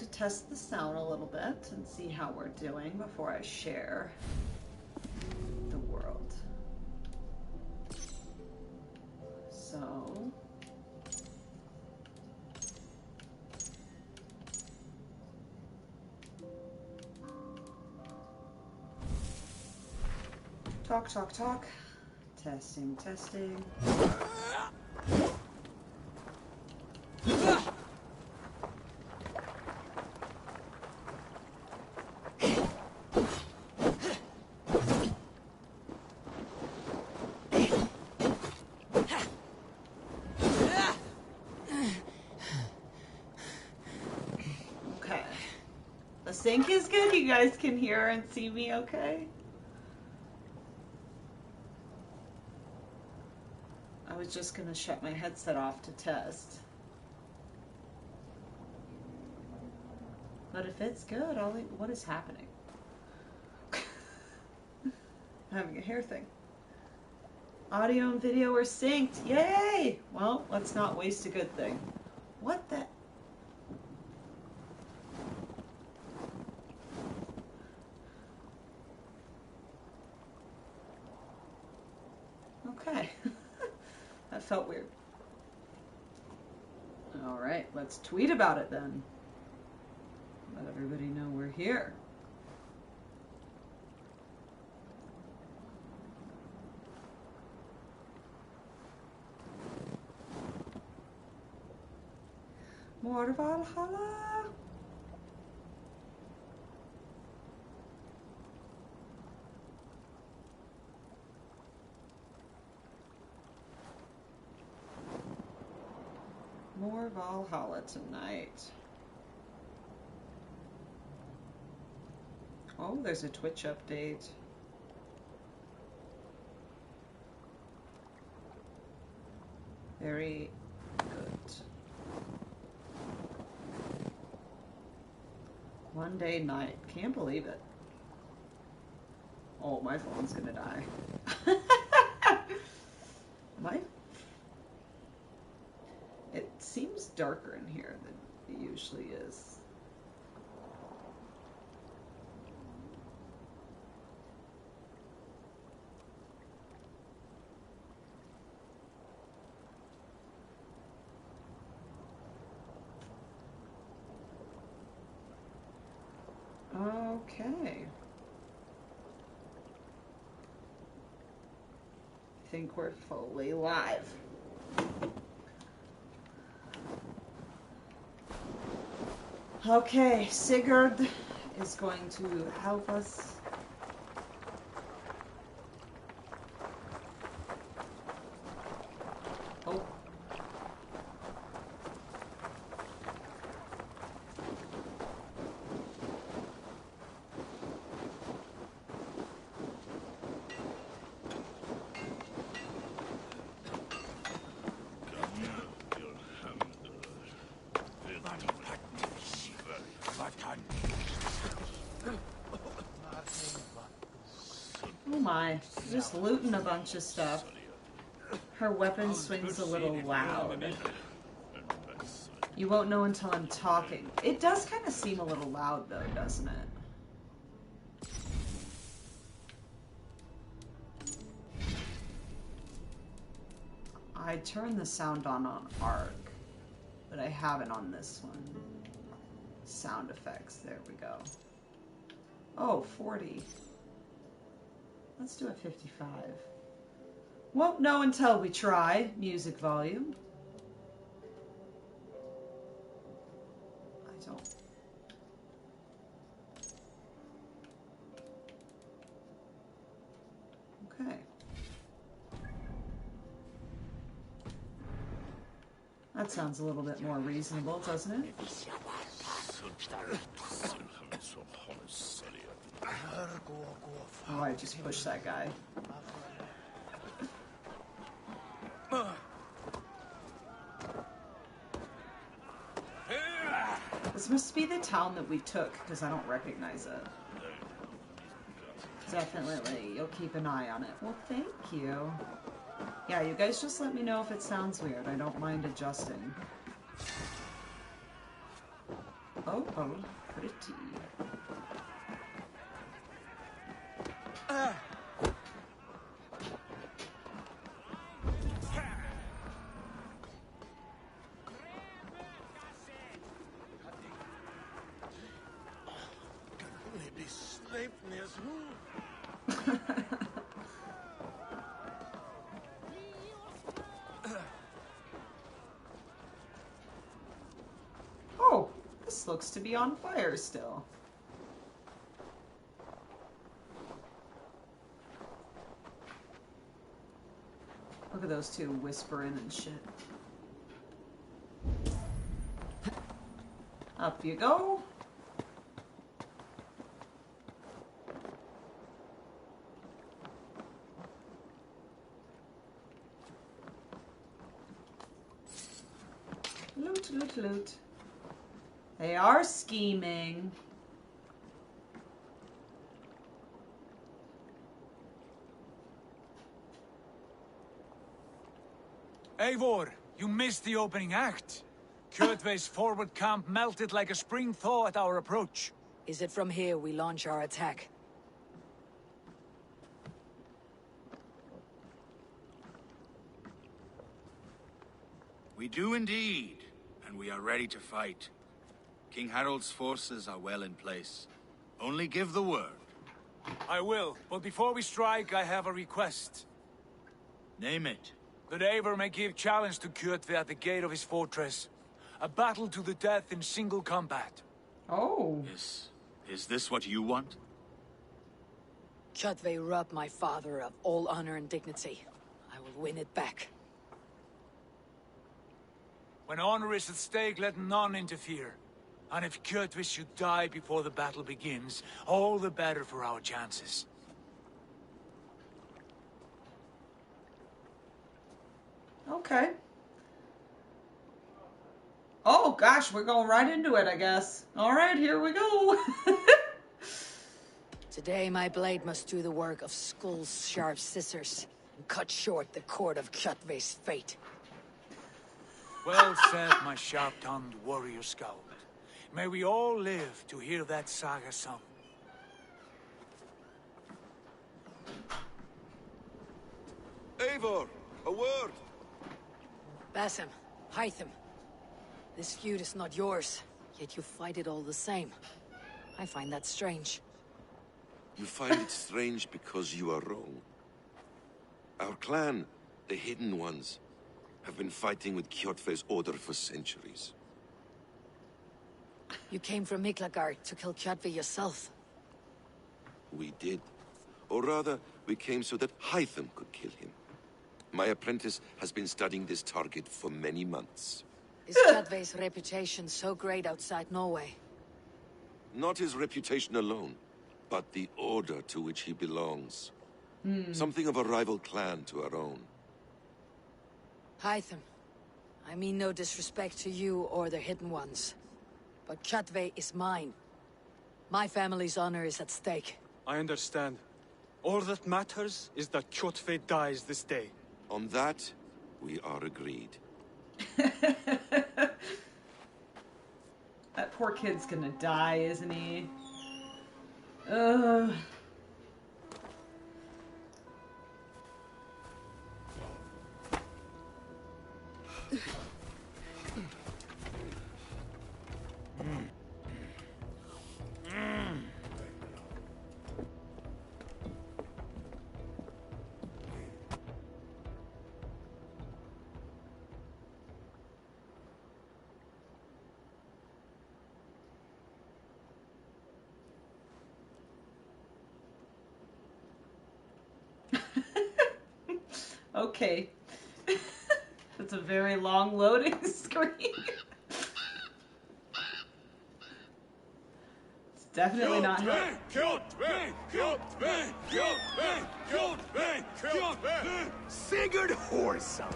to test the sound a little bit and see how we're doing before I share the world. So, talk, talk, talk. Testing, testing. Okay. The sync is good. You guys can hear and see me okay? I was just going to shut my headset off to test. But if it's good, what is happening? I'm having a hair thing. Audio and video are synced. Yay! Well, let's not waste a good thing. What the... Okay. That felt weird. Alright, let's tweet about it then. Let everybody know we're here. More Valhalla! More Valhalla tonight. Oh, there's a Twitch update. Very good. One day night. Can't believe it. Oh, my phone's gonna die. It seems darker in here than it usually is. Okay. I think we're fully live. Okay, Sigurd is going to help us. Oh. Oh my, just looting a bunch of stuff. Her weapon swings a little loud. You won't know until I'm talking. It does kind of seem a little loud though, doesn't it? I turned the sound on ARC, but I haven't on this one. Sound effects, there we go. Oh, 40. Let's do a 55. Won't know until we try. Music volume. I don't. Okay. That sounds a little bit more reasonable, doesn't it? Oh, I just pushed that guy. This must be the town that we took, because I don't recognize it. Definitely, you'll keep an eye on it. Well, thank you. Yeah, you guys just let me know if it sounds weird. I don't mind adjusting. Oh, pretty. Oh, this looks to be on fire still. Look at those two whispering and shit. Up you go. Loot, loot, loot. They are scheming. Eivor, you missed the opening act. Kjotve's forward camp melted like a spring thaw at our approach. Is it from here we launch our attack? We do indeed, and we are ready to fight. King Harold's forces are well in place. Only give the word. I will, but before we strike, I have a request. Name it. That Eivor may give challenge to Kjotve at the gate of his fortress. A battle to the death in single combat. Oh. Is this what you want? Kjotve robbed my father of all honor and dignity. I will win it back. When honor is at stake, let none interfere. And if Kjotve should die before the battle begins, all the better for our chances. Okay. Oh gosh, we're going right into it, I guess. All right, here we go. Today my blade must do the work of Skull's sharp scissors and cut short the cord of Kjotve's fate. Well said, my sharp-tongued warrior scout. May we all live to hear that saga sung. Eivor, a word. Basim, Hytham, this feud is not yours, yet you fight it all the same. I find that strange. You find it strange because you are wrong. Our clan, the Hidden Ones, have been fighting with Kjotve's order for centuries. You came from Miklagard to kill Kjotve yourself. We did. Or rather, we came so that Hytham could kill him. My apprentice has been studying this target for many months. Is Kjotve's reputation so great outside Norway? Not his reputation alone, but the order to which he belongs. Something of a rival clan to our own. Hytham, I mean no disrespect to you or the Hidden Ones, but Kjotve is mine. My family's honor is at stake. I understand. All that matters is that Kjotve dies this day. On that, we are agreed. That poor kid's gonna die, isn't he? Ugh. Okay. That's a very long loading screen. It's definitely not him. Sigurd Horsa!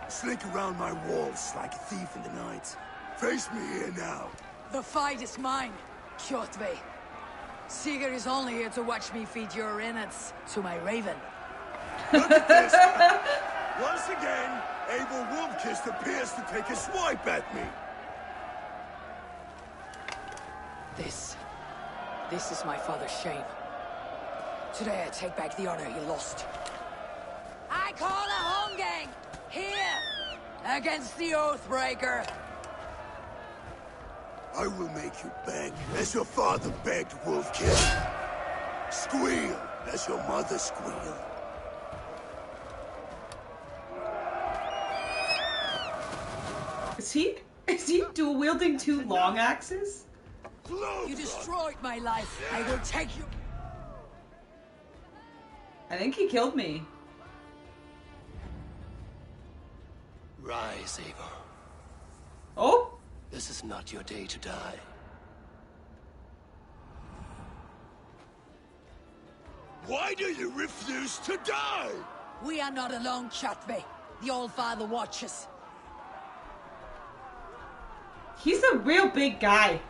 Slink around my walls like a thief in the night. Face me here now. The fight is mine, Kjotve. Sigurd is only here to watch me feed your innards to my raven. Look at this! Once again, Abel Wolfkist appears to take a swipe at me. This is my father's shame. Today I take back the honor he lost. I call a home gang! Here! Against the Oathbreaker! I will make you beg, as your father begged, Wolfkin. Squeal, as your mother squealed. Is he dual wielding 2 long axes? You destroyed my life. I will take you. I think he killed me. Rise, Eivor. Oh! This is not your day to die. Why do you refuse to die? We are not alone, Chatve. The Old Father watches. He's a real big guy.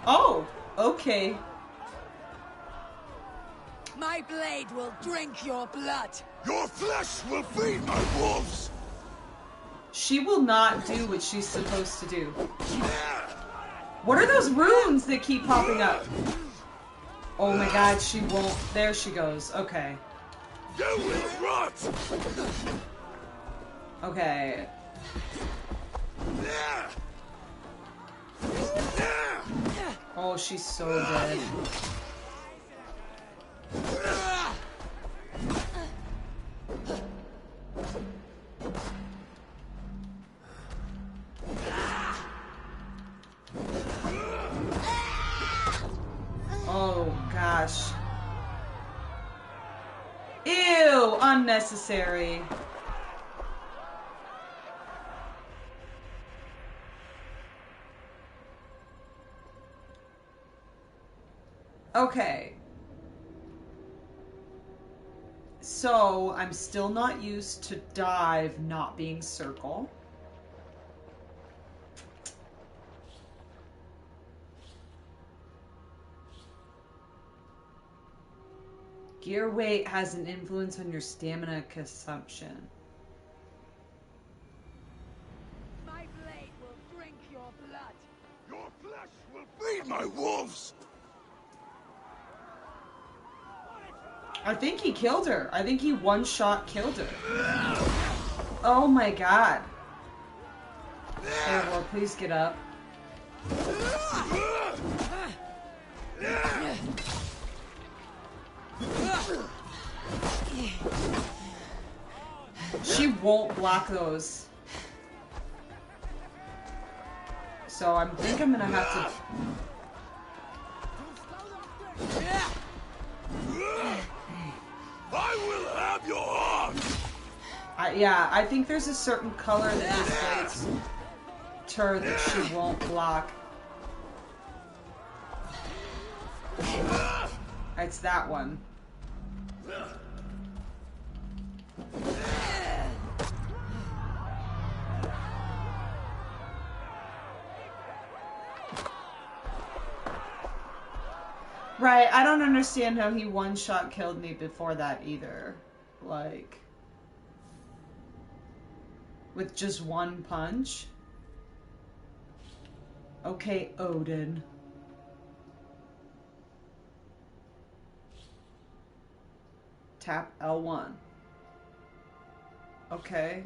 Oh, okay. My blade will drink your blood. Your flesh will feed my wolves! She will not do what she's supposed to do. What are those runes that keep popping up? Oh my god, she won't. There she goes. Okay. You will rot! Okay. Oh, she's so dead. Oh, gosh. Ew! Unnecessary. Okay. So, I'm still not used to dive not being circle. Gear weight has an influence on your stamina consumption. My blade will drink your blood. Your flesh will feed my wolves! I think he killed her. I think he one-shot killed her. Oh my god. Eivor, please get up. She won't block those. So I think I'm gonna have to... I will have your heart! Yeah, I think there's a certain color that his blades turn that she won't block. It's that one. Right, I don't understand how he one-shot killed me before that either. Like, with just one punch? Okay, Odin. Tap L1. Okay.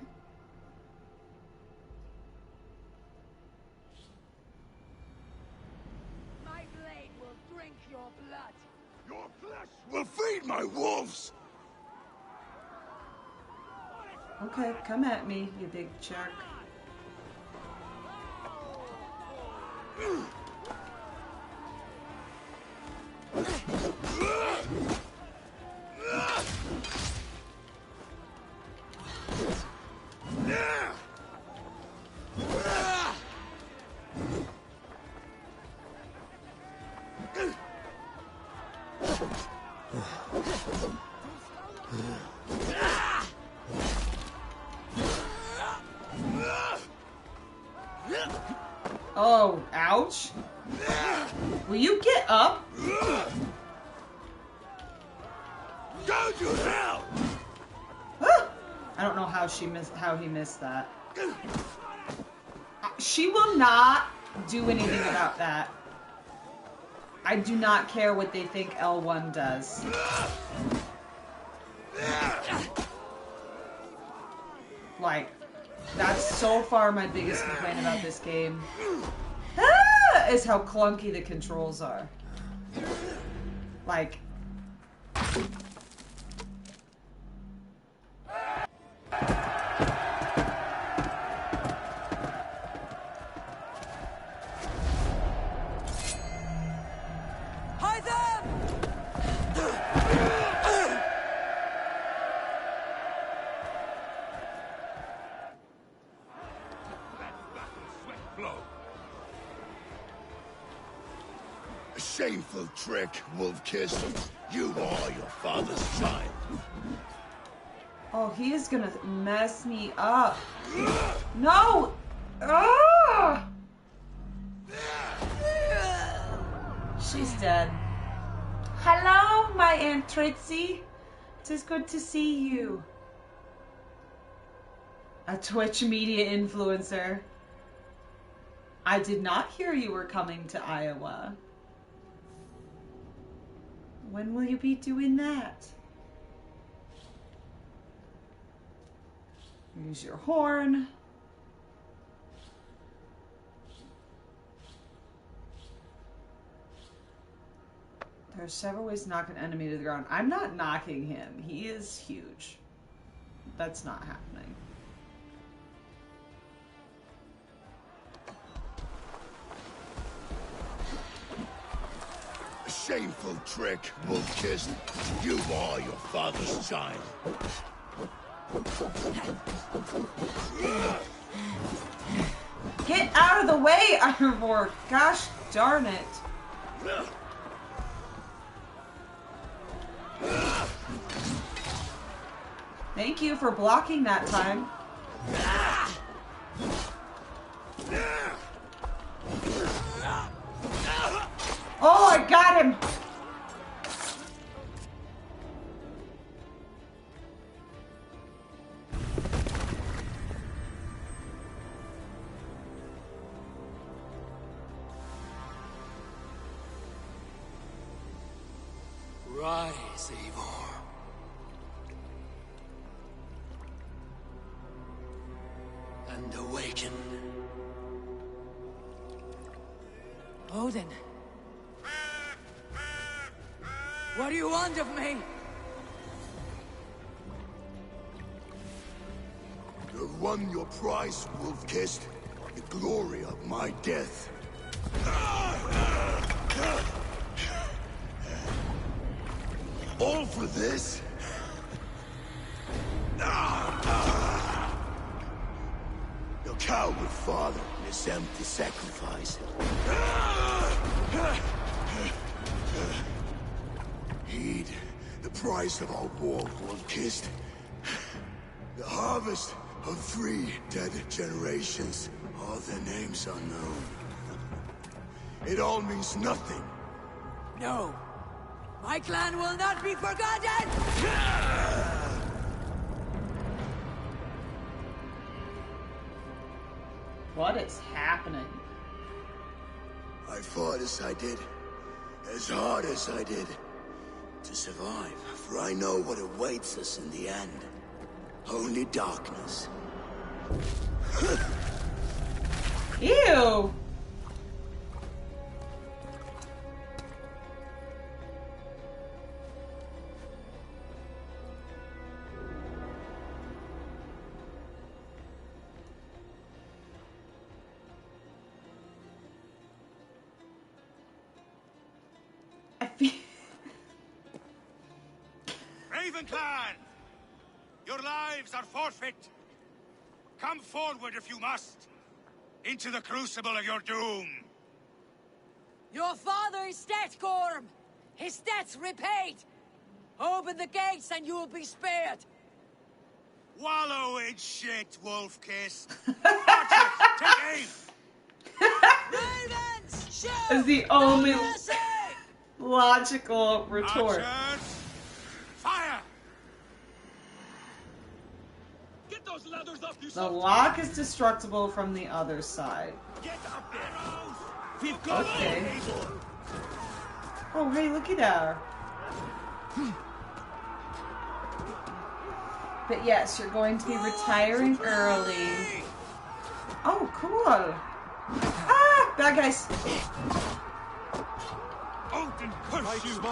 My blade will drink your blood. Your flesh will feed my wolves! Okay, come at me, you big jerk. Oh, ouch. Will you get up? Go to hell! I don't know how he missed that. She will not do anything about that. I do not care what they think L1 does. Like, that's so far my biggest complaint about this game. Is how clunky the controls are. Like... Shameful trick, Wolf-Kiss. You are your father's child. Oh, he is gonna mess me up. No! Ah! She's dead. Hello, my Aunt Trixie. It is good to see you. A Twitch media influencer. I did not hear you were coming to Iowa. When will you be doing that? Use your horn. There are several ways to knock an enemy to the ground. I'm not knocking him. He is huge. That's not happening. Shameful trick, Wolf-Kiss. You are your father's child. Get out of the way, Ironborg! Gosh darn it. Thank you for blocking that time. Oh, I got him! Rise, Eivor. And awaken. Odin. What do you want of me? You've won your prize, Wolf-Kiss. The glory of my death. All for this? Your coward father and his empty sacrifice. Heed the price of our war, Wolf-Kiss. The harvest of 3 dead generations. All their names unknown. It all means nothing. No. My clan will not be forgotten! What is happening? I fought as I did. As hard as I did. To survive, for I know what awaits us in the end. Only darkness. Ew! I feel... Raven Clan! Your lives are forfeit! Come forward if you must! Into the crucible of your doom! Your father is dead, Gorm! His debt's repaid! Open the gates and you will be spared! Wallow in shit, Wolf-Kiss! Archers, take aim! Ravens, shoot! Is the only No mercy! logical retort. Archers, fire! Get those ladders up, you The son. lock is destructible from the other side. Get up there. We've got Okay. Oh, hey, looky there. But yes, you're going to be retiring early. Oh, cool. Ah, bad guys. Odin curse you!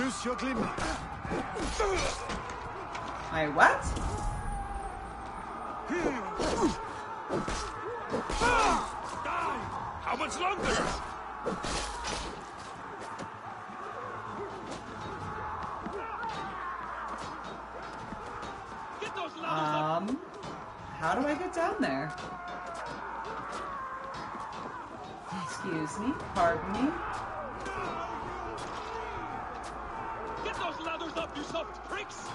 Use your glimmer. My what? How much longer? Get those ladders up! How do I get down there? Excuse me, pardon me. Get those ladders up, you soft pricks!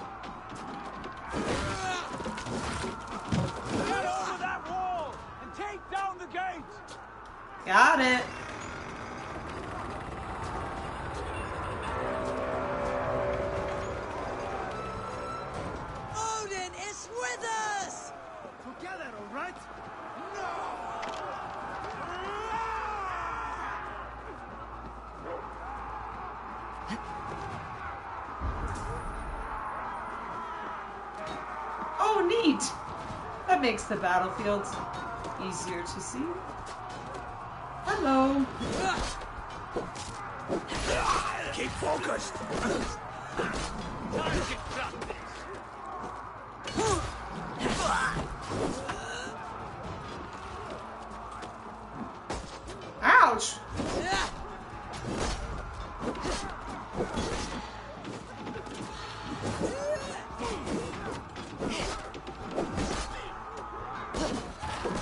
Get over that wall and take down the gate! Got it. Odin is with us! Together, all right? Oh, neat. That makes the battlefield easier to see. Hello. Keep focused! Ouch.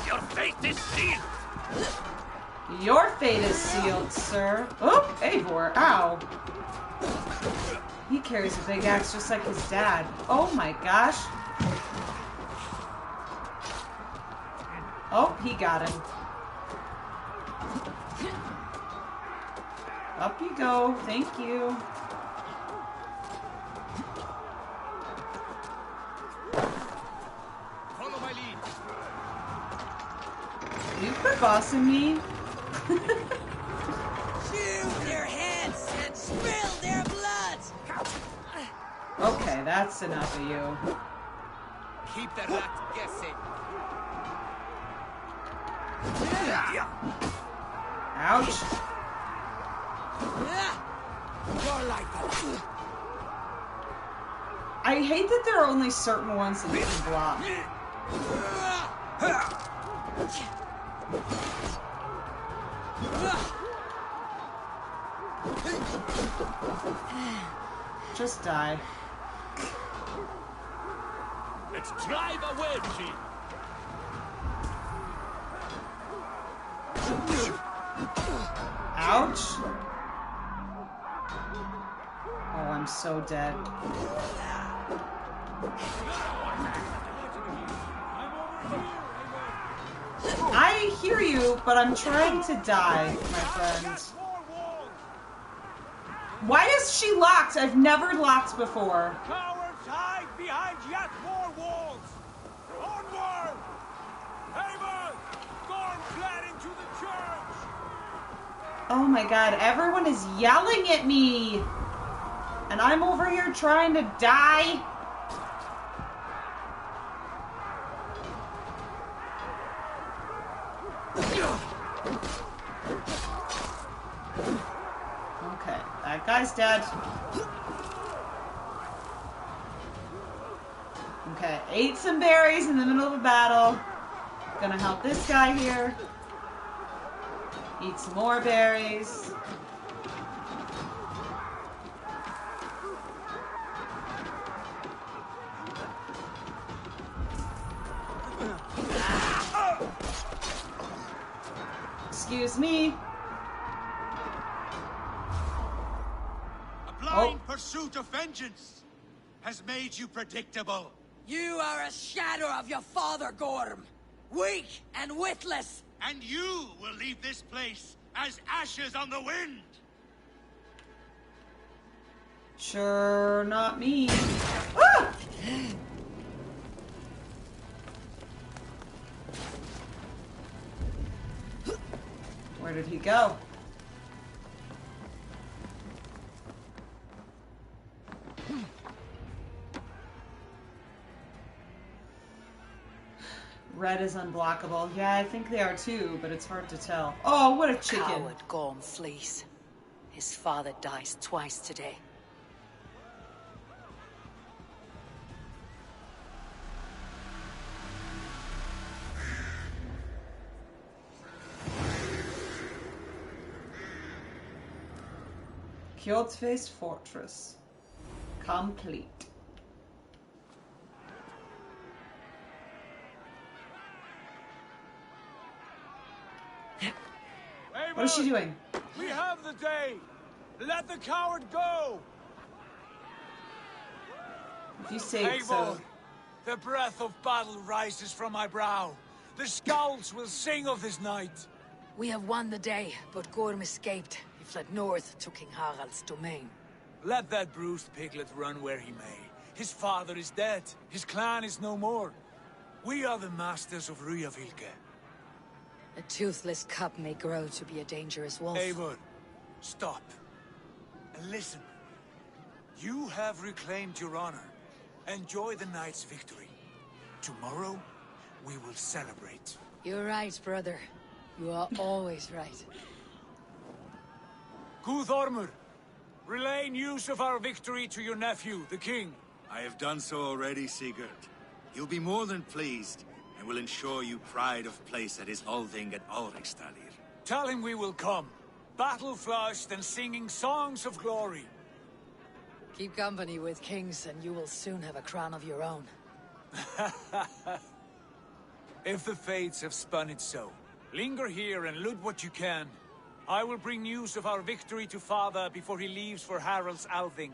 Your fate is sealed! Your fate is sealed, sir. Oh, Eivor. Ow. He carries a big axe just like his dad. Oh my gosh. Oh, he got him. Up you go. Thank you. Follow my lead! You quit bossing me. Shoot their heads and spill their blood! Okay, that's enough of you. Keep the rat guessing! Ouch. Your life. I hate that there are only certain ones that you can block. Just die. Let's drive a wedge in! Ouch. Oh, I'm so dead. I hear you, but I'm trying to die, my friend. Why is she locked? I've never locked before. Cowards hide behind yet more walls! Onward! Haven! Storm fled into the church! Oh my god, everyone is yelling at me! And I'm over here trying to die? Okay, that guy's dead. Okay, ate some berries in the middle of a battle. Gonna help this guy here. Eat some more berries. Excuse me. A blind pursuit of vengeance has made you predictable. You are a shadow of your father, Gorm. Weak and witless. And you will leave this place as ashes on the wind! Sure, not me. Ah! Where did he go? red is unblockable. Yeah, I think they are too, but it's hard to tell. Oh, what a chicken. Coward Gorm flees. His father dies twice today. Kjotve's fortress. Complete. What is she doing? We have the day! Let the coward go! If you say it so. The breath of battle rises from my brow. The scouts will sing of this night. We have won the day, but Gorm escaped. He fled north to King Harald's domain. Let that bruised piglet run where he may. His father is dead. His clan is no more. We are the masters of Ryjavilke. A toothless cub may grow to be a dangerous wolf. Eivor, stop. And listen. You have reclaimed your honor. Enjoy the night's victory. Tomorrow, we will celebrate. You're right, brother. You are always right. Guthormur, relay news of our victory to your nephew, the king. I have done so already, Sigurd. He'll be more than pleased, and will ensure you pride of place at his Althing at Ulrichstadir. Tell him we will come, battle-flushed and singing songs of glory. Keep company with kings, and you will soon have a crown of your own. If the fates have spun it so, linger here and loot what you can. I will bring news of our victory to father before he leaves for Harald's Althing.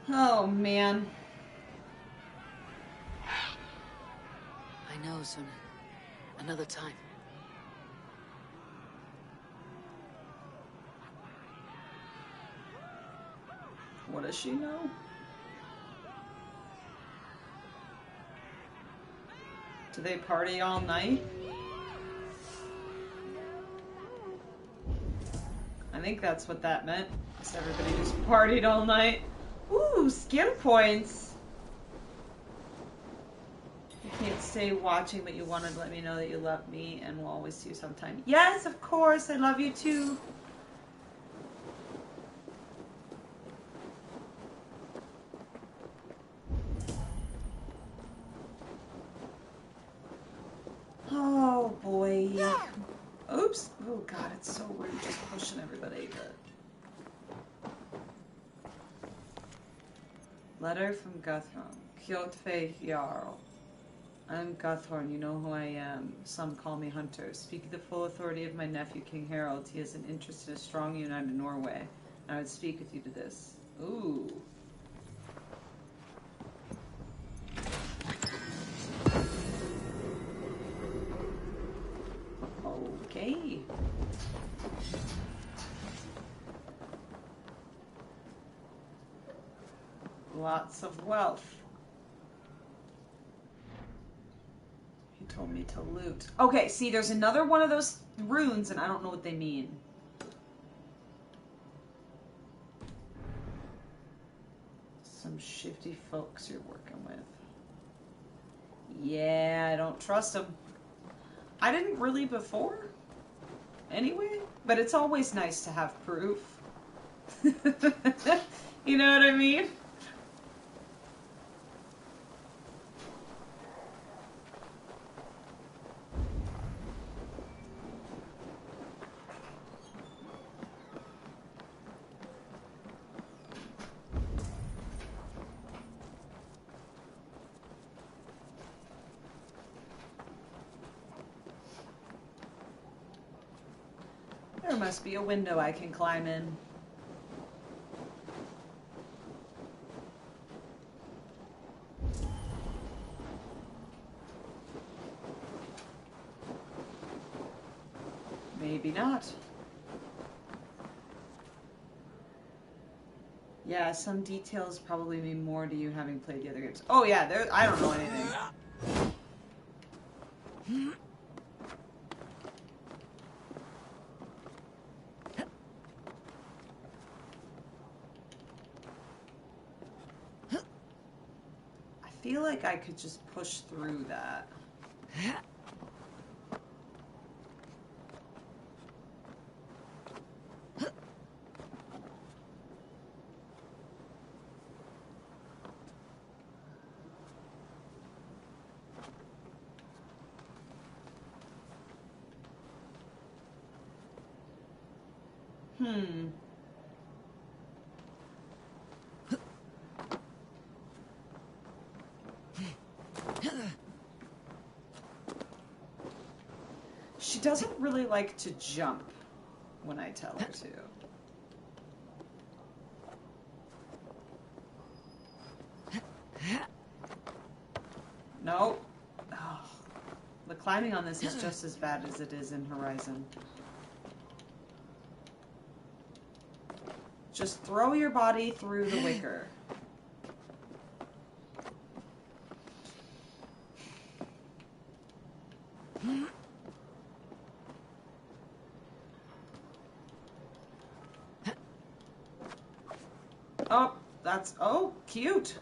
Oh, man. I know, Suna. Another time. What does she know? Do they party all night? I think that's what that meant. So everybody just partied all night. Ooh, skill points. You can't stay watching, but you wanted to let me know that you love me and will always see you sometime. Yes, of course. I love you too. Oh boy. Oops. Oh god, it's so rude just pushing everybody. But letter from Guthorm. Kjotve Jarl. I'm Guthorm, you know who I am. Some call me Hunter. Speaking the full authority of my nephew, King Harald, he has an interest in a strong, united Norway. I would speak with you to this. Ooh. Okay. Lots of wealth. He told me to loot. Okay, see, there's another one of those runes, and I don't know what they mean. Some shifty folks you're working with. Yeah, I don't trust them. I didn't really before. Anyway, but it's always nice to have proof. You know what I mean? There must be a window I can climb in. Maybe not. Yeah, some details probably mean more to you having played the other games. Oh yeah, there. I don't know anything. I feel like I could just push through that. She doesn't really like to jump when I tell her to. Nope. Oh, the climbing on this is just as bad as it is in Horizon. Just throw your body through the wicker. Oh, that's... Oh, cute.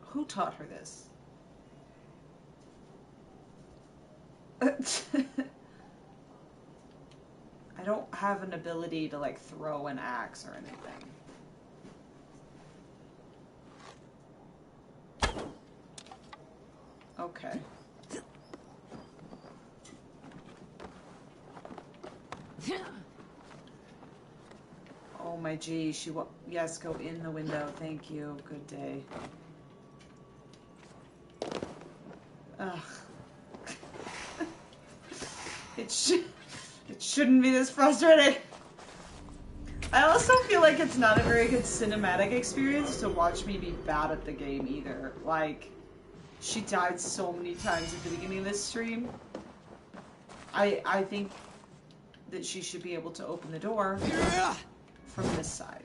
Who taught her this? I don't have an ability to, like, throw an axe or anything. Okay. Oh my G, yes, go in the window. Thank you. Good day. Ugh. It shouldn't be this frustrating. I also feel like it's not a very good cinematic experience to watch me be bad at the game either. Like, she died so many times at the beginning of this stream. I think that she should be able to open the door from this side.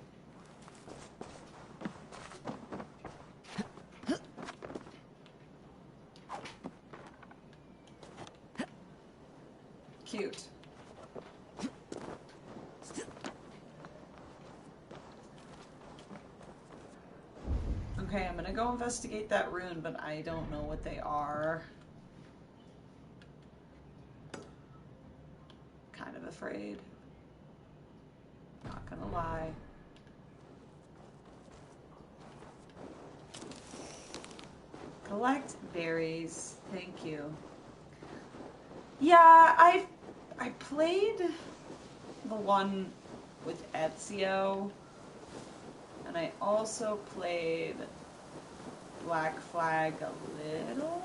Cute. Okay, I'm gonna go investigate that rune, but I don't know what they are. Kind of afraid. Not gonna lie. Collect berries. Thank you. Yeah, I played the one with Ezio, and I also played Black Flag a little,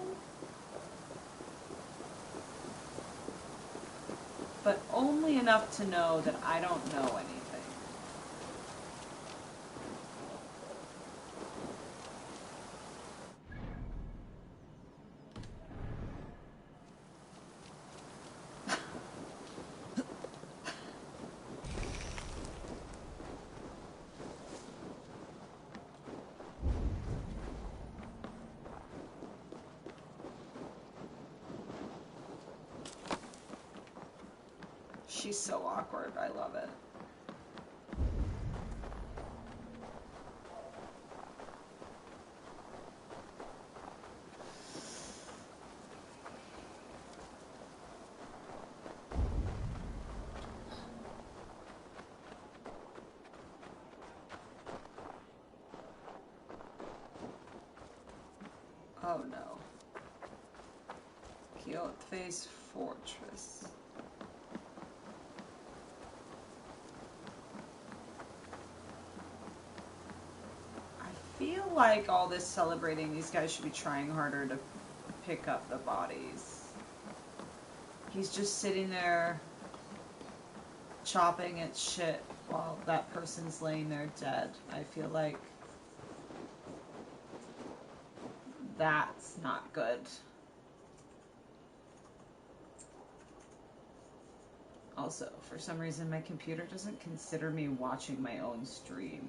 but only enough to know that I don't know anything. She's so awkward. I love it. Oh no. Kyoth's Fortress. I feel like all this celebrating, these guys should be trying harder to pick up the bodies. He's just sitting there chopping at shit while that person's laying there dead. I feel like that's not good. Also, for some reason, my computer doesn't consider me watching my own stream.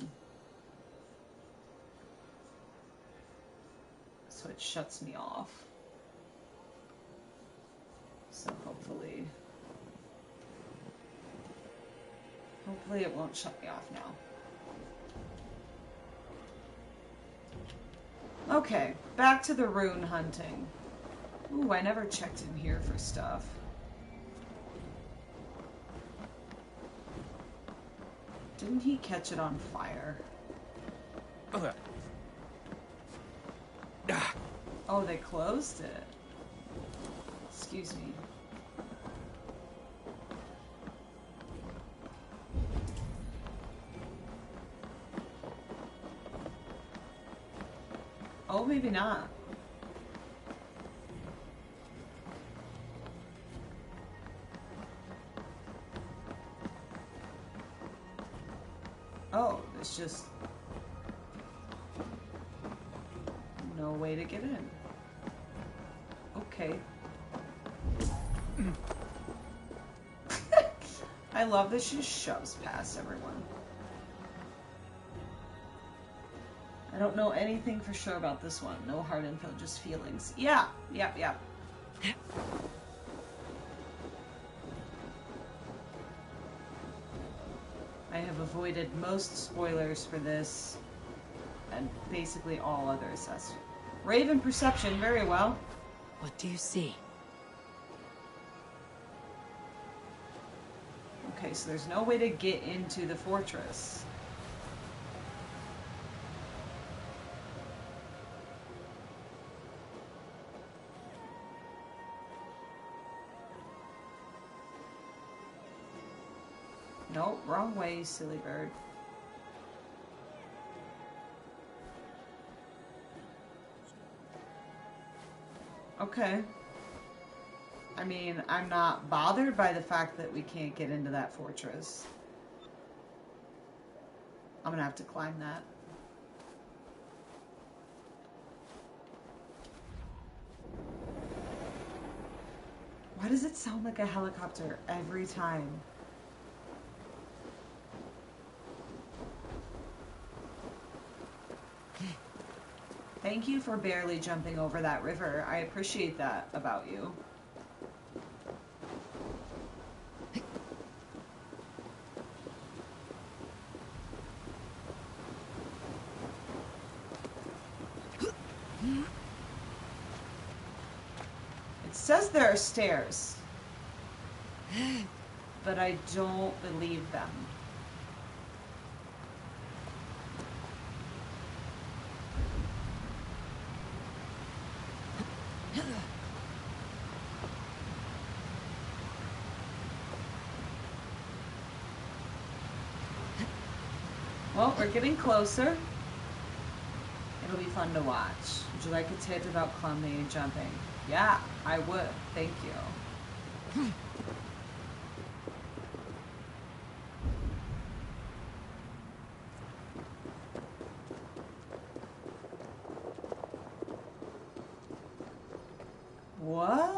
So it shuts me off. So hopefully it won't shut me off now. Okay, back to the rune hunting. Ooh, I never checked in here for stuff. Didn't he catch it on fire? Oh, they closed it. Excuse me. Oh, maybe not. Oh, there's just no way to get in. Okay. I love that she just shoves past everyone. I don't know anything for sure about this one. No hard info, just feelings. Yeah, yep. I have avoided most spoilers for this and basically all others. That's Raven perception, very well. What do you see? Okay, so there's no way to get into the fortress. Nope, wrong way, silly bird. Okay. I mean, I'm not bothered by the fact that we can't get into that fortress. I'm gonna have to climb that. Why does it sound like a helicopter every time? Thank you for barely jumping over that river. I appreciate that about you. It says there are stairs, but I don't believe them. Well, we're getting closer. It'll be fun to watch. Would you like a tip about climbing and jumping? Yeah, I would. Thank you. What?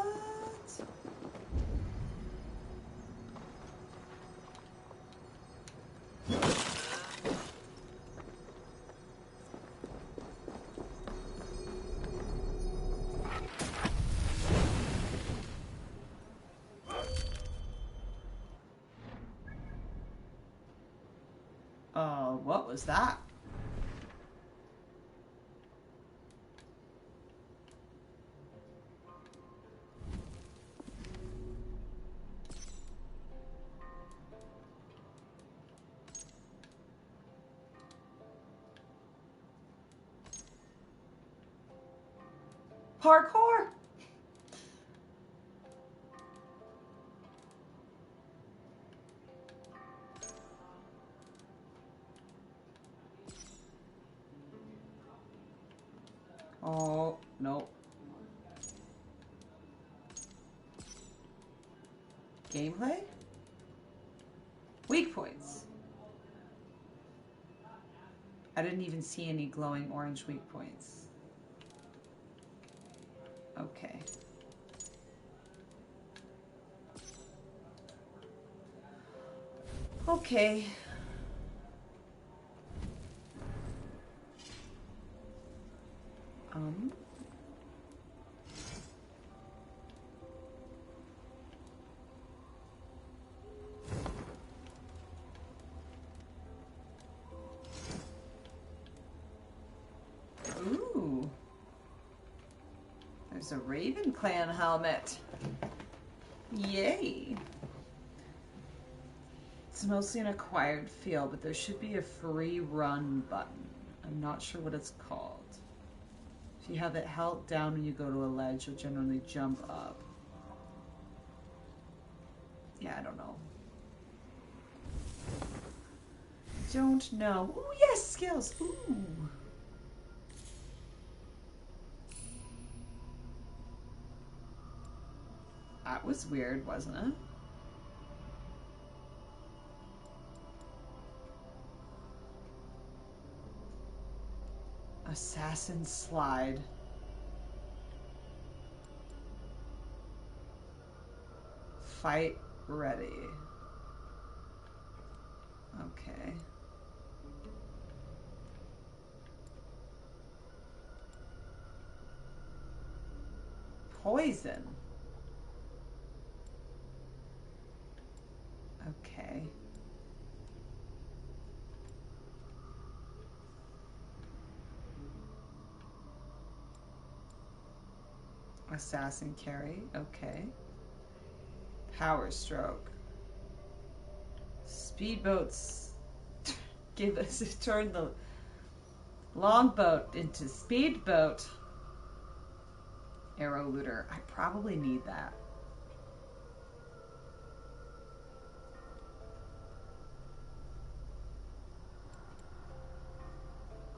What was that? Parkour? Oh, no. Gameplay? Weak points. I didn't even see any glowing orange weak points. Okay. Okay. Ooh. There's a Raven Clan helmet. Yay! It's mostly an acquired field, but there should be a free run button. I'm not sure what it's called. If you have it held down when you go to a ledge, you'll generally jump up. Yeah, I don't know. Don't know. Ooh, yes, skills. Ooh. That was weird, wasn't it? Assassin slide. Fight ready. Okay. Poison. Okay. Assassin carry. Okay. Power stroke. Speedboats. Give us turn the longboat into speedboat. Arrow looter. I probably need that.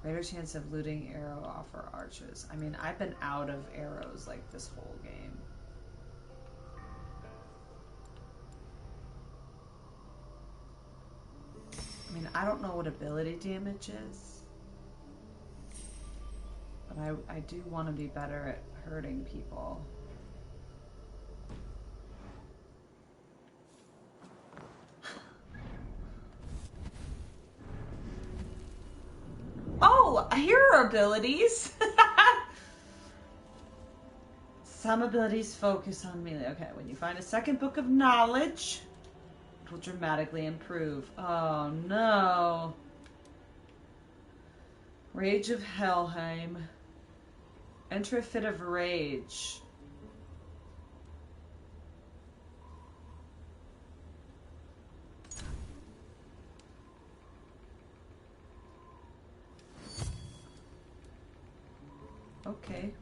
Greater chance of looting arrow off for archers. I mean, I've been out of arrows like this whole game. I mean, I don't know what ability damage is, but I do want to be better at hurting people. Oh, here are abilities. Some abilities focus on melee. Okay, when you find a second book of knowledge, it will dramatically improve. Oh no. Rage of Helheim. Enter a fit of rage. Okay.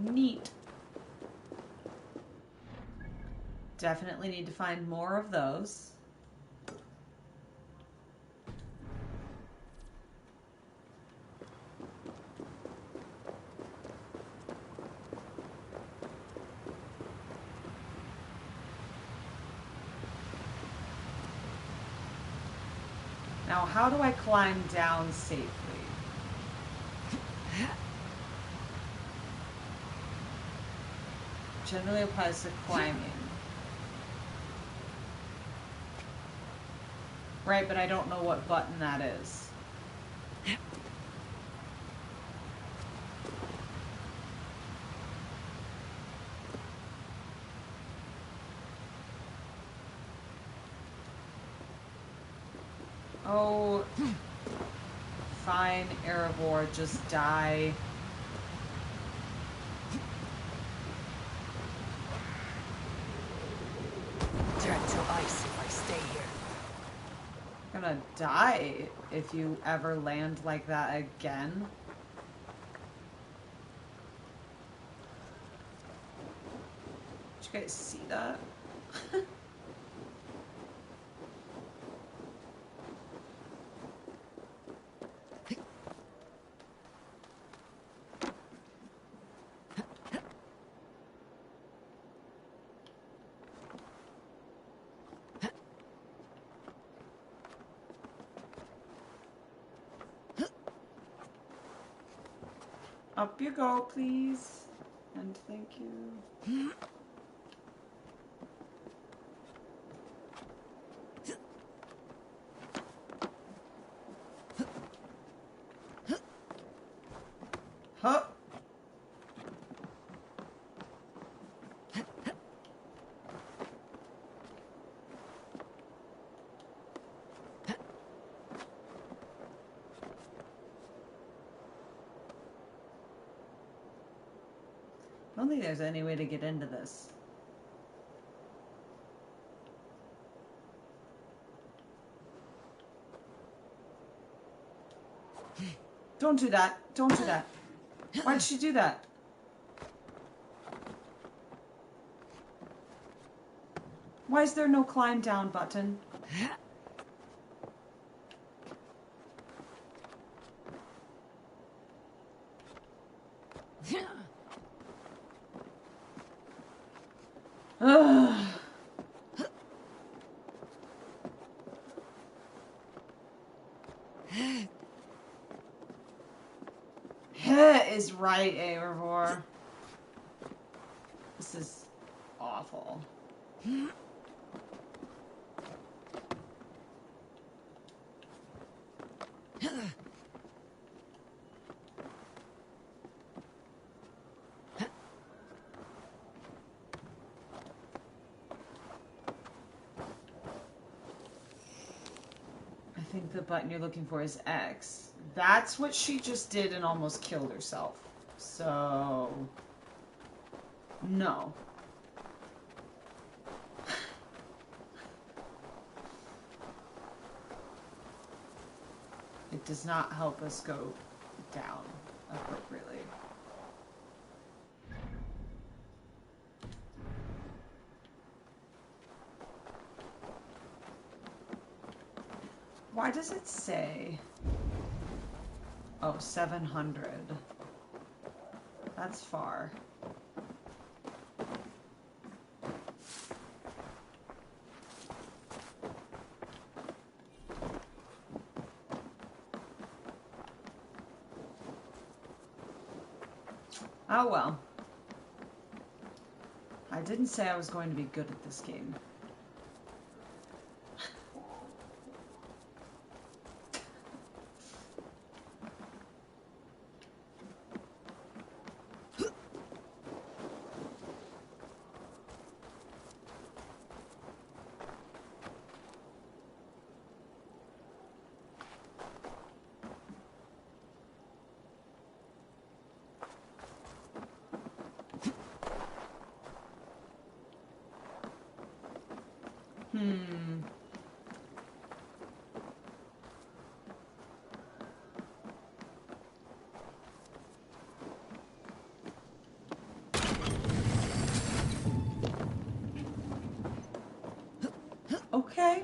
Neat. Definitely need to find more of those. Now, how do I climb down safely? Generally applies to climbing. Right, but I don't know what button that is. Oh, fine, Erebor, just die. Turn to ice if I stay here. You're gonna die if you ever land like that again. Did you guys see that? Up you go, please. And thank you. Huh. don't think there's any way to get into this. Don't do that. Don't do that. Why'd she do that? Why is there no climb down button? Ugh. Is right, Eivor. This is awful. I think the button you're looking for is X. That's what she just did and almost killed herself. So... no. It does not help us go down appropriately. Why does it say... oh, 700. That's far. Oh well. I didn't say I was going to be good at this game. Okay.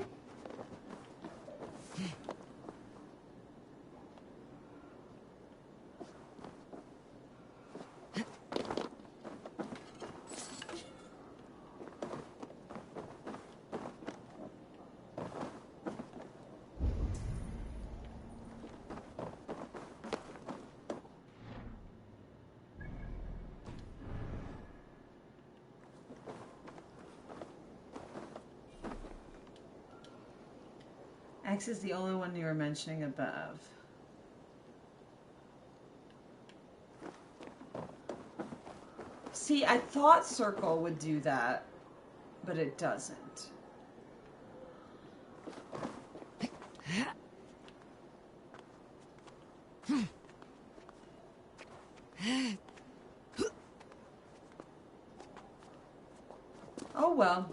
X is the only one you were mentioning above. See, I thought circle would do that, but it doesn't. Oh well.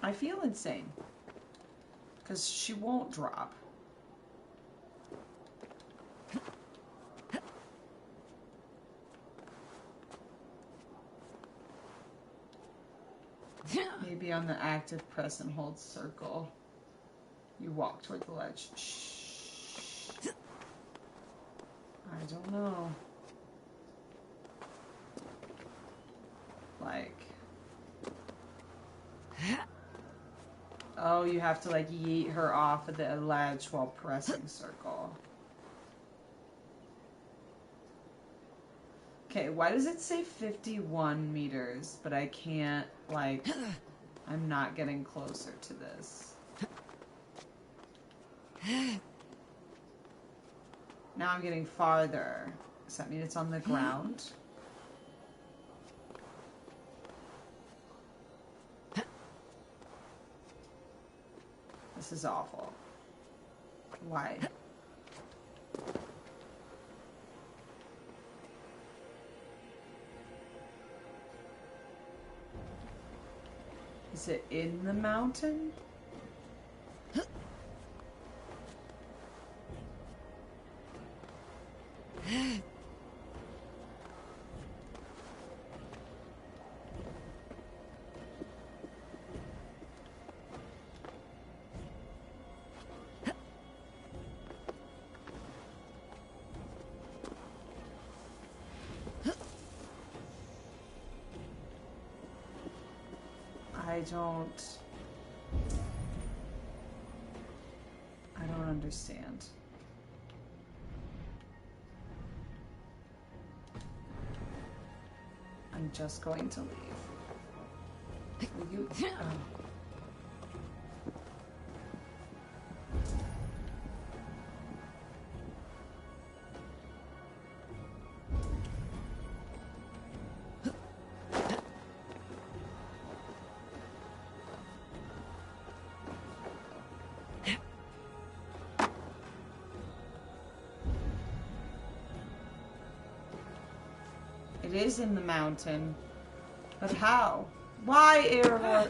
I feel insane because she won't drop. Maybe on the active press and hold circle, you walk toward the ledge. Shh. I don't know. Like... oh, you have to like yeet her off of the ledge while pressing circle. Okay, why does it say 51 meters, but I can't, like, I'm not getting closer to this. Now I'm getting farther. Does that mean it's on the ground? This is awful. Why? Is it in the mountain? I don't understand. I'm just going to leave. Will you? Oh. It is in the mountain. But how? Why, Airwood?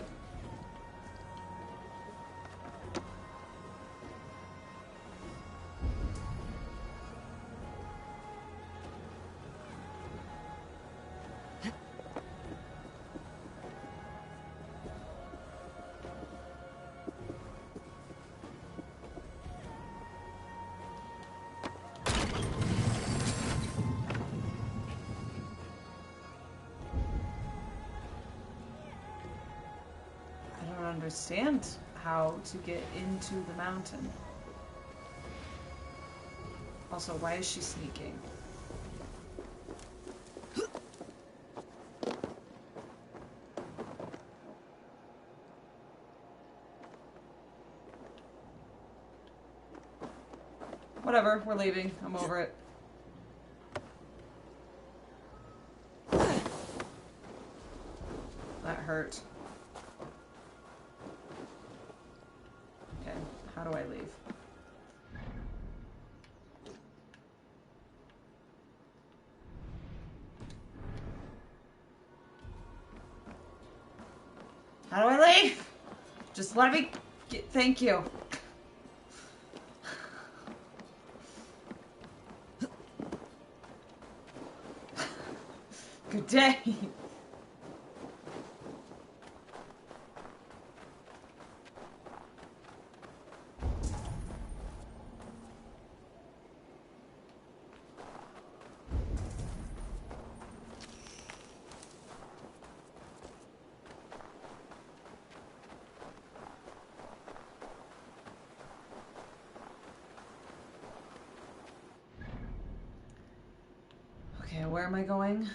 Understand how to get into the mountain. Also, why is she sneaking? Whatever, we're leaving. I'm over it. That hurt. How do I leave? How do I leave? Just let me get, thank you. Good day. Okay, where am I going?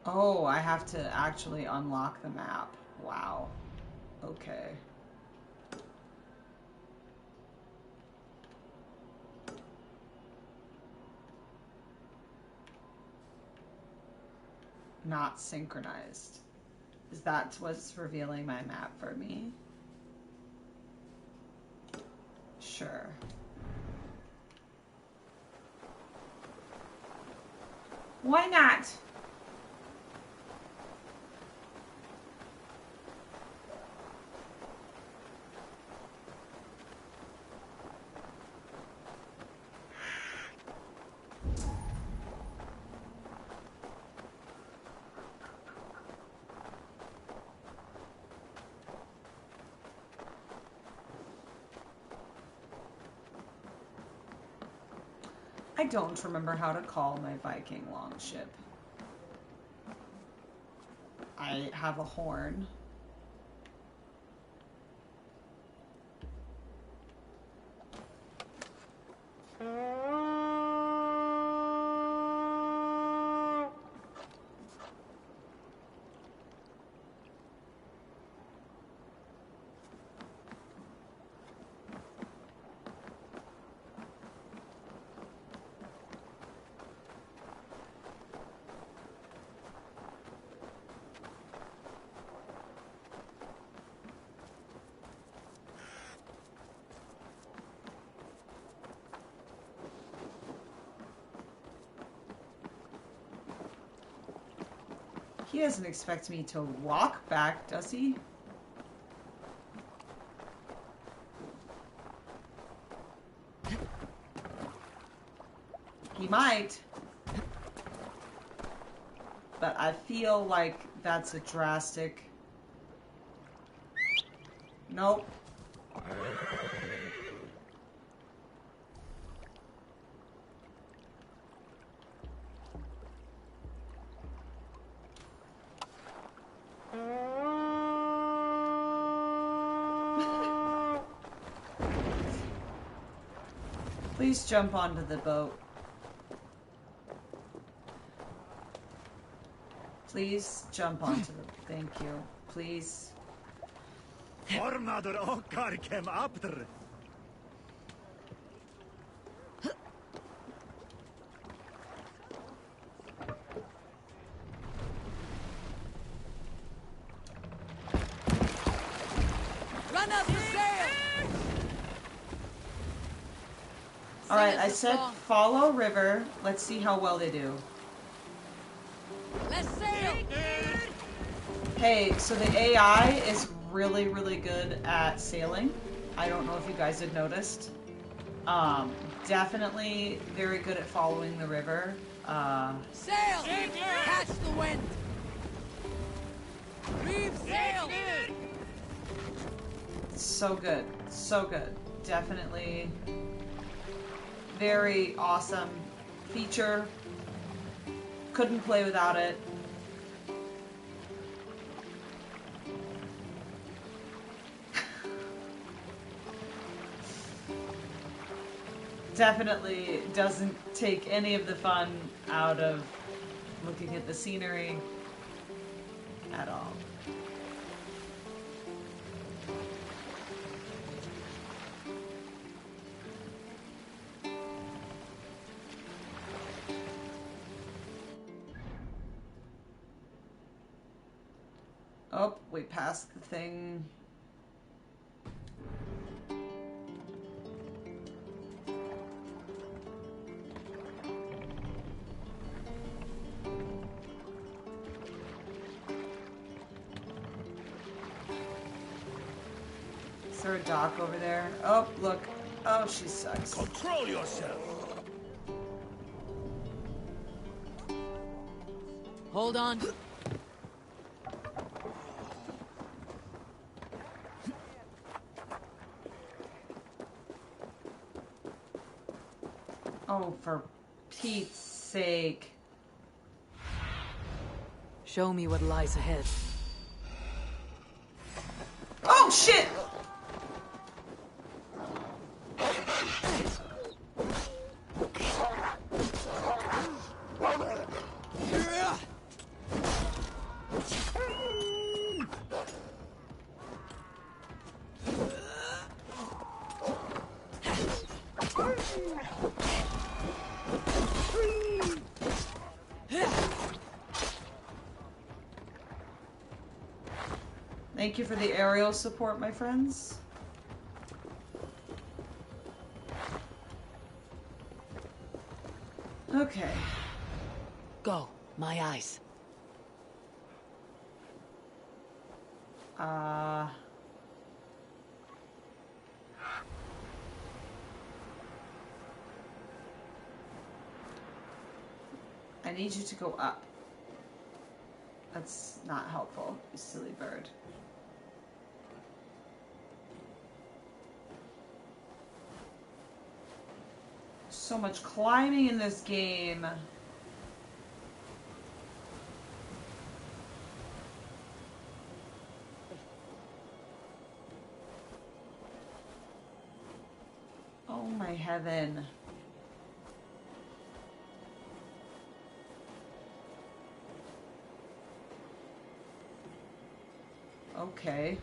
Oh, I have to actually unlock the map. Wow. Okay. Not synchronized. Is that what's revealing my map for me? Sure. Why not? I don't remember how to call my Viking longship. I have a horn. He doesn't expect me to walk back, does he? He might. But I feel like that's a drastic... Nope. Please jump onto the boat. Please jump onto the... Thank you. Please. Formadur okkar kem aftur. Run up the sail! Alright, I said follow river. Let's see how well they do. Let's sail! Hey, so the AI is really, really good at sailing. I don't know if you guys had noticed. Definitely very good at following the river. Sail! Catch the wind! Reef sail! So good. So good. Definitely very awesome feature. Couldn't play without it. Definitely doesn't take any of the fun out of looking at the scenery at all. Oh, we passed the thing. Is there a dock over there? Oh, look. Oh, she sucks. Control yourself. Hold on. Oh, for Pete's sake. Show me what lies ahead. Oh, shit! Thank you for the aerial support, my friends. Okay. Go, my eyes. I need you to go up. That's not helpful, you silly bird. So much climbing in this game. Oh my heaven. Okay.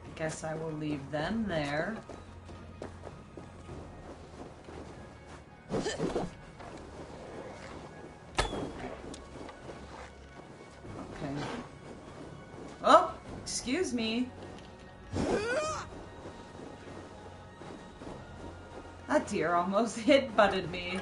I guess I will leave them there. Okay. Oh, excuse me. That deer almost hit-butted me.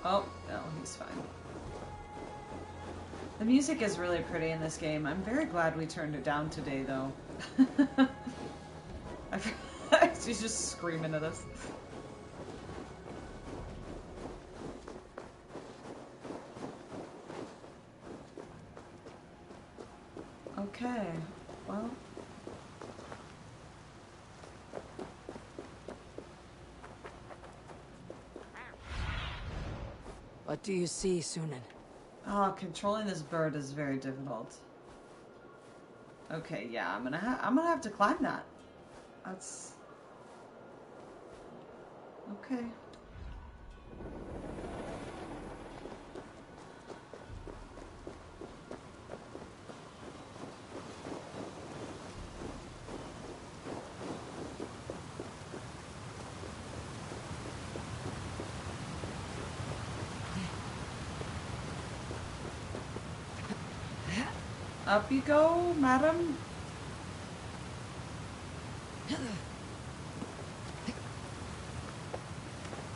Oh, no, he's fine. The music is really pretty in this game. I'm very glad we turned it down today, though. She's just screaming at us. Okay, well... What do you see, Sunan? Oh, controlling this bird is very difficult. Okay, yeah, I'm gonna have to climb that. That's... Okay. Up you go, madam.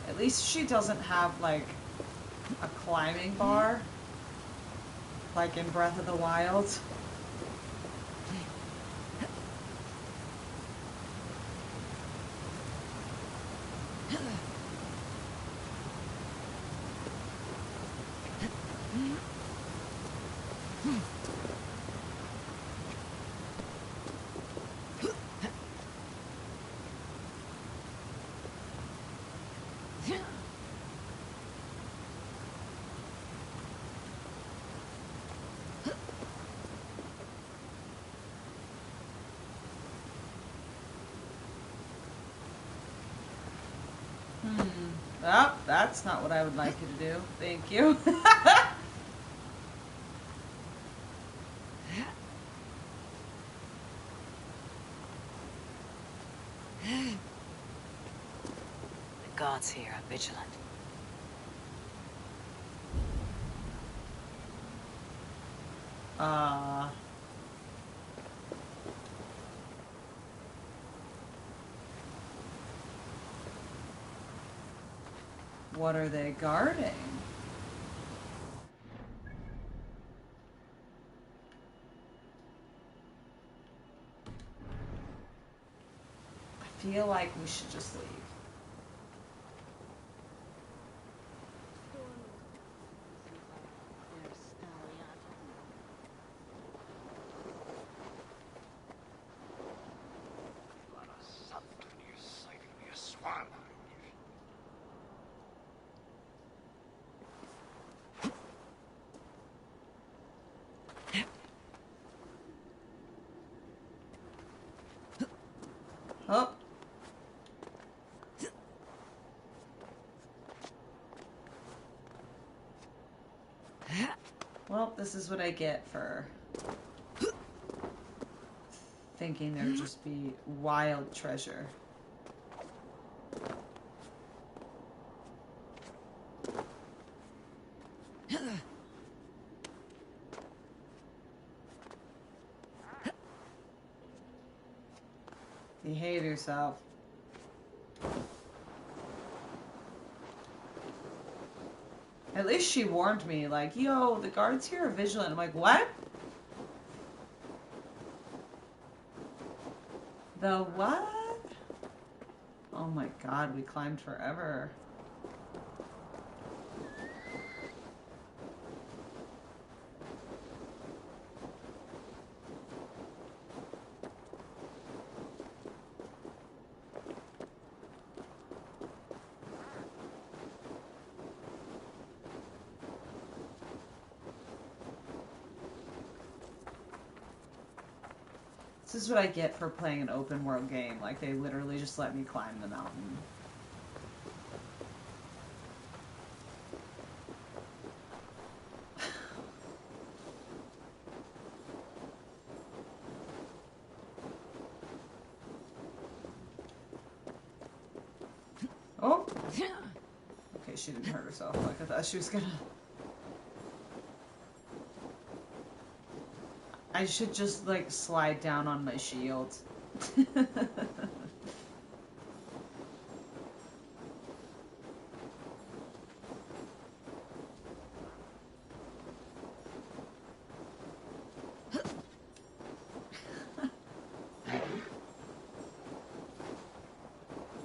At least she doesn't have, like, a climbing bar. Like in Breath of the Wild. Oh, that's not what I would like you to do. Thank you. The guards here are vigilant. What are they guarding? I feel like we should just leave. Oh. Well, this is what I get for thinking there'd just be wild treasure. Behave yourself. At least she warned me, like, yo, the guards here are vigilant. I'm like, what? The what? Oh my god, we climbed forever. is what I get for playing an open world game. Like, they literally just let me climb the mountain. Oh! Okay, she didn't hurt herself. Like, I thought she was gonna... I should just, like, slide down on my shield.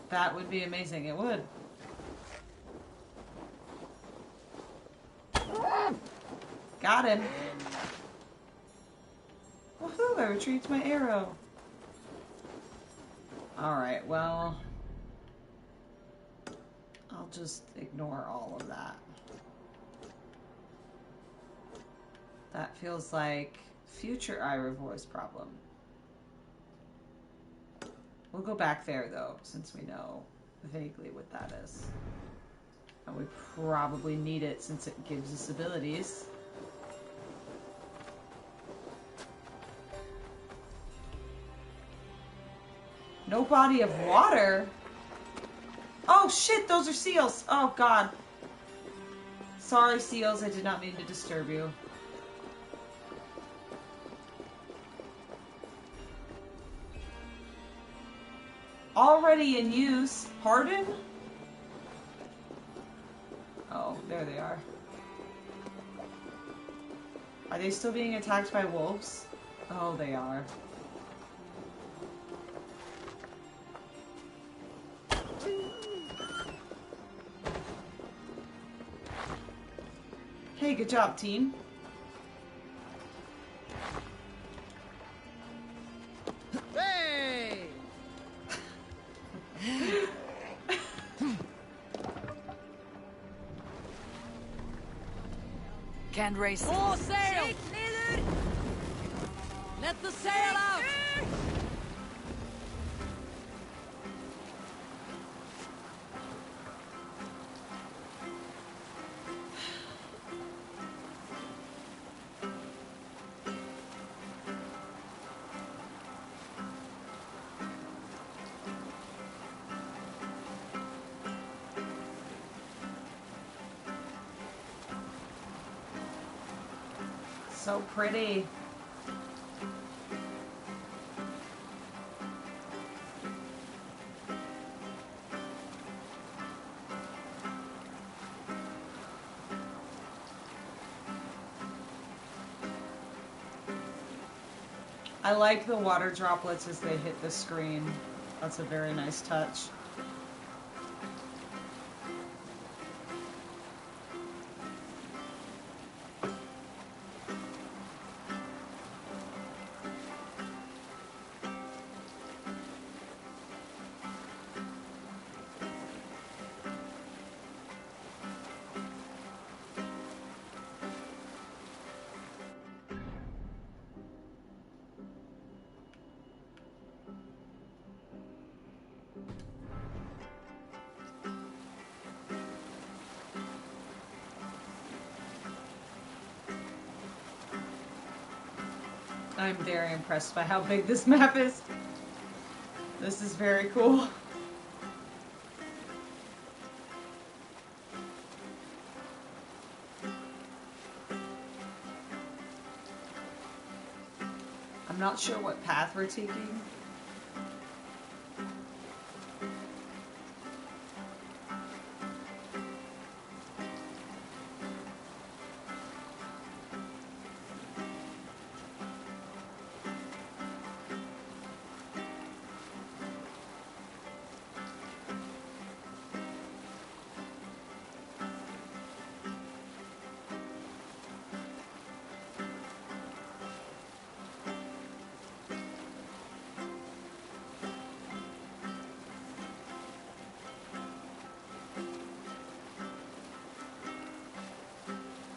That would be amazing. It would. Got him. Woohoo! I retrieved my arrow. Alright, well... I'll just ignore all of that. That feels like future Irovor's problem. We'll go back there, though, since we know vaguely what that is. And we probably need it since it gives us abilities. No body of water? Oh shit, those are seals! Oh god. Sorry, seals, I did not mean to disturb you. Already in use. Pardon? Oh, there they are. Are they still being attacked by wolves? Oh, they are. Hey, good job, team. Hey! Can't race. Full sail! Let the sail out! So pretty. I like the water droplets as they hit the screen. That's a very nice touch. I'm very impressed by how big this map is. This is very cool. I'm not sure what path we're taking.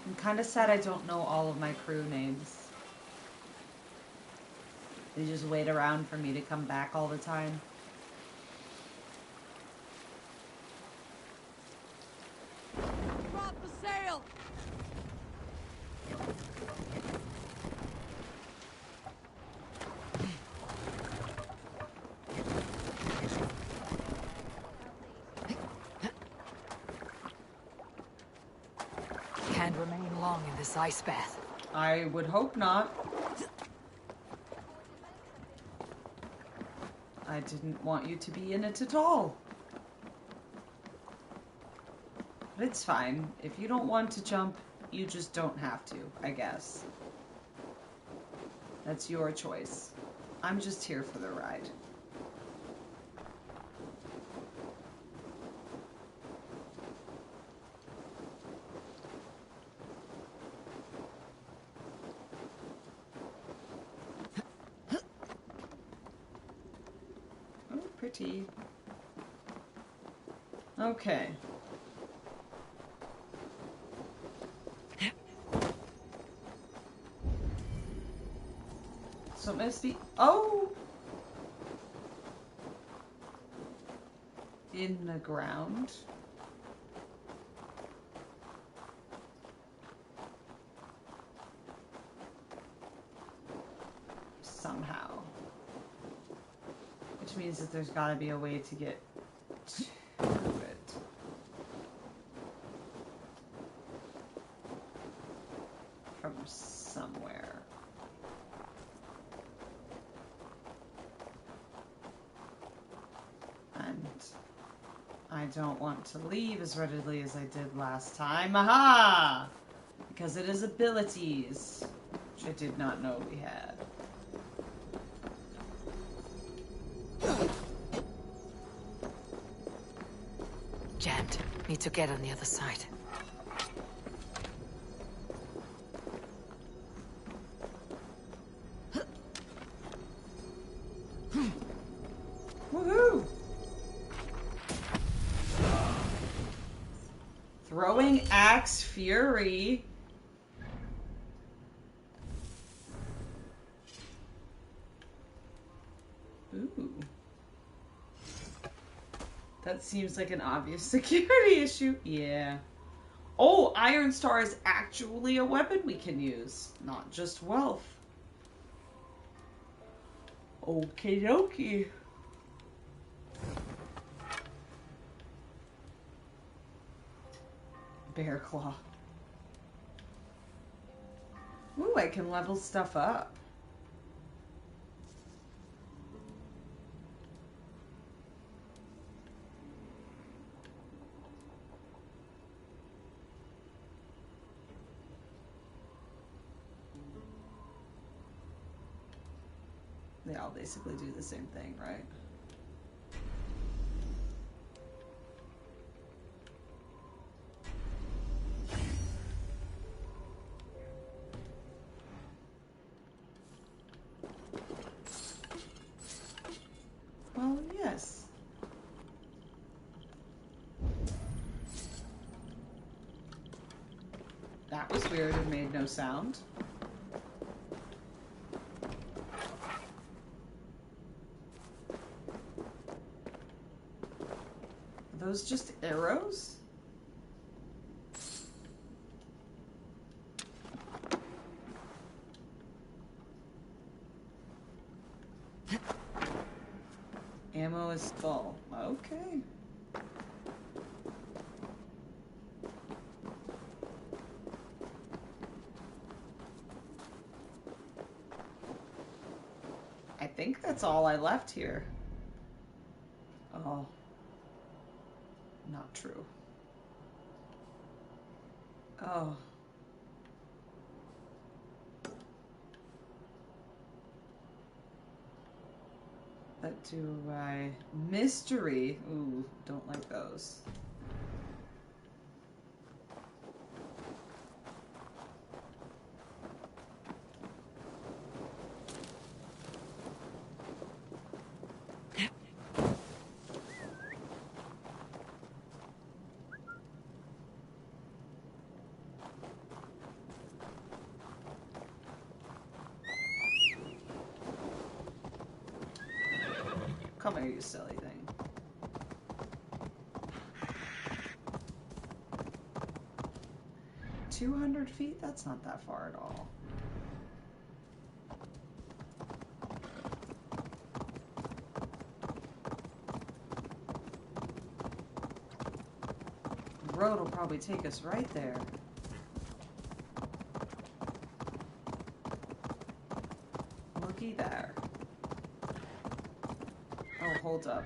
I'm kind of sad I don't know all of my crew names. They just wait around for me to come back all the time. Drop the sail! Can't remain long in this ice bath. I would hope not. I didn't want you to be in it at all. But it's fine. If you don't want to jump, you just don't have to, I guess. That's your choice. I'm just here for the ride. Oh, pretty. Okay. So Misty, oh! In the ground. Somehow. Which means that there's gotta be a way to get to it. From somewhere. And I don't want to leave as readily as I did last time. Aha! Because it is abilities, which I did not know we had. Jammed. Need to get on the other side. Woohoo! Throwing axe fury. Ooh. That seems like an obvious security issue. Yeah. Oh, Iron Star is actually a weapon we can use, not just wealth. Okie dokie. Bear Claw. Ooh, I can level stuff up. They all basically do the same thing, right? Well, yes. That was weird and made no sound. Are those just arrows? Ammo is full. Okay. I think that's all I left here. Oh. Not true. Oh. What do I... Mystery. Ooh, don't like those. Come here, you silly thing. $200 feet? That's not that far at all. The road will probably take us right there. Looky there. Oh, hold up.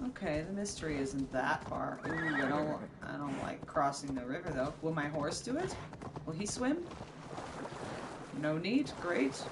Okay, the mystery isn't that far. Ooh, I don't like crossing the river though. Will my horse do it? Will he swim? No need? Great.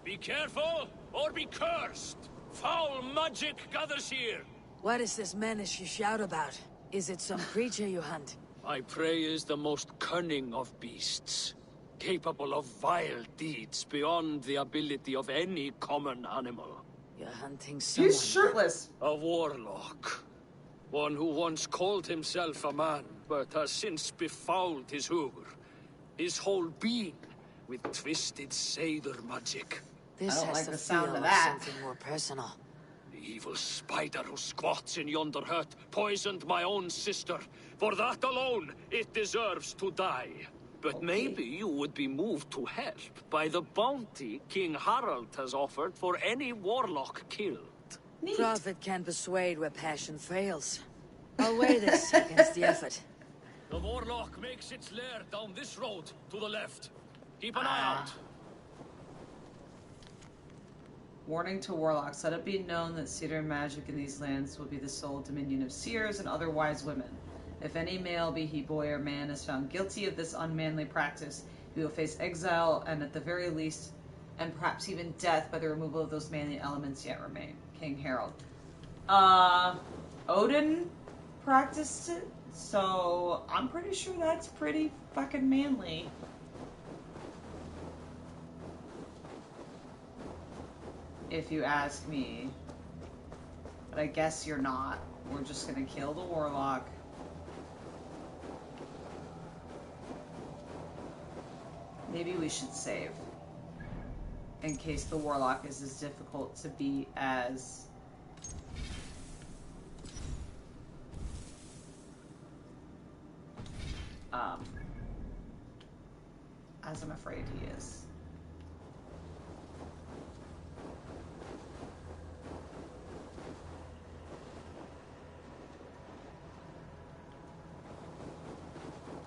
Be careful, or be cursed! Foul magic gathers here! What is this menace you shout about? Is it some creature you hunt? My prey is the most cunning of beasts, capable of vile deeds beyond the ability of any common animal. You're hunting someone. He's shirtless. A warlock. One who once called himself a man, but has since befouled his hugr, his whole being, with twisted Seder magic. This I don't has like the the sound feel of of that. something more personal. The evil spider who squats in yonder hut poisoned my own sister. For that alone, it deserves to die. But Okay. maybe you would be moved to help by the bounty King Harald has offered for any warlock killed. Neat. Prophet can persuade where passion fails. I'll weigh this against the effort. The warlock makes its lair down this road to the left. Keep an eye out. Warning to warlocks. Let it be known that Cedar magic in these lands will be the sole dominion of seers and other wise women. If any male, be he boy or man, is found guilty of this unmanly practice, he will face exile and at the very least, and perhaps even death by the removal of those manly elements yet remain. King Harold. Odin practiced it, so I'm pretty sure that's pretty fucking manly. If you ask me. But I guess you're not. We're just gonna kill the warlock. Maybe we should save. In case the warlock is as difficult to beat as... as I'm afraid he is.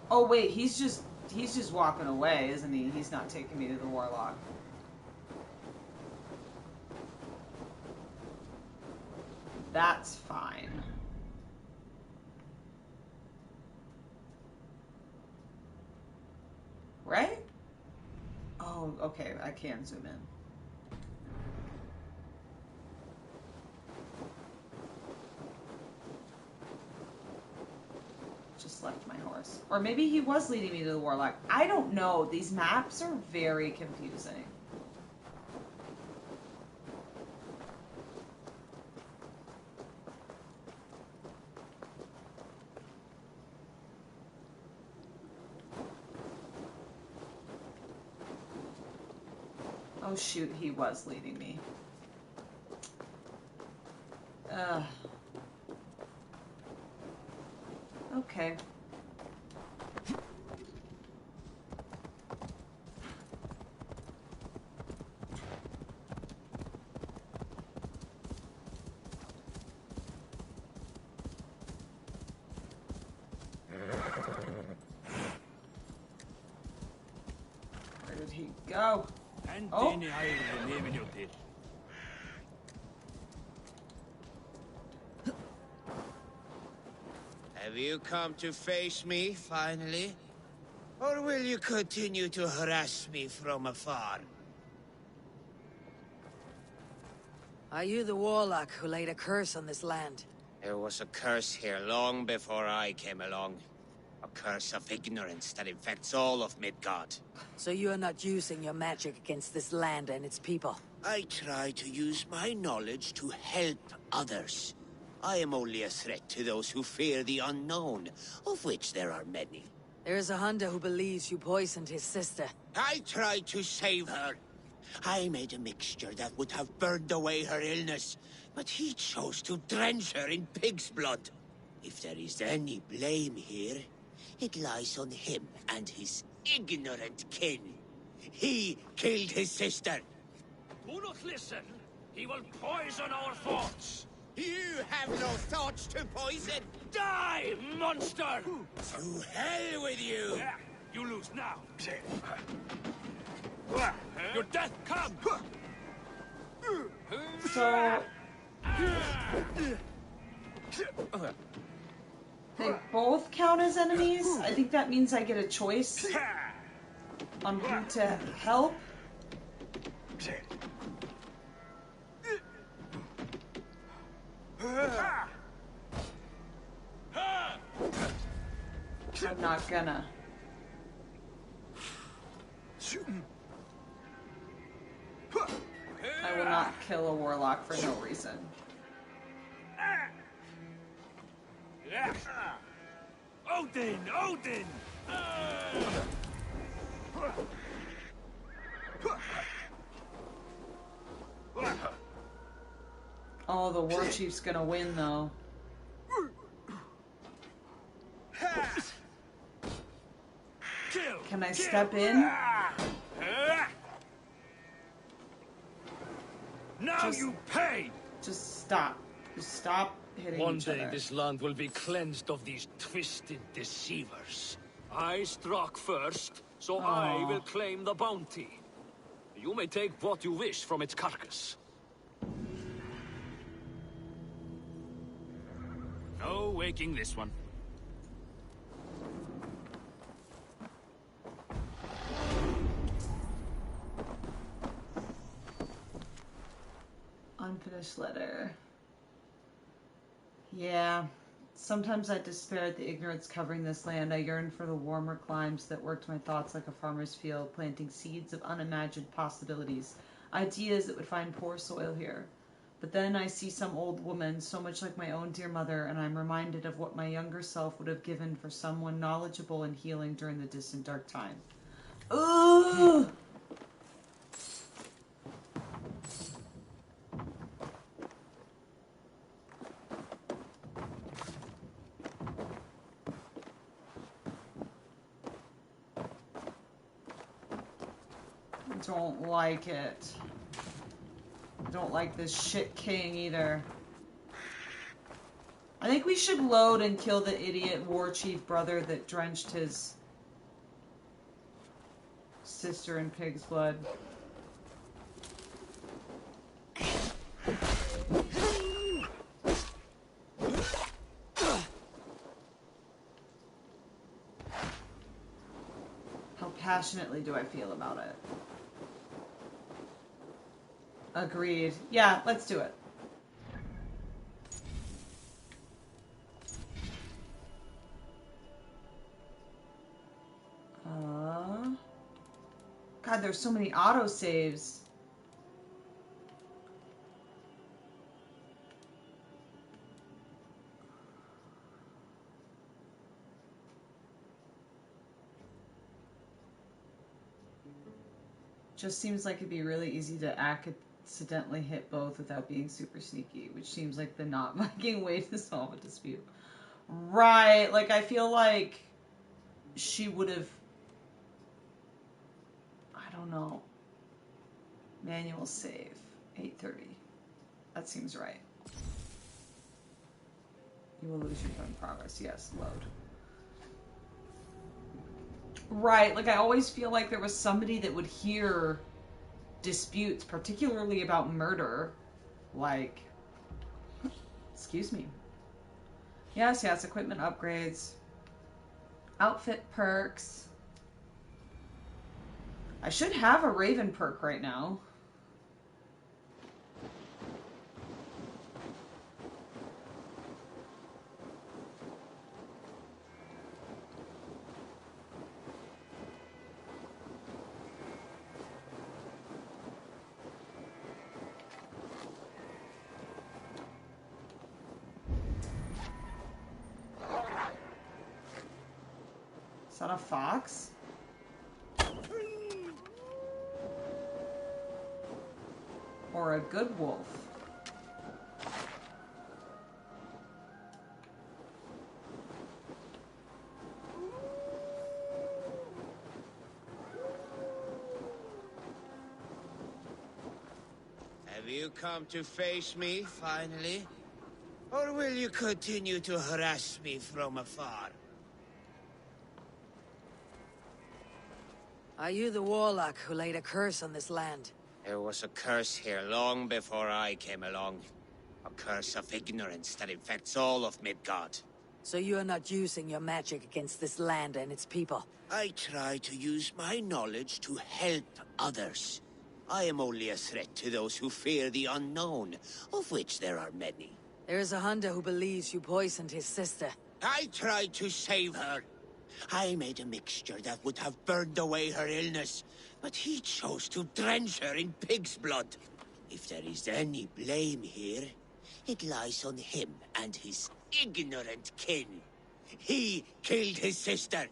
Oh wait, he's just walking away, isn't he? He's not taking me to the warlock. That's fine. Right? Oh, okay, I can zoom in. Just left my horse. Or maybe he was leading me to the warlock. I don't know. These maps are very confusing. Oh shoot, he was leading me. Okay. Where did he go? Oh. Have you come to face me, finally? Or will you continue to harass me from afar? Are you the warlock who laid a curse on this land? There was a curse here long before I came along. A curse of ignorance that infects all of Midgard. So you are not using your magic against this land and its people? I try to use my knowledge to help others. I am only a threat to those who fear the unknown, of which there are many. There is a hunter who believes you poisoned his sister. I tried to save her. I made a mixture that would have burned away her illness, but he chose to drench her in pig's blood. If there is any blame here, it lies on him and his ignorant kin. He killed his sister. Do not listen. He will poison our thoughts. You have no thoughts to poison. Die, monster! To hell with you! Yeah, you lose now. Your death comes! So they both count as enemies? I think that means I get a choice on who to help. I'm not gonna. I will not kill a warlock for no reason. Odin! Odin! Oh, the war chief's gonna win though. Can I step in? Now you pay! Just stop. Just stop hitting One each day other. this land will be cleansed of these twisted deceivers. I struck first, so I will claim the bounty. You may take what you wish from its carcass. No waking this one. Unfinished letter. Yeah. Sometimes I despair at the ignorance covering this land. I yearn for the warmer climes that worked my thoughts like a farmer's field, planting seeds of unimagined possibilities, ideas that would find poor soil here. But then I see some old woman, so much like my own dear mother, and I'm reminded of what my younger self would have given for someone knowledgeable and healing during the distant dark time. Ooh! Don't like it. I don't like this shit king either. I think we should load and kill the idiot war chief brother that drenched his sister in pig's blood. How passionately do I feel about it? Agreed. Yeah, let's do it. God, there's so many autosaves. Just seems like it'd be really easy to accidentally hit both without being super sneaky, which seems like the not Viking way to solve a dispute. Right, like I feel like she would have, I don't know, manual save, 8:30. That seems right. You will lose your phone progress. Yes, load. Right, like I always feel like there was somebody that would hear disputes, particularly about murder, like, excuse me. Yes, equipment upgrades, outfit perks. I should have a Raven perk right now. Is that a fox? Or a good wolf? Have you come to face me, finally? Or will you continue to harass me from afar? Are you the warlock who laid a curse on this land? There was a curse here long before I came along. A curse of ignorance that infects all of Midgard. So you are not using your magic against this land and its people? I try to use my knowledge to help others. I am only a threat to those who fear the unknown, of which there are many. There is a hunter who believes you poisoned his sister. I tried to save her. I made a mixture that would have burned away her illness, but he chose to drench her in pig's blood. If there is any blame here, it lies on him and his ignorant kin. He killed his sister.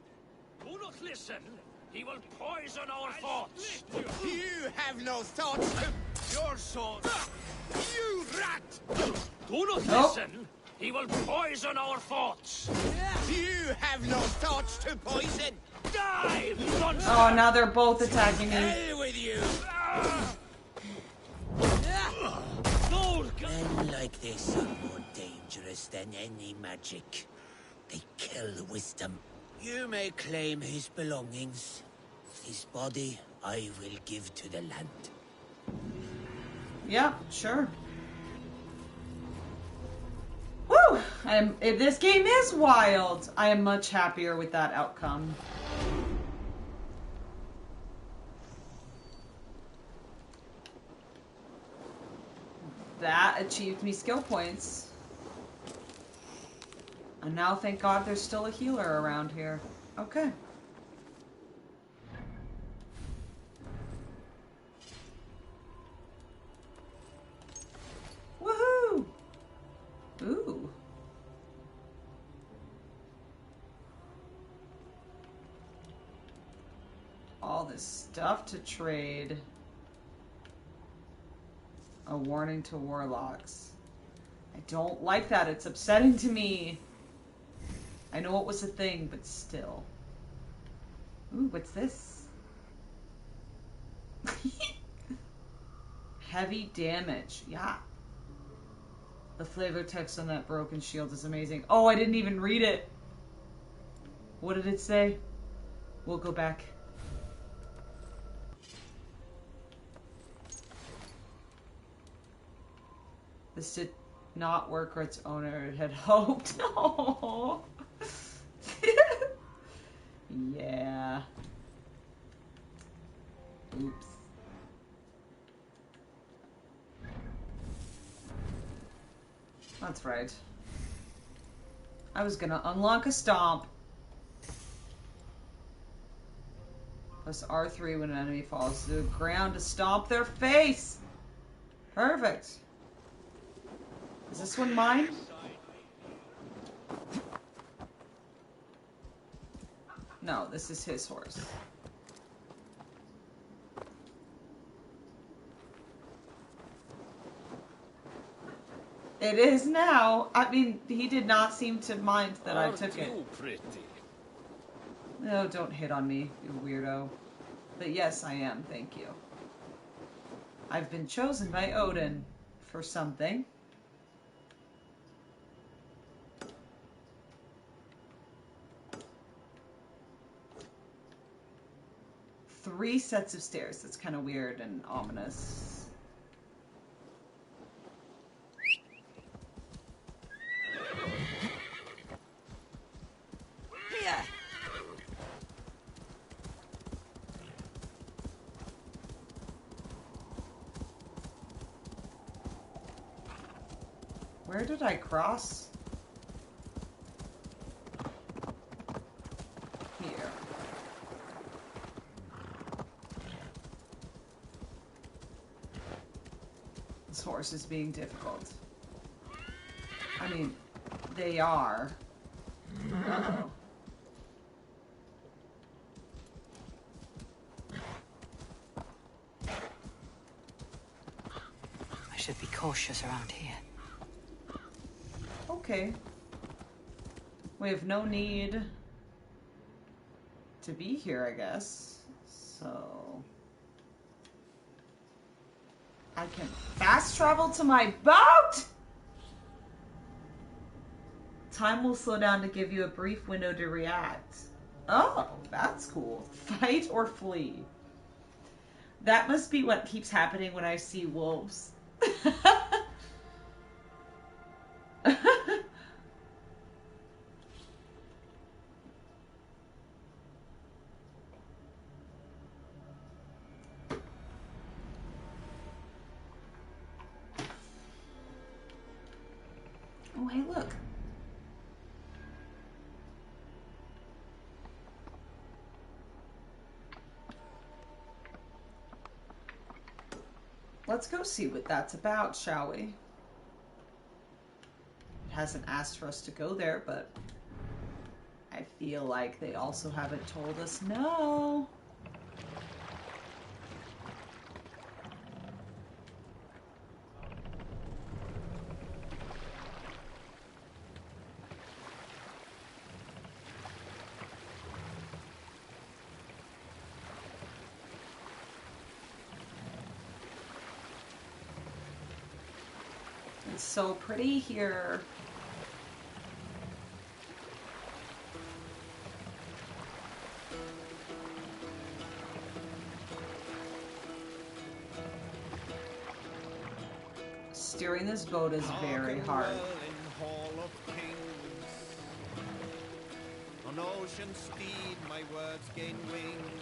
Do not listen. He will poison our thoughts. You have no thoughts. Your sword. You rat! Do not listen. He will poison our thoughts. You have no thoughts to poison. Die! Oh, now they're both attacking me. Hell with you! Men like this are more dangerous than any magic. They kill wisdom. You may claim his belongings. His body I will give to the land. Yeah, sure. Woo! This game is wild. I am much happier with that outcome. That achieved me skill points. And now, thank God, there's still a healer around here. Okay. Woohoo! Ooh. All this stuff to trade. A warning to warlocks. I don't like that. It's upsetting to me. I know it was a thing, but still. Ooh, what's this? Heavy damage. Yeah. The flavor text on that broken shield is amazing. Oh, I didn't even read it. What did it say? We'll go back. This did not work for its owner had hoped. Oh. Yeah. Oops. That's right. I was gonna unlock a stomp. Plus R3 when an enemy falls to the ground to stomp their face. Perfect. Is this one mine? No, this is his horse. It is now. I mean, he did not seem to mind that I took it. Pretty? No, don't hit on me, you weirdo. But yes, I am. Thank you. I've been chosen by Odin for something. Three sets of stairs. That's kind of weird and ominous. Where did I cross? Here. This horse is being difficult. I mean, they are. Uh-oh. should be cautious around here. Okay. We have no need to be here, I guess. So I can fast travel to my boat? Time will slow down to give you a brief window to react. Oh, that's cool. Fight or flee. That must be what keeps happening when I see wolves. Oh, hey, look. Let's go see what that's about, shall we? It hasn't asked for us to go there, but I feel like they also haven't told us no. It's so pretty here. Steering this boat is very hard. On ocean steed, my words gain wings.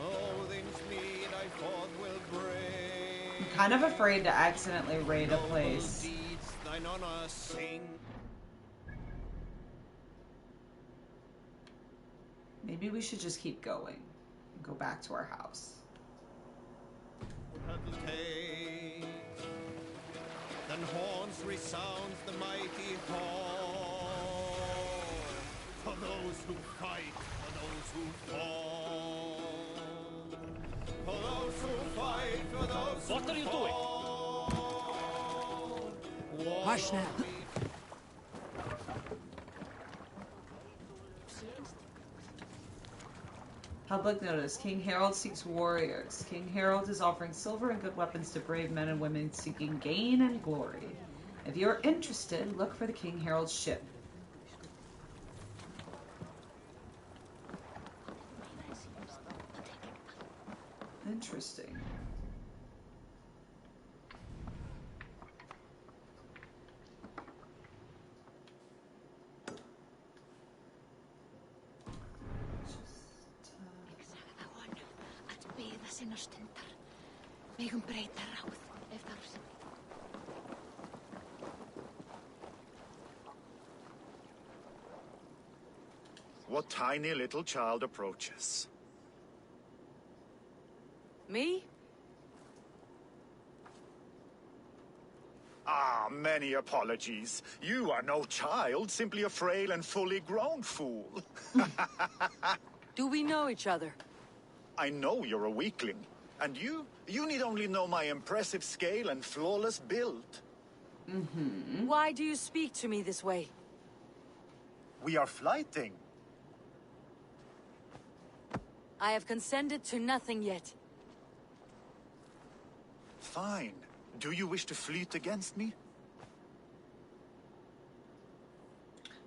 All things meet I forth will bring. I'm kind of afraid to accidentally raid a place. Thine honor sing. Maybe we should just keep going and go back to our house. Then horns resounds the mighty horn. For those who fight, for those who fall. For those who fight, for those What are you doing? Hush now. Public notice. King Harold seeks warriors. King Harold is offering silver and good weapons to brave men and women seeking gain and glory. If you're interested, look for the King Harold ship. Interesting. What tiny little child approaches? Me? Ah, many apologies. You are no child, simply a frail and fully grown fool. Do we know each other? I know you're a weakling. And you need only know my impressive scale and flawless build. Mm-hmm. Why do you speak to me this way? We are flighting. I have consented to nothing yet. Fine. Do you wish to fleet against me?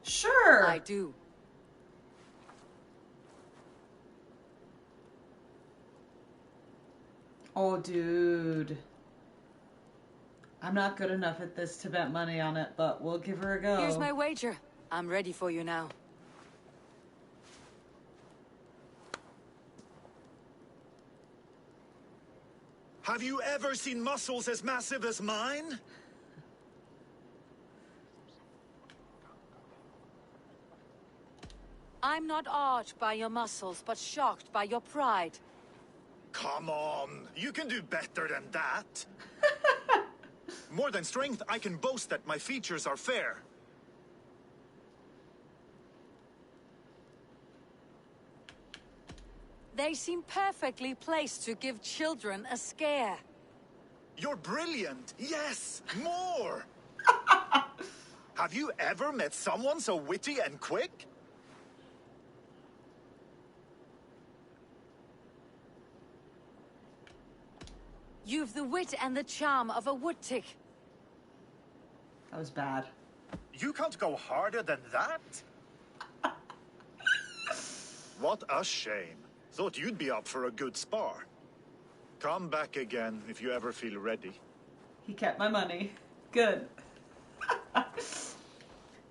Sure. I do. Oh, dude. I'm not good enough at this to bet money on it, but we'll give her a go. Here's my wager. I'm ready for you now. Have you ever seen muscles as massive as mine? I'm not awed by your muscles, but shocked by your pride. Come on, you can do better than that. More than strength, I can boast that my features are fair. They seem perfectly placed to give children a scare. You're brilliant. Yes, more. Have you ever met someone so witty and quick? You've the wit and the charm of a woodtick. That was bad. You can't go harder than that? What a shame. Thought you'd be up for a good spar. Come back again if you ever feel ready. He kept my money. Good.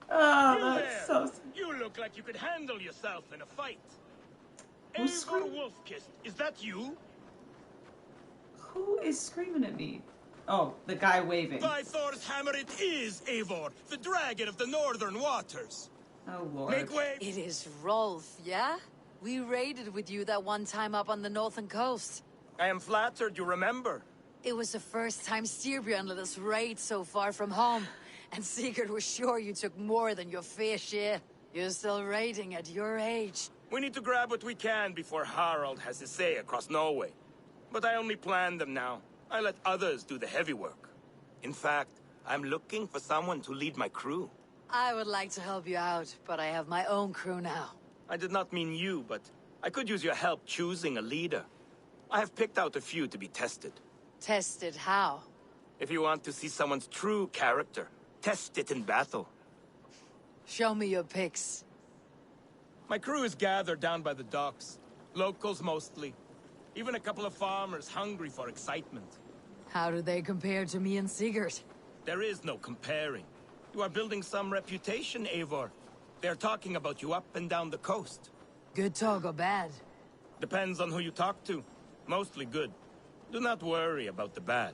Oh, that's so... You look like you could handle yourself in a fight. Who's Eivor screaming? Wolf-Kissed, is that you? Who is screaming at me? Oh, the guy waving. By Thor's hammer it is Eivor, the dragon of the northern waters. Oh, Lord. Make way! It is Rolf, yeah? We raided with you that one time up on the northern coast. I am flattered you remember. It was the first time Styrbjörn let us raid so far from home. And Sigurd was sure you took more than your fair share. You're still raiding at your age. We need to grab what we can before Harald has his say across Norway. But I only plan them now. I let others do the heavy work. In fact, I'm looking for someone to lead my crew. I would like to help you out, but I have my own crew now. I did not mean you, but I could use your help choosing a leader. I have picked out a few to be tested. Tested how? If you want to see someone's true character, test it in battle. Show me your picks. My crew is gathered down by the docks. Locals mostly. Even a couple of farmers hungry for excitement. How do they compare to me and Sigurd? There is no comparing. You are building some reputation, Eivor. They're talking about you up and down the coast. Good talk or bad? Depends on who you talk to. Mostly good. Do not worry about the bad.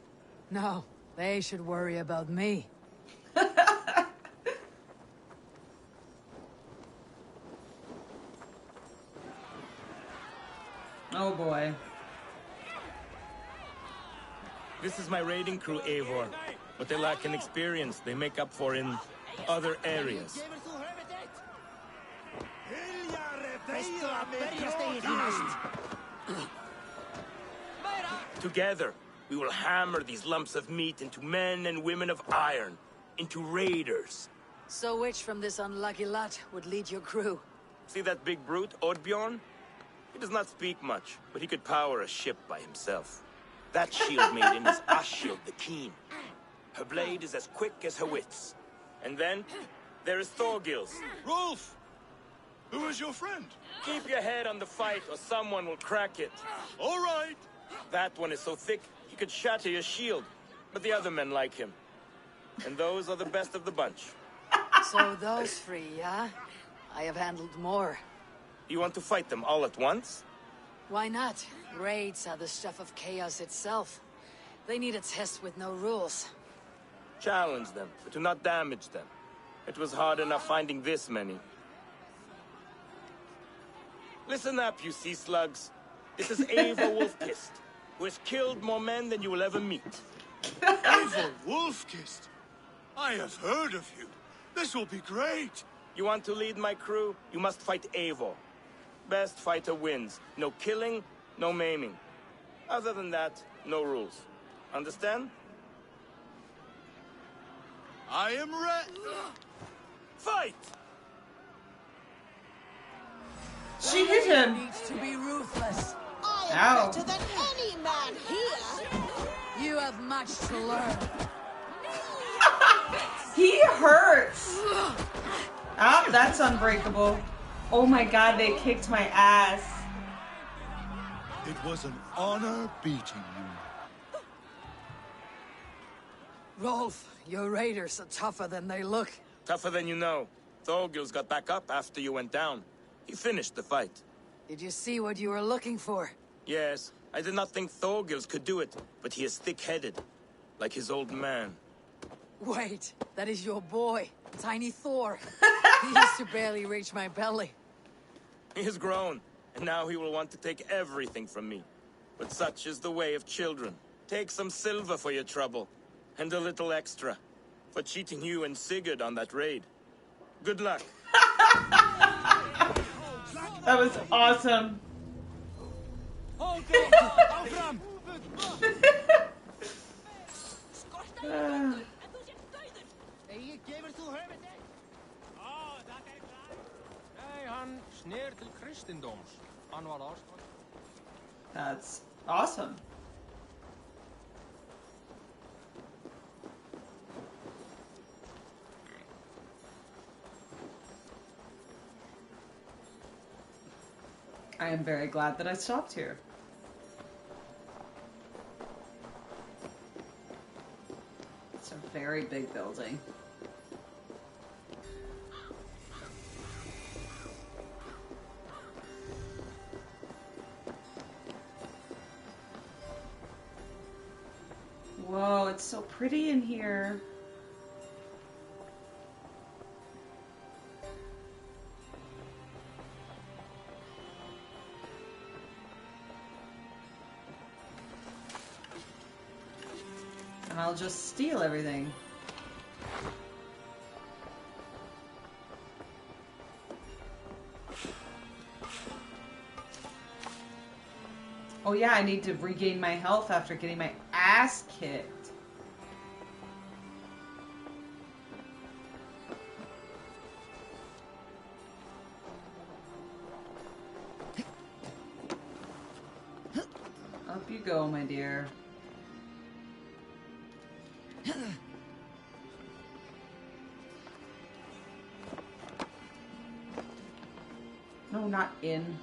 No, they should worry about me. Oh, boy. This is my raiding crew, Eivor. But they lack an experience they make up for in other areas. Together, we will hammer these lumps of meat into men and women of iron, into raiders. So which from this unlucky lot would lead your crew? See that big brute, Oddbjorn? He does not speak much, but he could power a ship by himself. That shield maiden is Ashild the Keen. Her blade is as quick as her wits. And then, there is Thorgils. Rolf! Who is your friend? Keep your head on the fight or someone will crack it. All right. That one is so thick, he could shatter your shield. But the other men like him. And those are the best of the bunch. So those three, yeah? I have handled more. You want to fight them all at once? Why not? Raids are the stuff of chaos itself. They need a test with no rules. Challenge them, but do not damage them. It was hard enough finding this many. Listen up, you sea slugs. This is Eivor Wolf-Kissed, who has killed more men than you will ever meet. Eivor Wolf-Kissed? I have heard of you. This will be great. You want to lead my crew? You must fight Eivor. Best fighter wins. No killing, no maiming. Other than that, no rules. Understand? I am ready. Fight! She hit him. Needs to be ruthless. I Ow. am better than any man here. You have much to learn. He hurts. Ah, that's unbreakable. Oh my god, they kicked my ass. It was an honor beating you. Rolf, your raiders are tougher than they look. Tougher than you know. Thorgils got back up after you went down. He finished the fight. Did you see what you were looking for? Yes, I did not think Thorgils could do it, but he is thick-headed, like his old man. Wait, that is your boy, Tiny Thor. He used to barely reach my belly. He has grown, and now he will want to take everything from me. But such is the way of children. Take some silver for your trouble, and a little extra, for cheating you and Sigurd on that raid. Good luck. That was awesome. That's awesome. I am very glad that I stopped here. It's a very big building. Whoa, it's so pretty in here. And I'll just steal everything. Oh yeah, I need to regain my health after getting my ass kicked. Up you go, my dear. No, not in.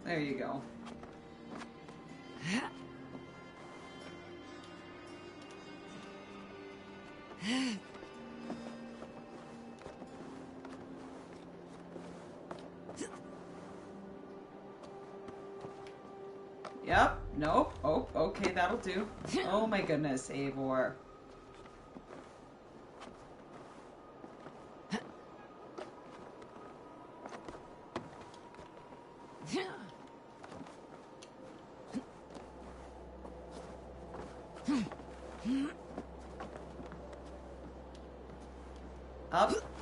There you go. Yep. Nope. Oh, okay, that'll do. Oh my goodness, Eivor.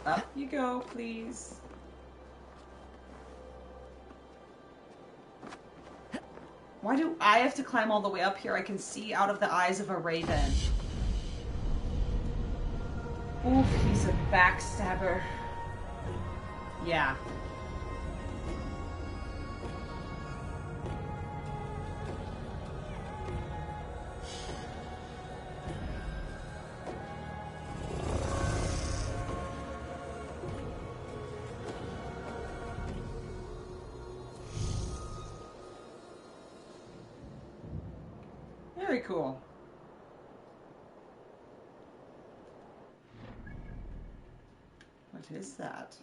Up you go, please. Why do I have to climb all the way up here? I can see out of the eyes of a raven. Oof, he's a backstabber. Yeah. Very cool. What is that?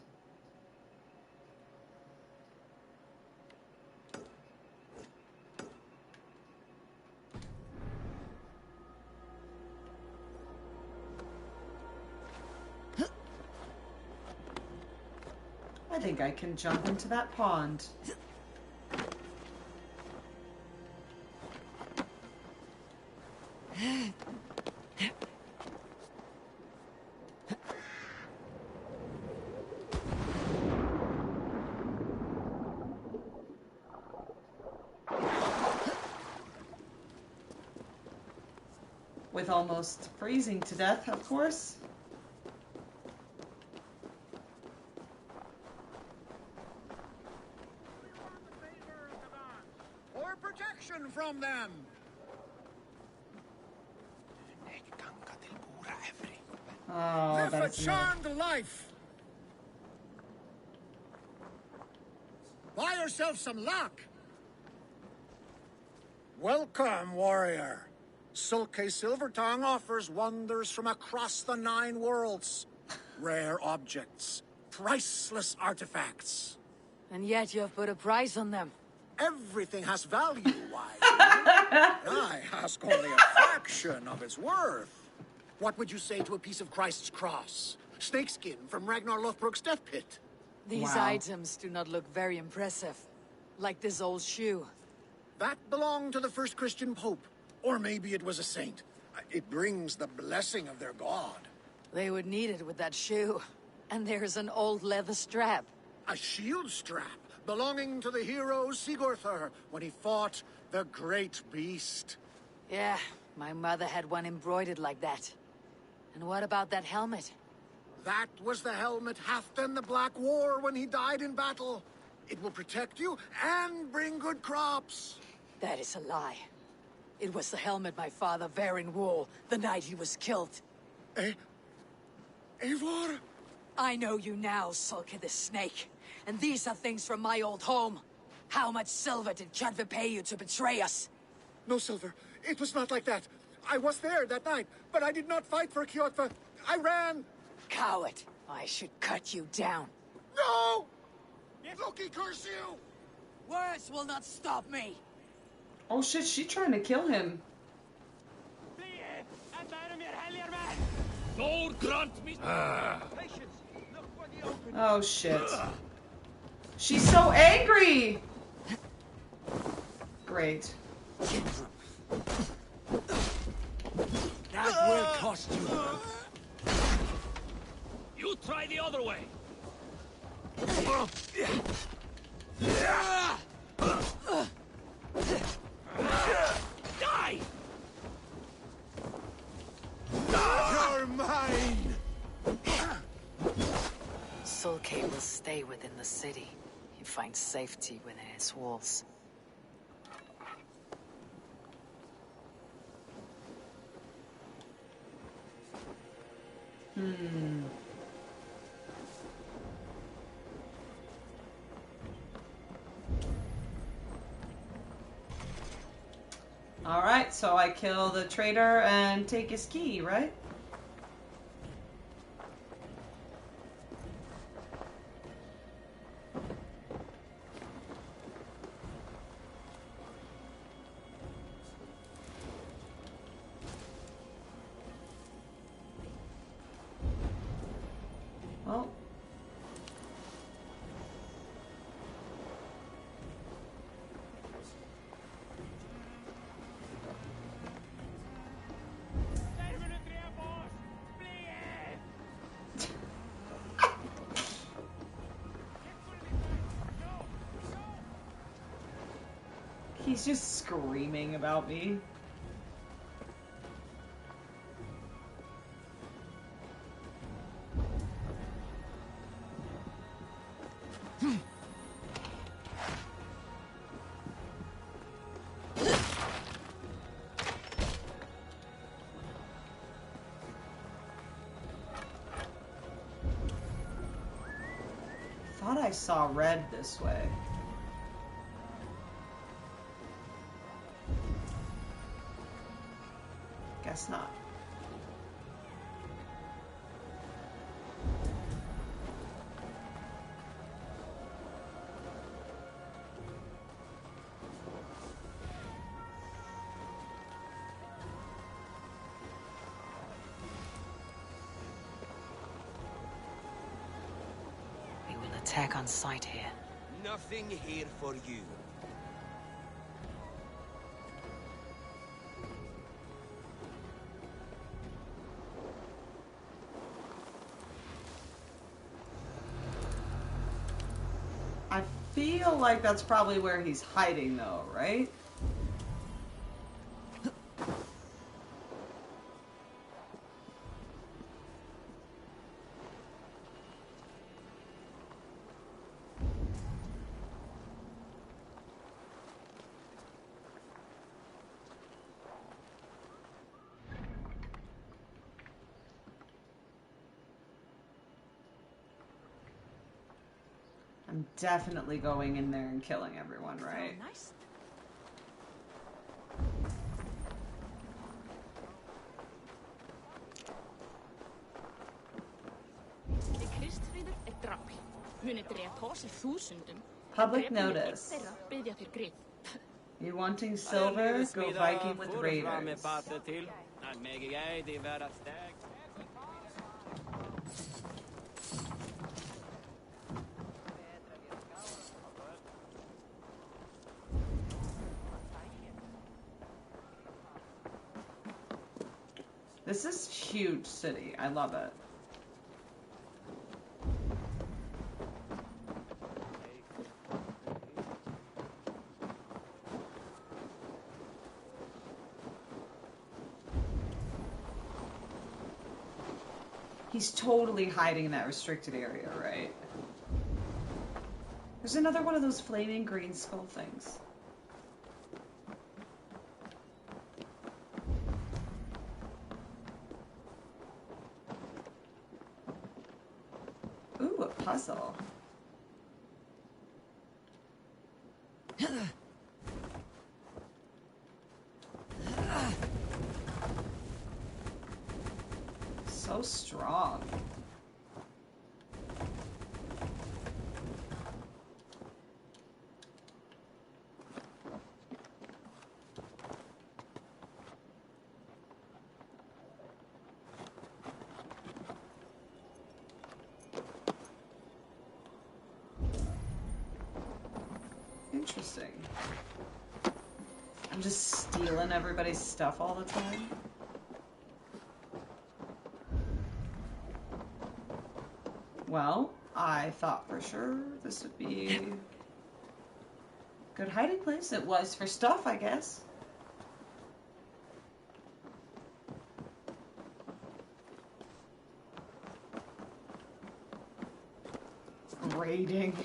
I think I can jump into that pond. With almost freezing to death, of course. Or protection from them. Oh, Live a that's charmed life. Buy yourself some luck. Welcome, warrior. Sulke Silvertongue offers wonders from across the 9 worlds. Rare objects, priceless artifacts. And yet you've put a price on them. Everything has value, wise man. I ask only a fraction of its worth. What would you say to a piece of Christ's cross? Snakeskin from Ragnar Lothbrok's death pit? These items do not look very impressive. Like this old shoe. That belonged to the first Christian pope. Or maybe it was a saint. It brings the blessing of their god. They would need it with that shoe. And there's an old leather strap. A shield strap? belonging to the hero Sigurður when he fought the great beast. Yeah, my mother had one embroidered like that. And what about that helmet? That was the helmet Halfdan the Black wore when he died in battle. It will protect you and bring good crops. That is a lie. It was the helmet my father Varin wore the night he was killed. Eivor? I know you now, Sulky the Snake. And these are things from my old home. How much silver did Kjotve pay you to betray us? No silver. It was not like that. I was there that night, but I did not fight for Kjotve. I ran. Coward. I should cut you down. No! Loki, curse you! Words will not stop me. Oh shit, she's trying to kill him. Oh shit. She's so angry! Great. That will cost you. You try the other way. Die! You're mine! Sulky will stay within the city. He finds safety within its walls. Alright, so I kill the traitor and take his key, right? Well. He's just screaming about me. Thought I saw red this way. Guess not. We will attack on sight here. Nothing here for you. I feel like that's probably where he's hiding though, right? I'm definitely going in there and killing everyone, right? Oh, nice. Kristfríður drapi. Muni drepa oss í þúsundum. Public notice. Þeirra biðja þér grið. You wanting silver? Go Viking with raiders. This is huge city. I love it. He's totally hiding in that restricted area, right? There's another one of those flaming green skull things. Ooh, a puzzle. So strong. Interesting. I'm just stealing everybody's stuff all the time. Well, I thought for sure this would be a good hiding place. It was for stuff, I guess. Raiding.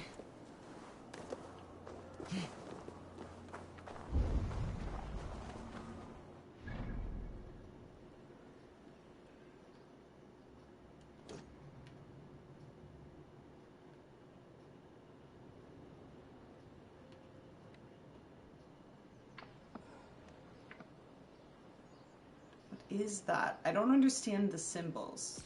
Is that? I don't understand the symbols.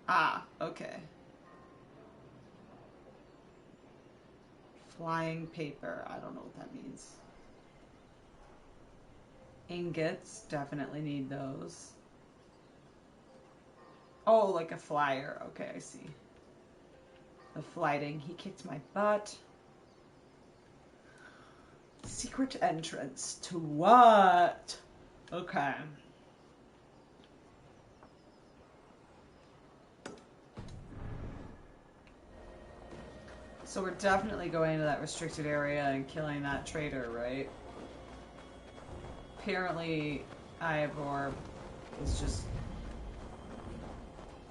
Ah, okay. Flying paper. I don't know what that means. Ingots. Definitely need those. Oh, like a flyer. Okay, I see. The flighting. He kicked my butt. Secret entrance to what? Okay. So we're definitely going to that restricted area and killing that traitor, right? Apparently, Ivor is just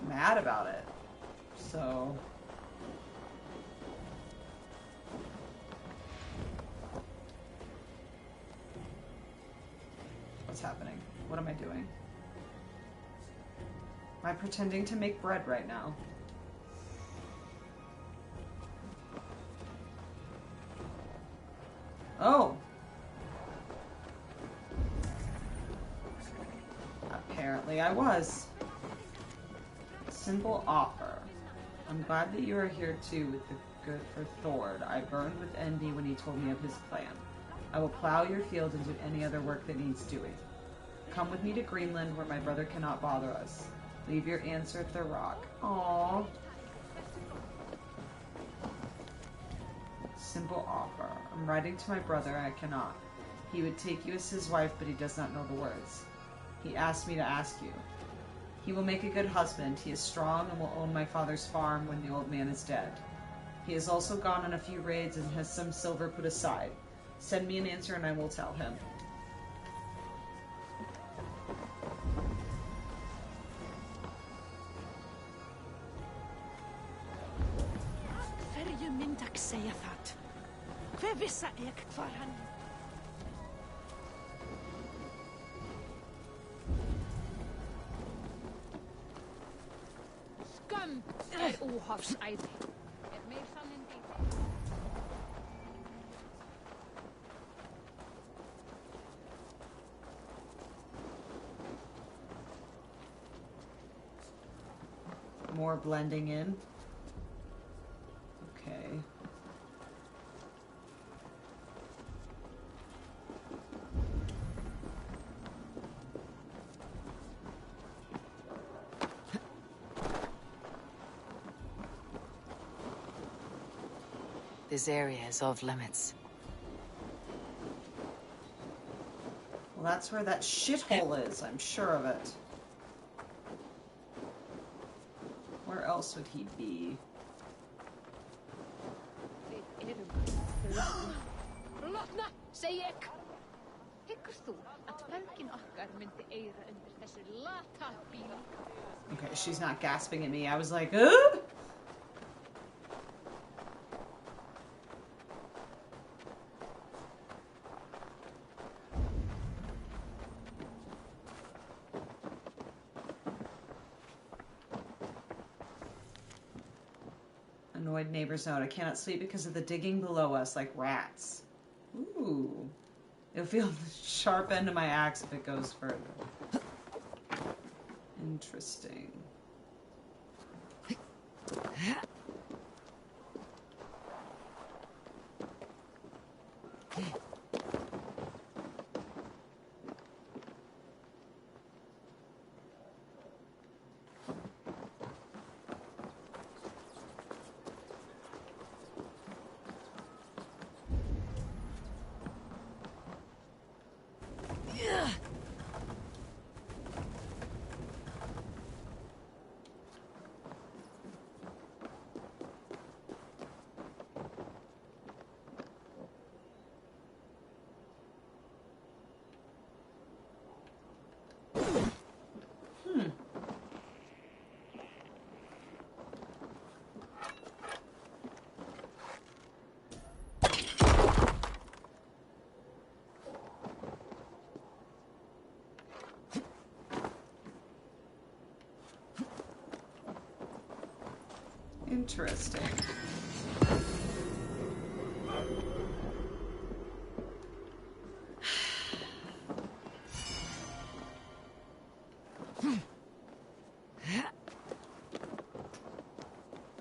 mad about it. So... what's happening? What am I doing? Am I pretending to make bread right now? Oh! Apparently I was. Simple offer. I'm glad that you are here too with the good for Thord. I burned with envy when he told me of his plan. I will plow your field and do any other work that needs doing. Come with me to Greenland where my brother cannot bother us. Leave your answer at the rock. Aww. Simple offer. I'm writing to my brother. I cannot. He would take you as his wife, but he does not know the words. He asked me to ask you. He will make a good husband. He is strong and will own my father's farm when the old man is dead. He has also gone on a few raids and has some silver put aside. Send me an answer and I will tell him. Hverju myndak segja það? Hver vissa ek hvar hann? Skömm óhafsæði. Meir sannindi. More blending in. Okay. This area is off limits. Well, that's where that shithole is. I'm sure of it. Where else would he be? Lotna, segi ek. Hik Huggast þú að feðgin okkar myndi eyra undir þessu lata bíl? Okay, she's not gasping at me. I was like, ugh! Annoyed neighbors note, I cannot sleep because of the digging below us like rats. Ooh. It'll feel the sharp end of my axe if it goes further. Interesting. Interesting.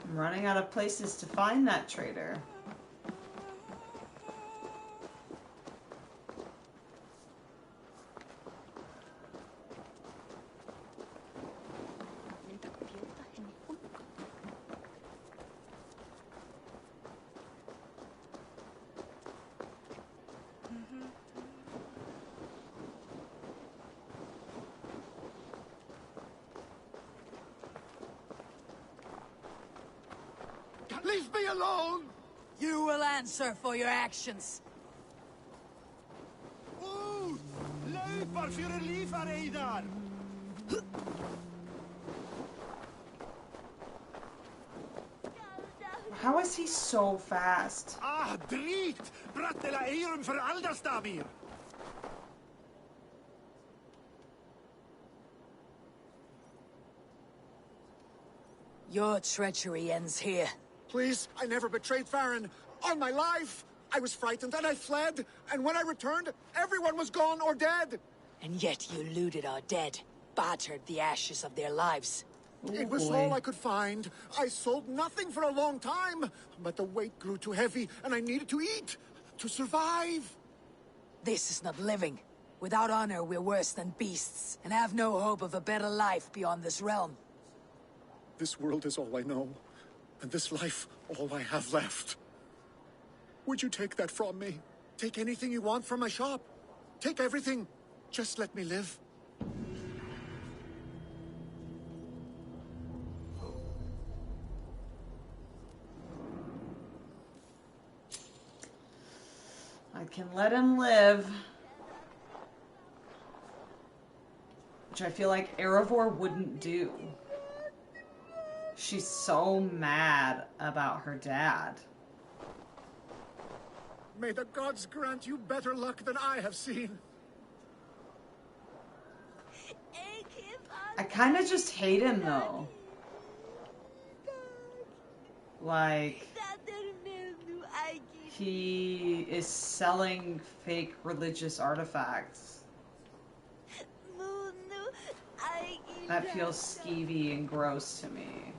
I'm running out of places to find that traitor. Leave me alone! You will answer for your actions. Út! Laupar fyrir lífareiðar! How is he so fast? Ah, drit! Brattela eirum för aldarstafir! Your treachery ends here. Please, I never betrayed Farron. On my life! I was frightened and I fled, and when I returned, everyone was gone or dead! And yet you looted our dead, battered the ashes of their lives. It was all I could find. I sold nothing for a long time, but the weight grew too heavy, and I needed to eat, to survive. This is not living. Without honor, we're worse than beasts, and have no hope of a better life beyond this realm. This world is all I know, and this life all I have left. Would you take that from me? Take anything you want from my shop. Take everything. Just let me live. I can let him live. Which I feel like Eivor wouldn't do. She's so mad about her dad. May the gods grant you better luck than I have seen. I kind of just hate him though. Like, he is selling fake religious artifacts. That feels skeevy and gross to me.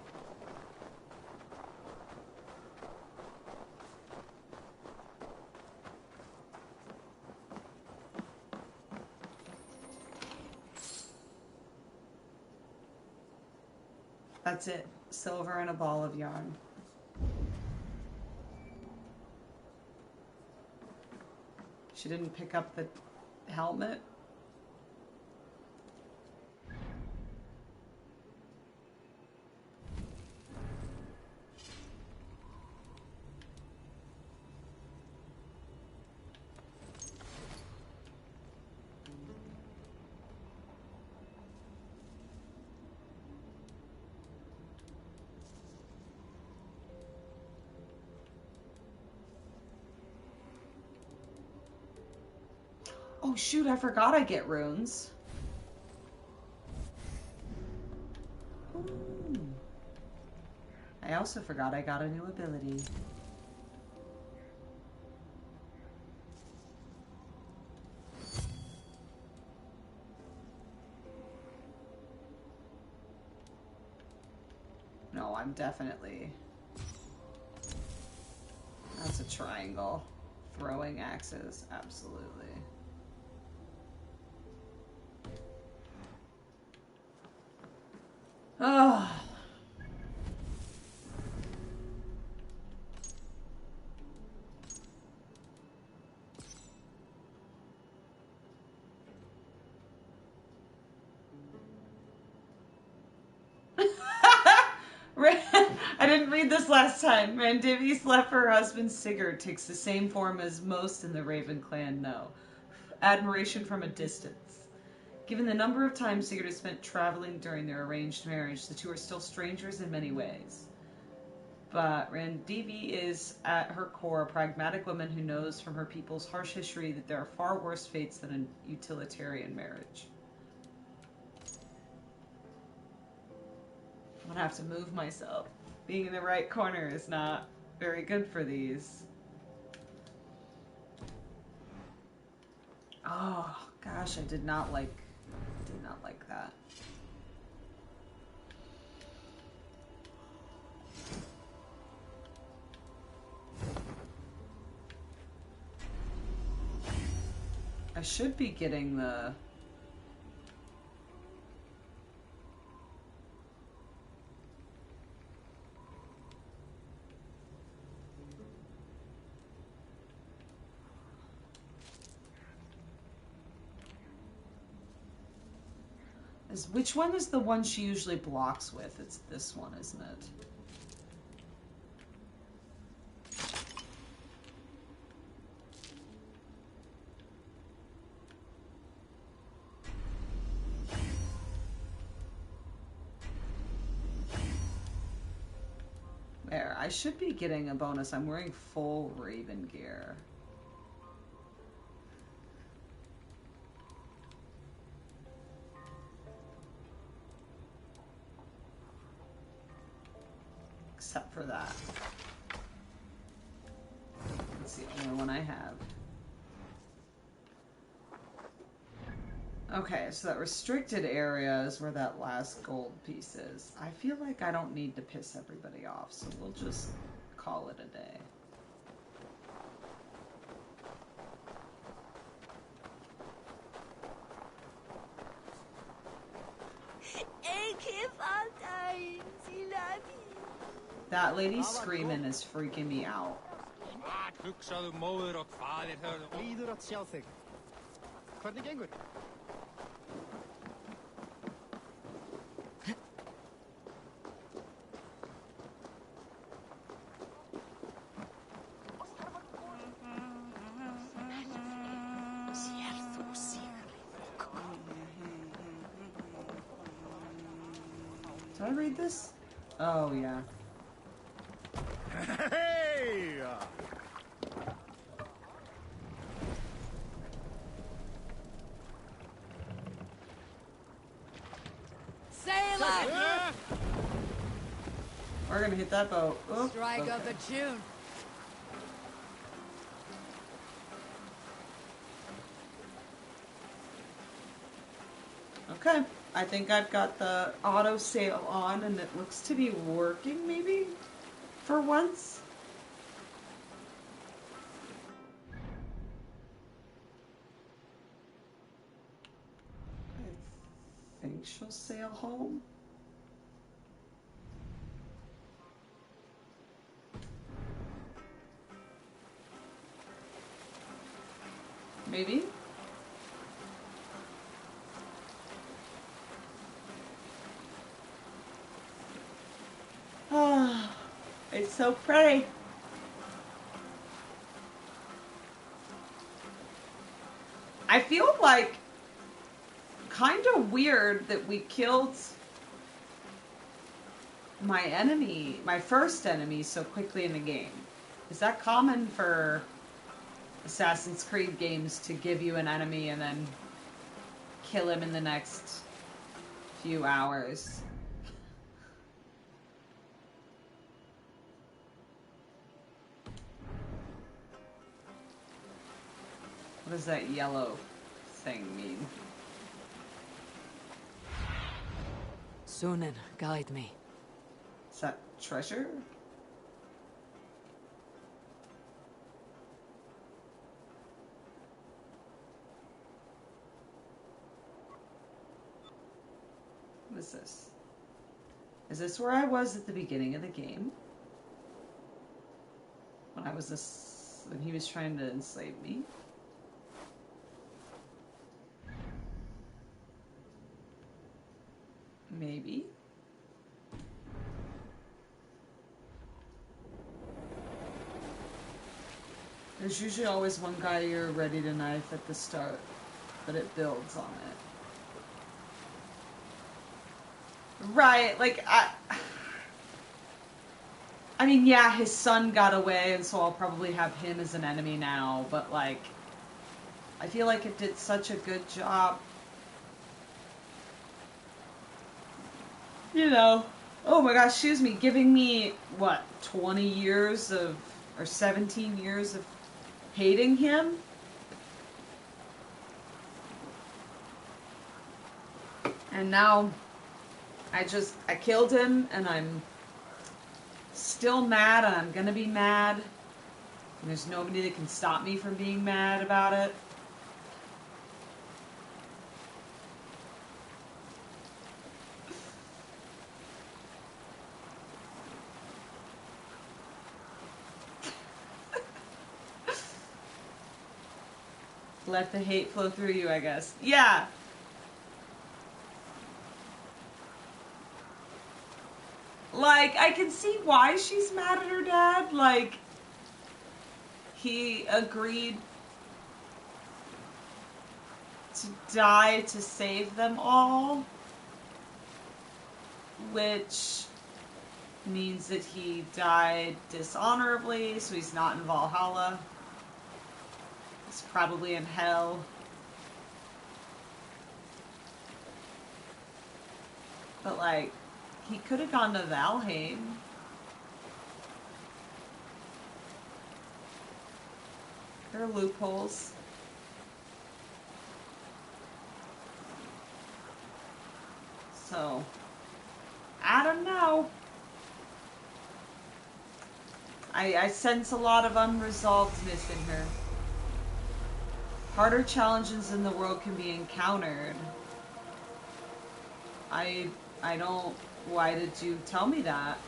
That's it. Silver and a ball of yarn. She didn't pick up the helmet. Oh shoot, I forgot I get runes. Ooh. I also forgot I got a new ability. No, I'm definitely... That's a triangle. Throwing axes, absolutely. Oh. I didn't read this last time. Randivi's left for her husband Sigurd takes the same form as most in the Raven clan know. Admiration from a distance. Given the number of times Sigurd has spent traveling during their arranged marriage, the two are still strangers in many ways. But Randivi is, at her core, a pragmatic woman who knows from her people's harsh history that there are far worse fates than a utilitarian marriage. I'm gonna have to move myself. Being in the right corner is not very good for these. Oh gosh, I did not like that. I should be getting the... Which one is the one she usually blocks with? It's this one, isn't it? There, I should be getting a bonus. I'm wearing full Raven gear. Except for that. It's the only one I have. Okay, so that restricted area is where that last gold piece is. I feel like I don't need to piss everybody off, so we'll just call it a day. That lady screaming is freaking me out. Líður að sjá þig. Hvernig gengur? Did I read this? Oh, yeah. Hey! Sailor! We're gonna hit that boat. Oop, Strike okay. up a tune. Okay, I think I've got the auto sail on and it looks to be working maybe for once. I think she'll sail home. Maybe. Ah, it's so pretty. I feel like kind of weird that we killed my enemy, my first enemy, so quickly in the game. Is that common for Assassin's Creed games to give you an enemy and then kill him in the next few hours. What does that yellow thing mean? Sunan, guide me. Is that treasure? What is this? Is this where I was at the beginning of the game? When I was when he was trying to enslave me? Maybe. There's usually always one guy you're ready to knife at the start, but it builds on it. Right, like, I mean, yeah, his son got away, and so I'll probably have him as an enemy now, but, like, I feel like it did such a good job. You know, oh my gosh, excuse me, giving me, what, 20 years of, or 17 years of hating him? And now, I killed him, and I'm still mad, and I'm gonna be mad. And there's nobody that can stop me from being mad about it. Let the hate flow through you, I guess. Yeah. Like, I can see why she's mad at her dad. Like, he agreed to die to save them all. Which means that he died dishonorably, so he's not in Valhalla. He's probably in hell. But, like, he could have gone to Valheim. There are loopholes. So, I don't know. I sense a lot of unresolvedness in her. Harder challenges in the world can be encountered. I don't... Why did you tell me that?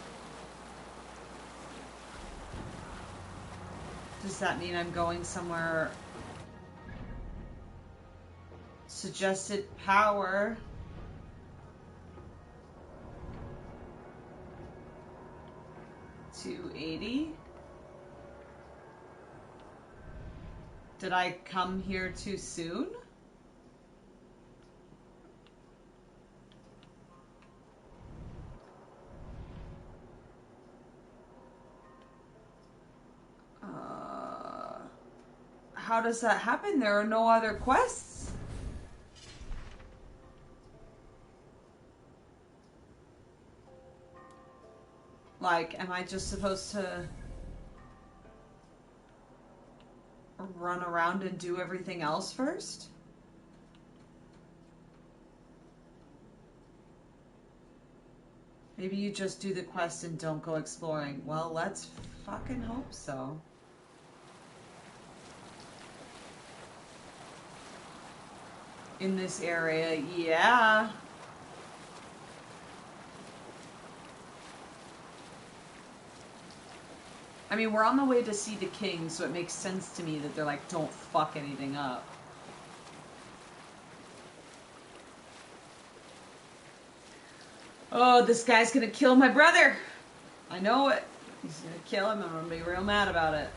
Does that mean I'm going somewhere? Suggested power. $280. Did I come here too soon? How does that happen? There are no other quests. Like, am I just supposed to run around and do everything else first? Maybe you just do the quest and don't go exploring. Well, let's fucking hope so. In this area, yeah. I mean, we're on the way to see the king, so it makes sense to me that they're like, don't fuck anything up. Oh, this guy's gonna kill my brother! I know it. He's gonna kill him, and I'm gonna be real mad about it.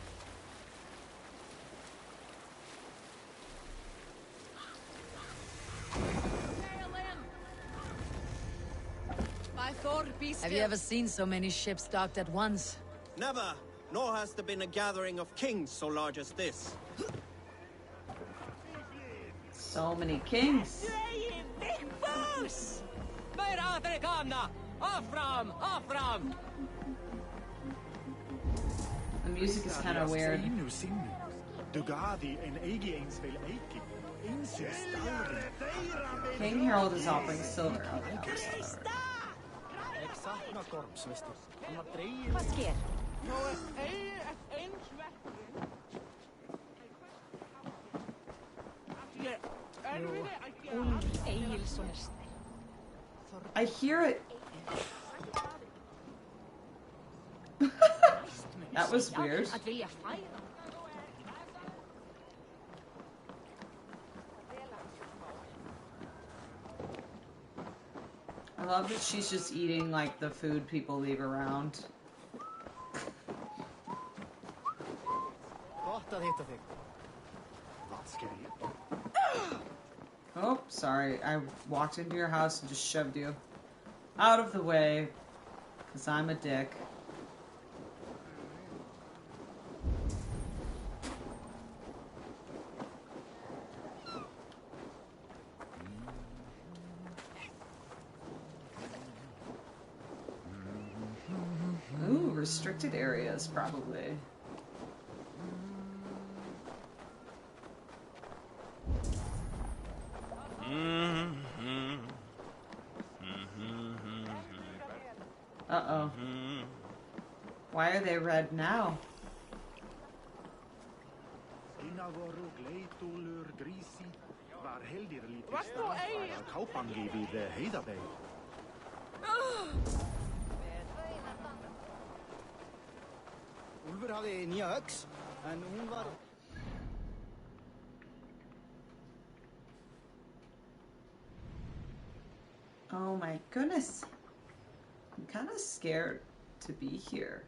Have you ever seen so many ships docked at once? Never, nor has there been a gathering of kings so large as this. So many kings. The music is kind of weird. King Harold is offering silver. Okay, Hvað sker? I hear it. That was weird. I love that she's just eating like the food people leave around. Oh, sorry. I walked into your house and just shoved you out of the way because I'm a dick. Ooh, restricted areas, probably. Uh-oh. Why are they red now? Úlfur hafði nýja öx, en hún var... Oh my goodness. I'm kind of scared to be here.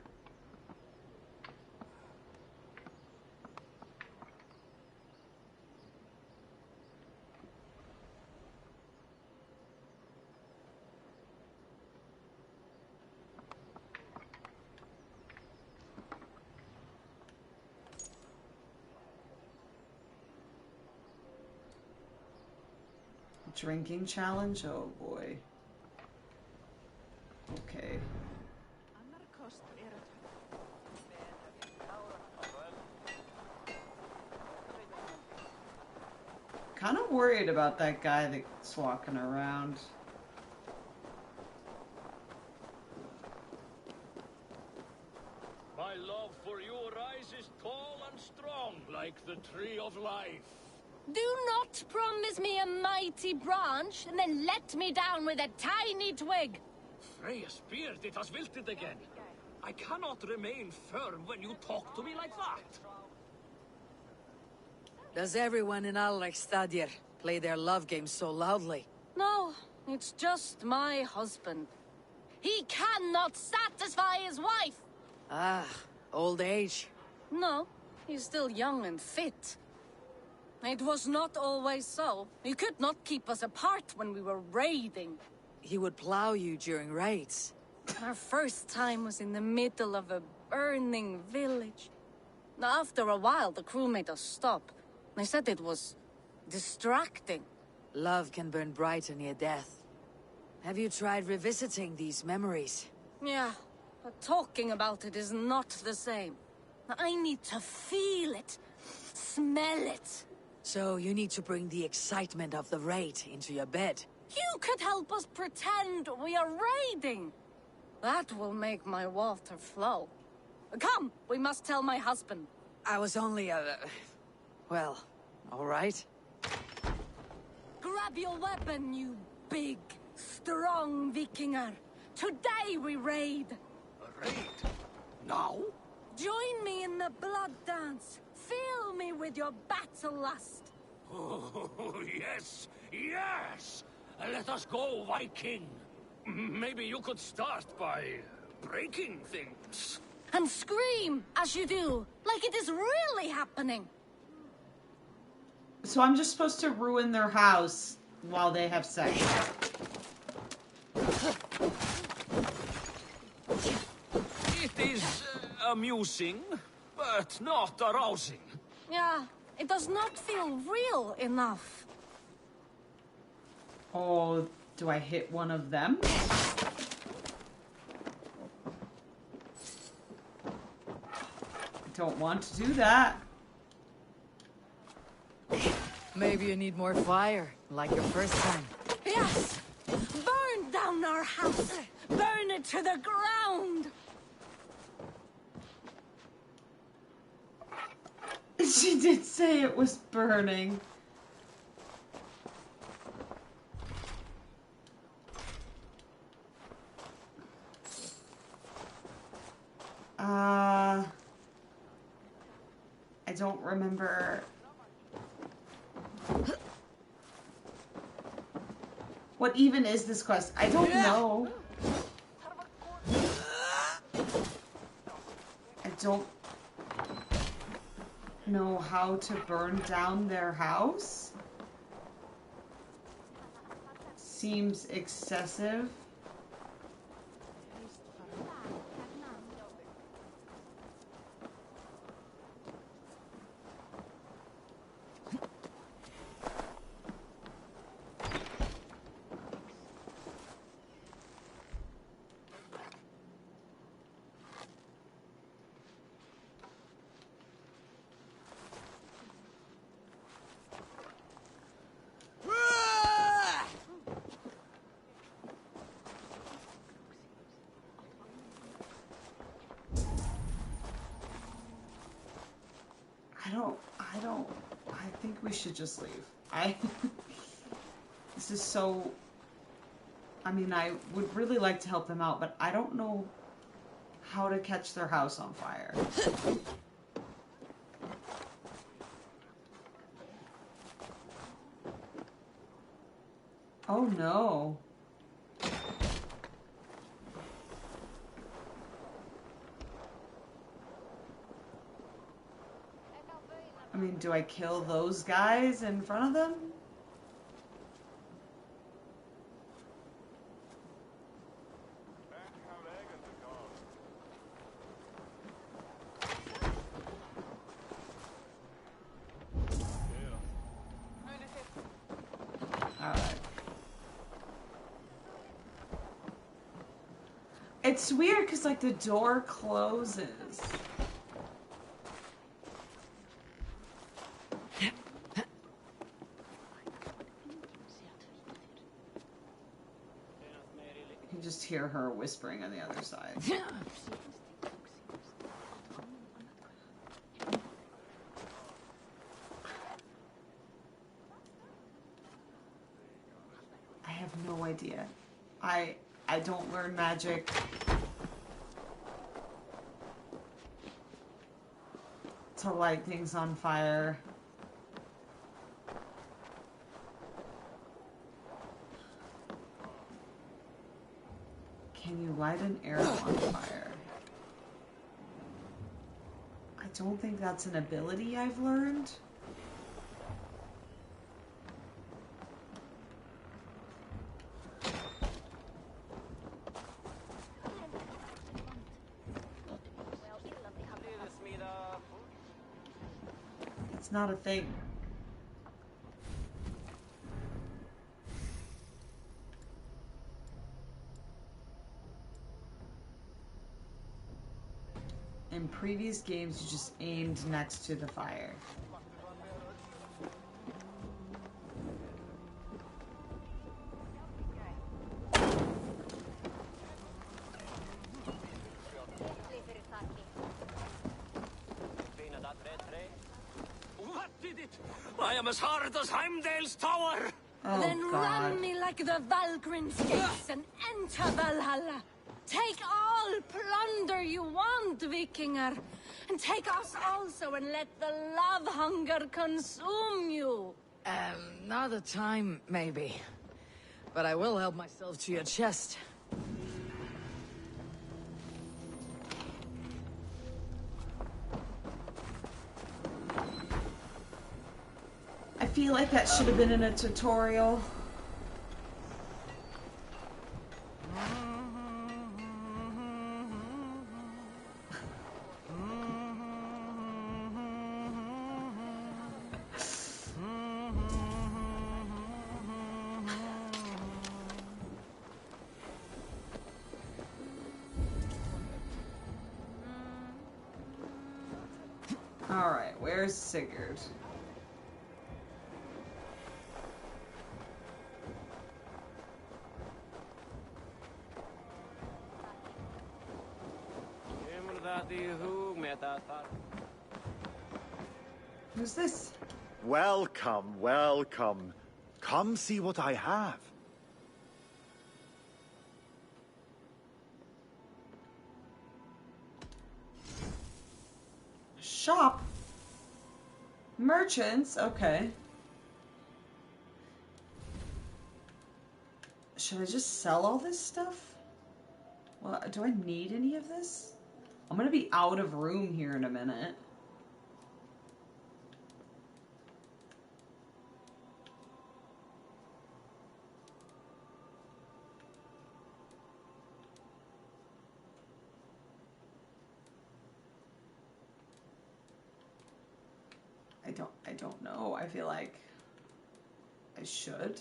Drinking challenge? Oh boy. Okay. Kind of worried about that guy that's walking around. My love for you rises tall and strong like the tree of life. Do not promise me a mighty branch and then let me down with a tiny twig. Freya's beard, it has wilted again. I cannot remain firm when you talk to me like that. Does everyone in Alrekstadir play their love game so loudly? No, it's just my husband. He cannot satisfy his wife. Ah, old age. No, he's still young and fit. It was not always so. He could not keep us apart when we were raiding. He would plow you during raids. Our first time was in the middle of a burning village. After a while, the crew made us stop. They said it was distracting. Love can burn brighter near death. Have you tried revisiting these memories? Yeah, but talking about it is not the same. I need to feel it, smell it. So you need to bring the excitement of the raid into your bed. You could help us pretend we are raiding. That will make my water flow. Come, we must tell my husband. I was only well, all right. Grab your weapon, you big, strong Vikinger. Today we raid. A raid? Now? Join me in the blood dance. Fill me with your battle lust. Oh, yes, yes! Let us go, Viking. Maybe you could start by breaking things. And scream as you do, like it is really happening. So I'm just supposed to ruin their house while they have sex. It is amusing, but not arousing. Yeah, it does not feel real enough. Oh, do I hit one of them? I don't want to do that. Maybe you need more fire, like your first time. Yes! Burn down our house! Burn it to the ground! She did say it was burning. I don't remember. What even is this quest? I don't know. I don't know how to burn down their house. Seems excessive. I think we should just leave. This is so, I mean, I would really like to help them out, but I don't know how to catch their house on fire. Oh no. I mean, do I kill those guys in front of them? Alright. It's weird because, like, the door closes. You can just hear her whispering on the other side. I have no idea. I don't learn magic. To light things on fire. Can you light an arrow on fire? I don't think that's an ability I've learned. It's not a thing. In previous games, you just aimed next to the fire. What did it? I am as hard as Heimdall's tower! Oh, then God. run me like the Valgrin's gates and enter Valhalla. Take all plunder you want, Vikinger. And take us also and let the love hunger consume you. Another time, maybe. But I will help myself to your chest. I feel like that should have been in a tutorial. where's Sigurd? Who's this? Welcome, welcome. Come see what I have. Shop? Merchants? Okay. Should I just sell all this stuff? Well, do I need any of this? I'm gonna be out of room here in a minute. I don't know. I feel like I should.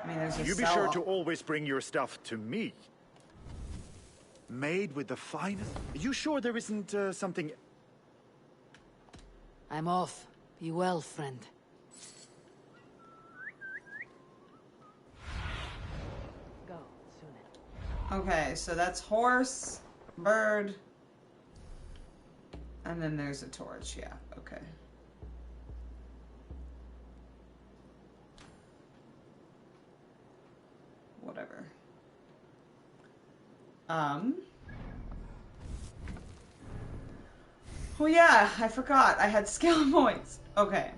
I mean, there's a You be sure to always bring your stuff to me. Made with the finest. Are you sure there isn't something? I'm off. Be well, friend. Go, soon. Okay, so that's horse, bird, and then there's a torch. Yeah, okay. Whatever. Oh yeah, I forgot. I had skill points. Okay.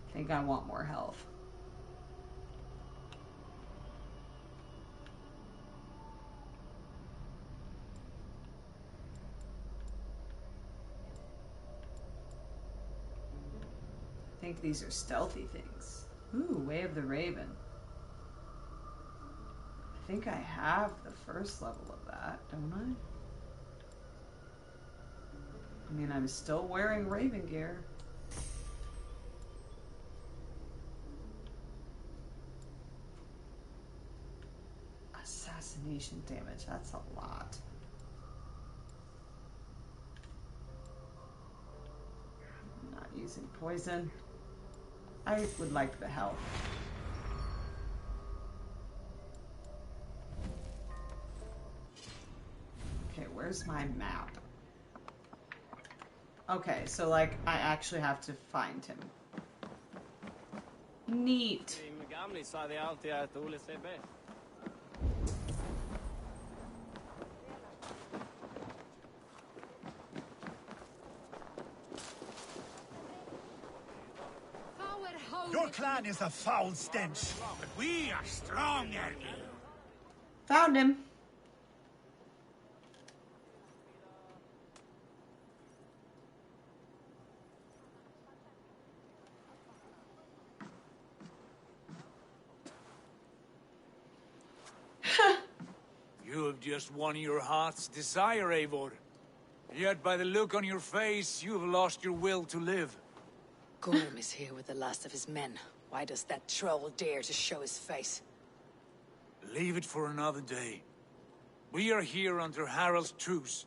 I think I want more health. I think these are stealthy things. Ooh, Way of the Raven. I think I have the first level of that, don't I? I mean, I'm still wearing Raven gear. Assassination damage, that's a lot. I'm not using poison. I would like the health. Okay, where's my map? Okay, so like I actually have to find him. Neat. Your clan is a foul stench. But we are strong, Ergi. Found him. You have just won your heart's desire, Eivor. Yet by the look on your face, you have lost your will to live. Gorm is here with the last of his men. Why does that troll dare to show his face? Leave it for another day. We are here under Harald's truce,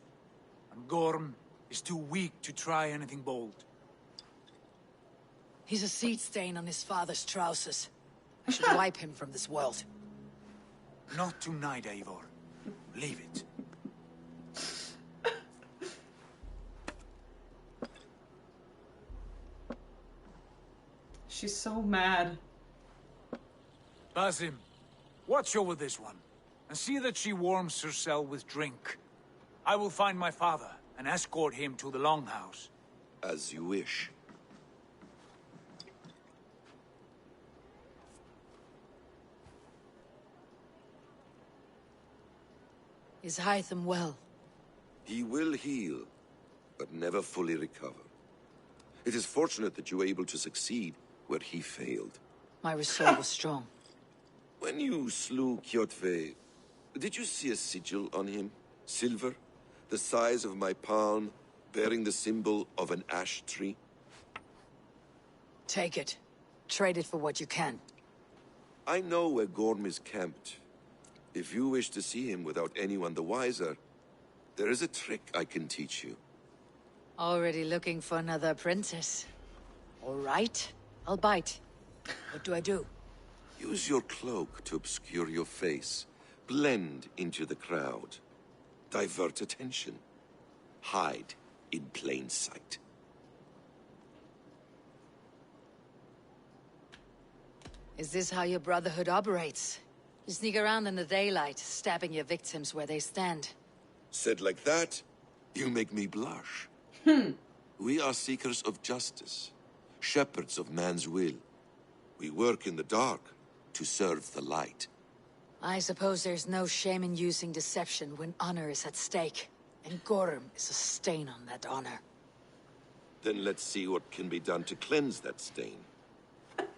and Gorm is too weak to try anything bold. He's a seed stain on his father's trousers. I should wipe him from this world. Not tonight, Eivor. Leave it. She's so mad. Basim, watch over this one, and see that she warms herself with drink. I will find my father and escort him to the Longhouse. As you wish. Is Hytham well? He will heal, but never fully recover. It is fortunate that you were able to succeed where he failed. My resolve was strong. When you slew Kjotve, did you see a sigil on him? Silver, the size of my palm, bearing the symbol of an ash tree? Take it. Trade it for what you can. I know where Gorm is camped. If you wish to see him without anyone the wiser, there is a trick I can teach you. Already looking for another princess. All right, I'll bite. What do I do? Use your cloak to obscure your face. Blend into the crowd. Divert attention. Hide in plain sight. Is this how your Brotherhood operates? You sneak around in the daylight, stabbing your victims where they stand. Said like that, you make me blush. We are seekers of justice, shepherds of man's will. We work in the dark to serve the light. I suppose there's no shame in using deception when honor is at stake. And Gorm is a stain on that honor. Then let's see what can be done to cleanse that stain.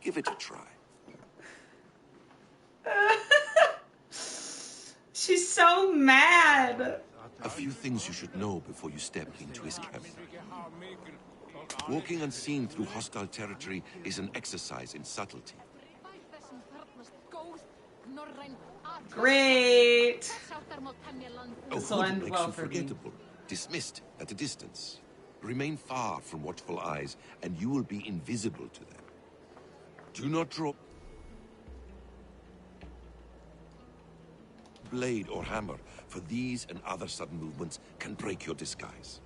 Give it a try. She's so mad. A few things you should know before you step into his camp. Walking unseen through hostile territory is an exercise in subtlety. Great. A This will hood end makes well you for me. forgettable, dismissed at a distance. Remain far from watchful eyes, and you will be invisible to them. Do not draw blade or hammer, for these and other sudden movements can break your disguise.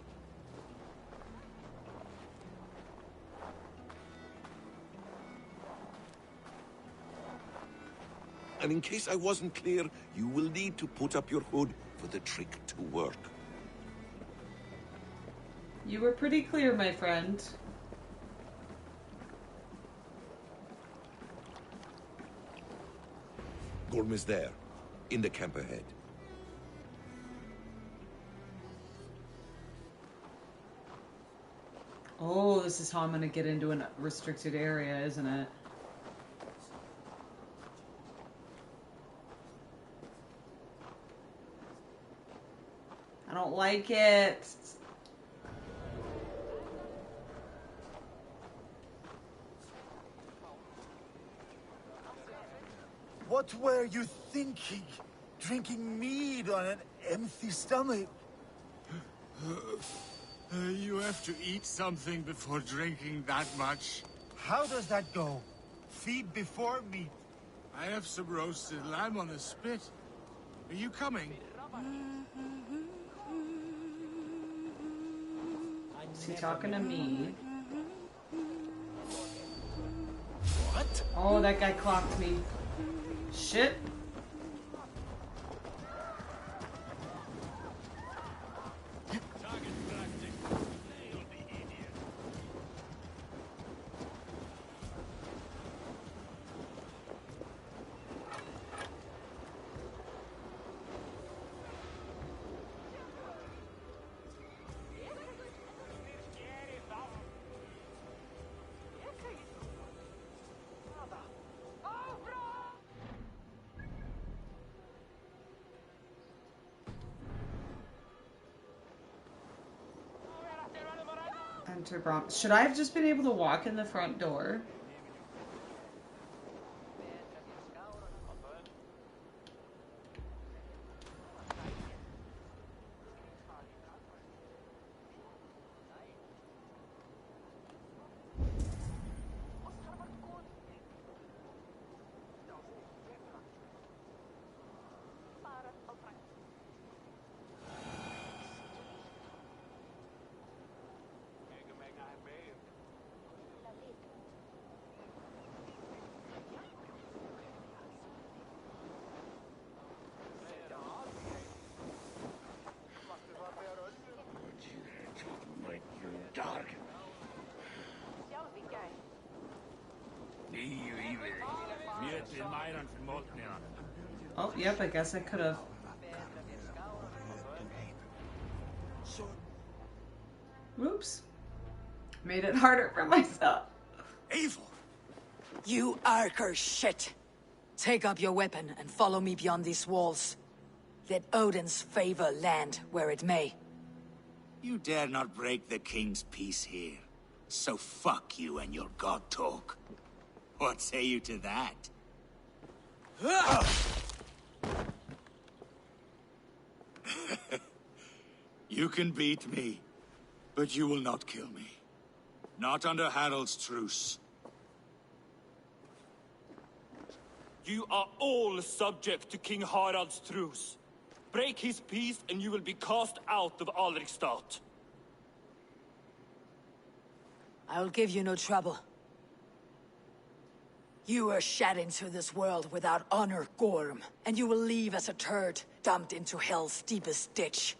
And in case I wasn't clear, you will need to put up your hood for the trick to work. You were pretty clear, my friend. Gorm is there, in the camp ahead. Oh, this is how I'm gonna get into a restricted area, isn't it? I don't like it. What were you thinking? Drinking mead on an empty stomach? You have to eat something before drinking that much. How does that go? Feed before meat. I have some roasted lamb on a spit. Are you coming? Is he talking to me? What? Oh, that guy clocked me. Shit. Enter Brom. Should I have just been able to walk in the front door? Oh, yep, I guess I could have. Whoops. Made it harder for myself. Evil! You Arker shit! Take up your weapon and follow me beyond these walls. Let Odin's favor land where it may. You dare not break the king's peace here. So fuck you and your god talk. What say you to that? You can beat me, but you will not kill me. Not under Harald's truce. You are all subject to King Harald's truce. Break his peace and you will be cast out of Alrikstad. I will give you no trouble. You were shed into this world without honor, Gorm, and you will leave as a turd, dumped into hell's deepest ditch.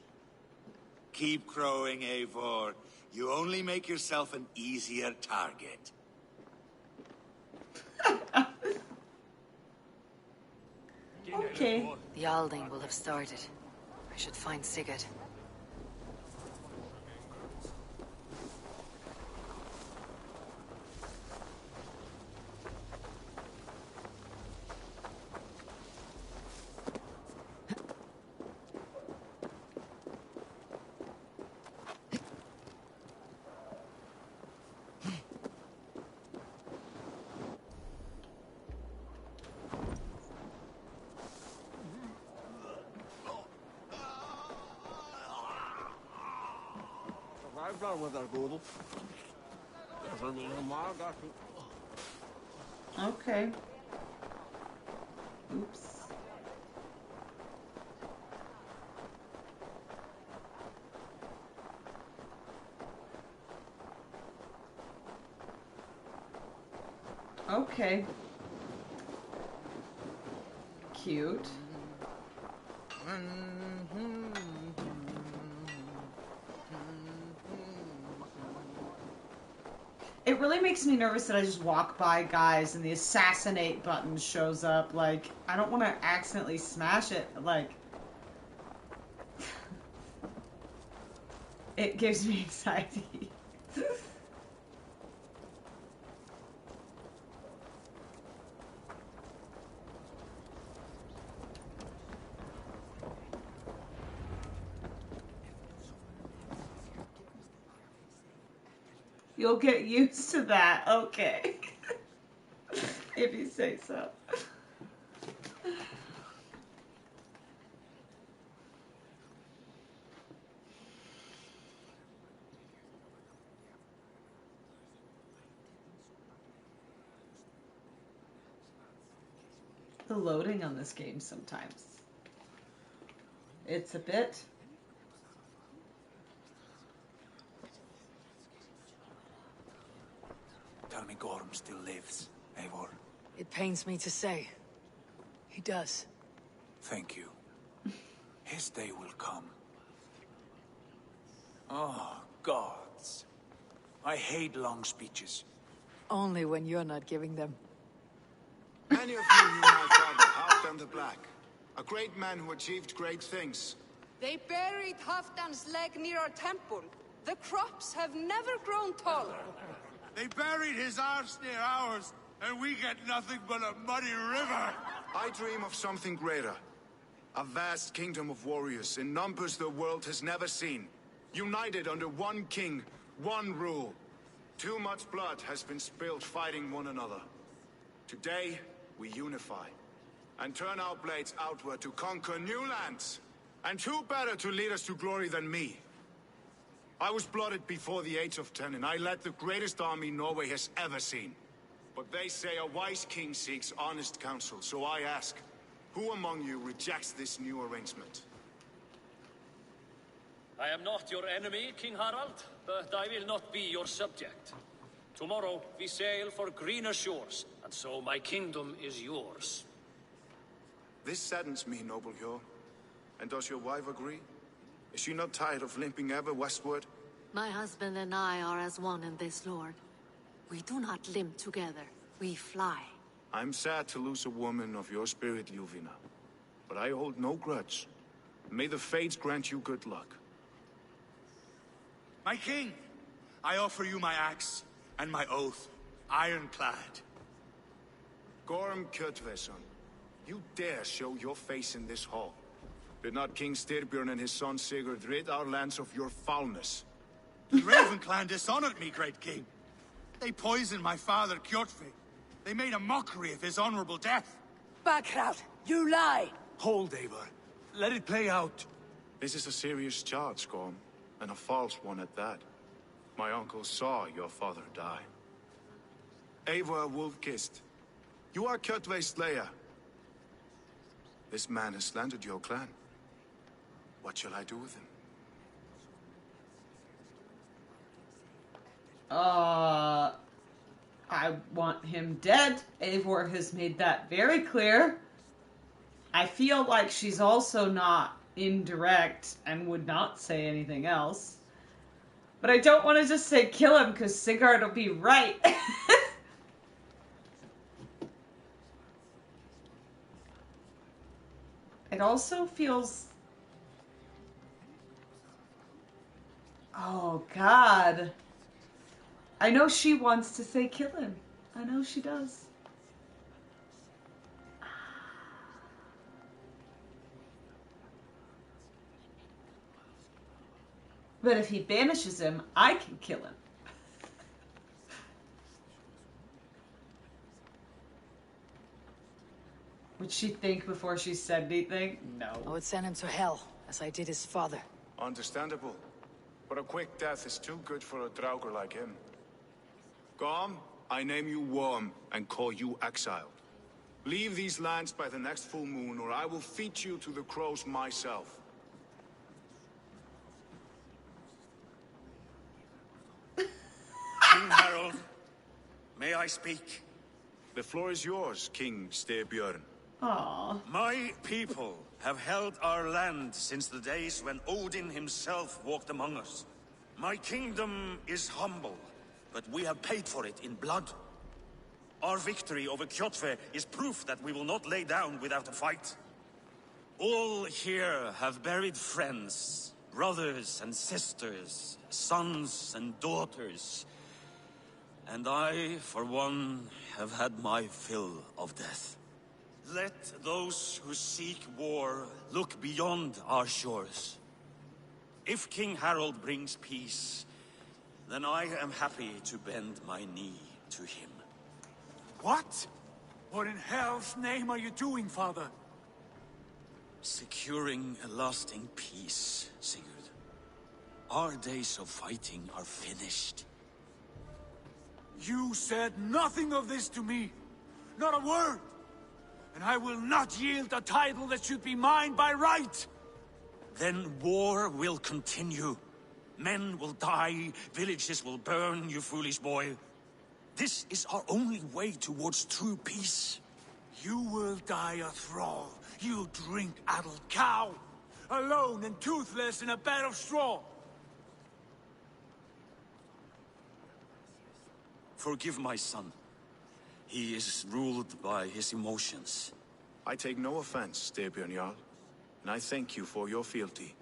Keep crowing, Eivor. You only make yourself an easier target. Okay. The Alding will have started. I should find Sigurd. Okay. Oops. Okay. Cute. It really makes me nervous that I just walk by guys and the assassinate button shows up. Like, I don't want to accidentally smash it. Like, it gives me anxiety. You'll get used to that. Okay. If you say so. The loading on this game sometimes. It's a bit... Tell me Gorm still lives, Eivor. It pains me to say. He does. Thank you. His day will come. Oh, gods. I hate long speeches. Only when you're not giving them. Many of you knew my father, Halfdan the Black. A great man who achieved great things. They buried Halfdan's leg near our temple. The crops have never grown taller. They buried his arse near ours, and we get nothing but a muddy river. I dream of something greater. A vast kingdom of warriors in numbers the world has never seen. United under one king, one rule. Too much blood has been spilled fighting one another. Today, we unify. And turn our blades outward to conquer new lands. And who better to lead us to glory than me? I was blooded before the age of 10, and I led the greatest army Norway has ever seen. But they say a wise king seeks honest counsel, so I ask, who among you rejects this new arrangement? I am not your enemy, King Harald, but I will not be your subject. Tomorrow we sail for greener shores, and so my kingdom is yours. This saddens me, noble Hjor. And does your wife agree? Is she not tired of limping ever westward? My husband and I are as one in this, Lord. We do not limp together. We fly. I'm sad to lose a woman of your spirit, Ljuvina. But I hold no grudge. May the fates grant you good luck. My king, I offer you my axe and my oath, ironclad. Gorm Kjotveson, you dare show your face in this hall. Did not King Styrbjörn and his son Sigurd rid our lands of your foulness? The Raven clan dishonored me, great king. They poisoned my father, Kjotve. They made a mockery of his honorable death. back, Kraut. You lie. Hold, Eivor. Let it play out. This is a serious charge, Gorm, and a false one at that. My uncle saw your father die. Eivor Wolf-Kissed, you are Kjotve's slayer. This man has slandered your clan. What shall I do with him? I want him dead. Eivor has made that very clear. I feel like she's also not indirect and would not say anything else. But I don't want to just say kill him because Sigurd will be right. It also feels... Oh, God. I know she wants to say kill him. I know she does. But if he banishes him, I can kill him. Would she think before she said anything? No. I would send him to hell, as I did his father. Understandable. But a quick death is too good for a Draugr like him. Gorm, I name you Worm and call you exiled. Leave these lands by the next full moon, or I will feed you to the crows myself. King Harold, may I speak? The floor is yours, King Styrbjörn. Aww. My people have held our land since the days when Odin himself walked among us. My kingdom is humble, but we have paid for it in blood. Our victory over Kjotve is proof that we will not lay down without a fight. All here have buried friends, brothers and sisters, sons and daughters. And I, for one, have had my fill of death. Let those who seek war look beyond our shores. If King Harold brings peace, then I am happy to bend my knee to him. What? What in hell's name are you doing, father? Securing a lasting peace, Sigurd. Our days of fighting are finished. You said nothing of this to me. Not a word. And I will not yield a title that should be mine by right. Then war will continue. Men will die, villages will burn, you foolish boy. This is our only way towards true peace. You will die a thrall. You drink-addled cow. Alone and toothless in a bed of straw. Forgive my son. He is ruled by his emotions. I take no offense, Styrbjörn Jarl, and I thank you for your fealty.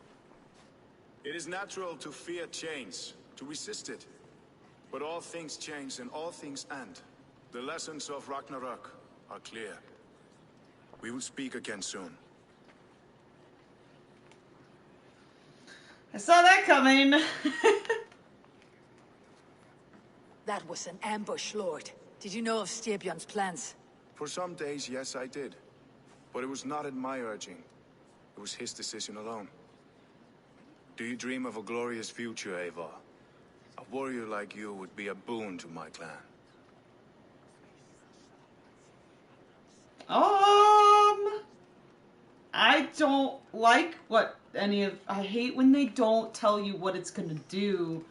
It is natural to fear change, to resist it. But all things change and all things end. The lessons of Ragnarok are clear. We will speak again soon. I saw that coming. That was an ambush, Lord. Did you know of Styrbjörn's plans? For some days, yes, I did. But it was not at my urging. It was his decision alone. Do you dream of a glorious future, Eivor? A warrior like you would be a boon to my clan. I don't like what I hate when they don't tell you what it's gonna do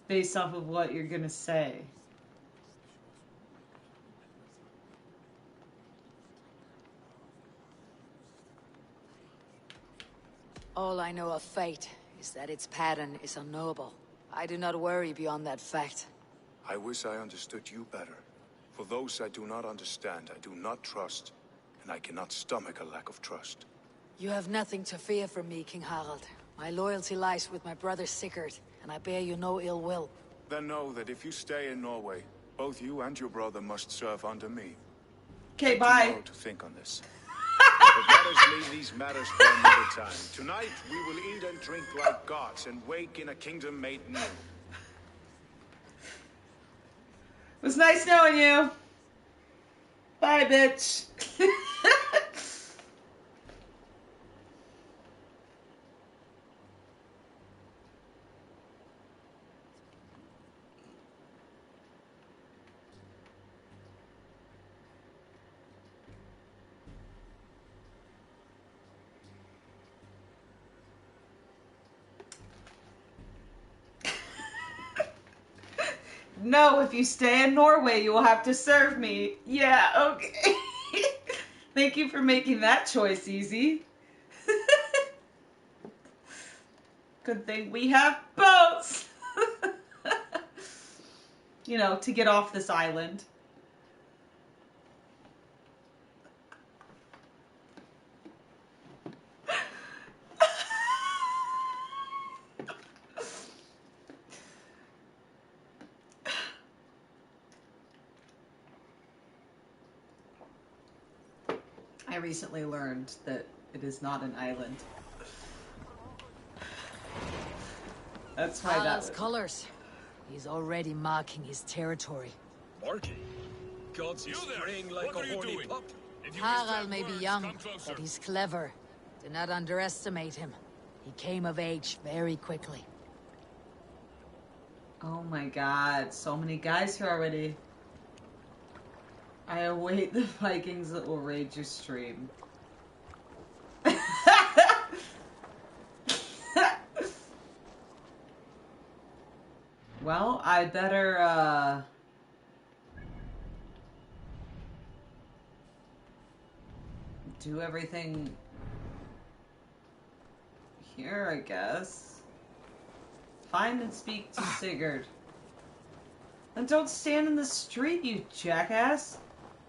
based off of what you're gonna say. All I know of fate is that its pattern is unknowable. I do not worry beyond that fact. I wish I understood you better. For those I do not understand, I do not trust, and I cannot stomach a lack of trust. You have nothing to fear from me, King Harald. My loyalty lies with my brother Sigurd, and I bear you no ill will. Then know that if you stay in Norway, both you and your brother must serve under me. Okay, bye. Tomorrow to think on this. But let us leave these matters for another time. Tonight, we will eat and drink like gods and wake in a kingdom made new. It was nice knowing you. Bye, bitch. No, if you stay in Norway, you will have to serve me. Yeah, okay. Thank you for making that choice easy. Good thing we have boats. You know, to get off this island. I recently learned that it is not an island. That's why Harald's that was... colors. He's already marking his territory. Marking? Gods, he's spraying like a horny pup. Harald may be young, but he's clever. Do not underestimate him. He came of age very quickly. Oh my god, so many guys here already. I await the Vikings that will raid your stream. Well, I better, do everything here, I guess. Find and speak to Sigurd. And don't stand in the street, you jackass.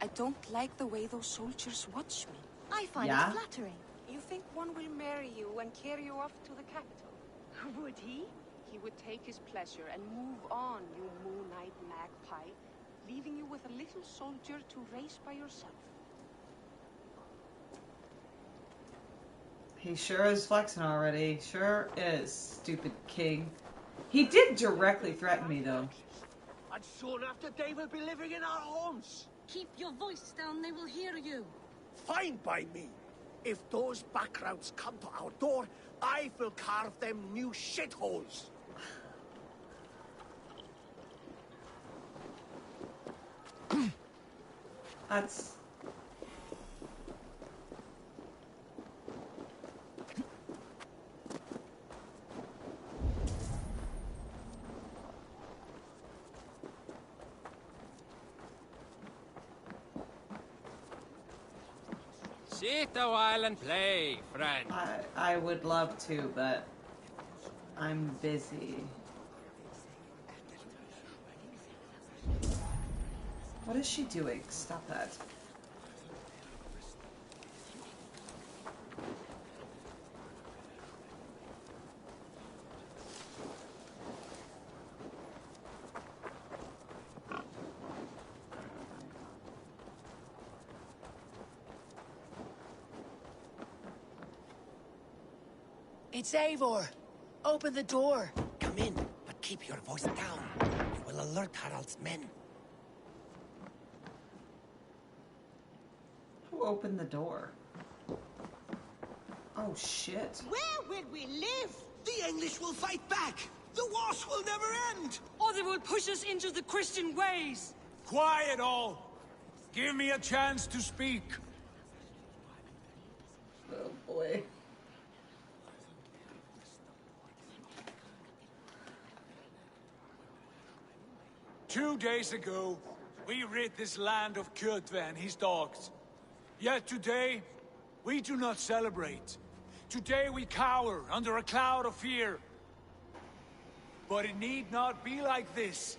I don't like the way those soldiers watch me. I find Yeah? it flattering. You think one will marry you and carry you off to the capital? Would he? He would take his pleasure and move on, you moon-eyed magpie, leaving you with a little soldier to race by yourself. He sure is flexing already. Sure is, stupid king. He did directly threaten me, though. And soon after they will be living in our homes. Keep your voice down, they will hear you. Fine by me. If those backgrounds come to our door, I will carve them new shitholes. That's... Sit a while and play, friend. I would love to, but I'm busy. What is she doing? Stop that. It's Eivor. Open the door. Come in, but keep your voice down. You will alert Harald's men. Who opened the door? Oh, shit. Where will we live? The English will fight back. The wars will never end. Or they will push us into the Christian ways. Quiet all! Give me a chance to speak. Oh, boy. Two days ago, we rid this land of Kjotve and his dogs. Yet today, we do not celebrate. Today we cower under a cloud of fear. But it need not be like this.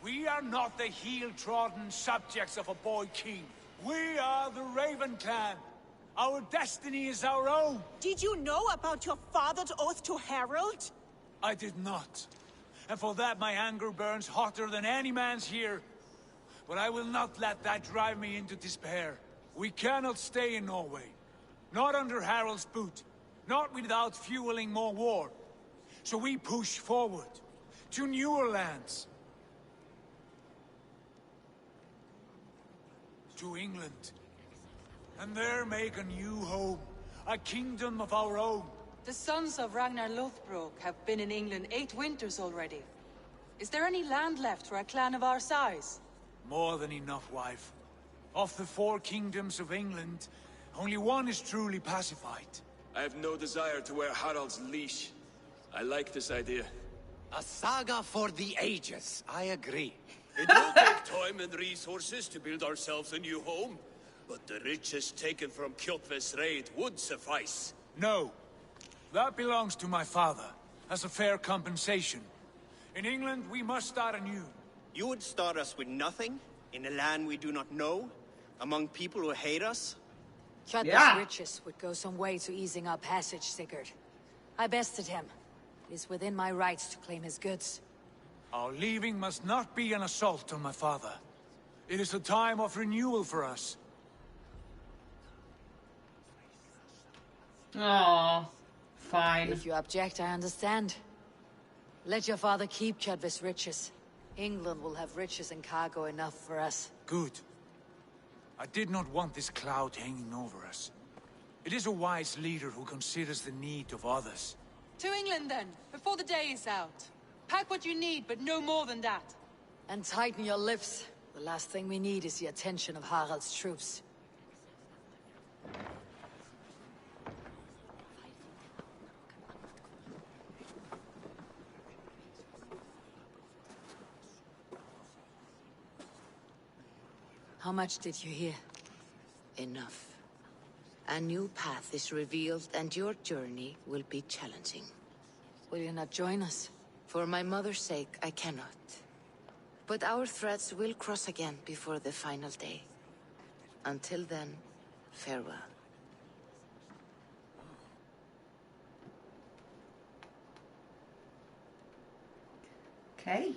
We are not the heel-trodden subjects of a boy king. We are the Raven clan. Our destiny is our own. Did you know about your father's oath to Harold? I did not. And for that my anger burns hotter than any man's here. But I will not let that drive me into despair. We cannot stay in Norway. Not under Harald's boot. Not without fueling more war. So we push forward. To newer lands. To England. And there make a new home. A kingdom of our own. The sons of Ragnar Lothbrok have been in England 8 winters already. Is there any land left for a clan of our size? More than enough, wife. Of the 4 kingdoms of England, only one is truly pacified. I have no desire to wear Harald's leash. I like this idea. A saga for the ages, I agree. It will take time and resources to build ourselves a new home, but the riches taken from Kjotve's raid would suffice. No. That belongs to my father, as a fair compensation. In England, we must start anew. You would start us with nothing? In a land we do not know? Among people who hate us? Kjotve's riches would go some way to easing our passage, Sigurd. I bested him. It is within my rights to claim his goods. Our leaving must not be an assault on my father. It is a time of renewal for us. Oh, fine. If you object, I understand. Let your father keep Kjotve's riches. England will have riches and cargo enough for us. Good. I did not want this cloud hanging over us. It is a wise leader who considers the need of others. To England, then, before the day is out. Pack what you need, but no more than that. And tighten your lips. The last thing we need is the attention of Harald's troops. How much did you hear? Enough. A new path is revealed, and your journey will be challenging. Will you not join us? For my mother's sake, I cannot. But our threads will cross again before the final day. Until then, farewell. Okay.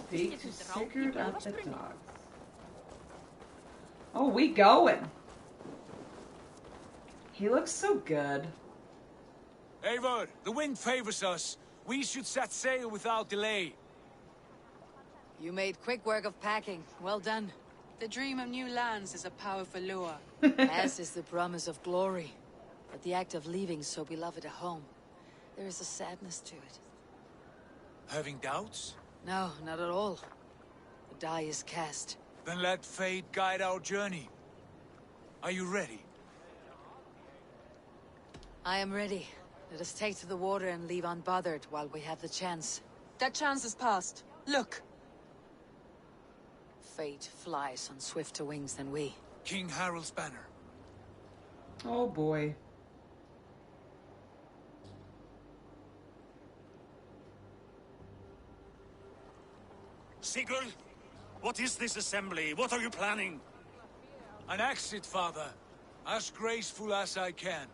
Speak to Sigurd at the dogs. Oh, we going. He looks so good. Eivor, the wind favors us. We should set sail without delay. You made quick work of packing. Well done. The dream of new lands is a powerful lure. As is the promise of glory. But the act of leaving so beloved a home, there is a sadness to it. Having doubts? No, not at all. The die is cast. Then let fate guide our journey. Are you ready? I am ready. Let us take to the water and leave unbothered while we have the chance. That chance is past. Look! Fate flies on swifter wings than we. King Harald's banner. Oh boy. Sigurd, what is this assembly? What are you planning? An exit, father. As graceful as I can.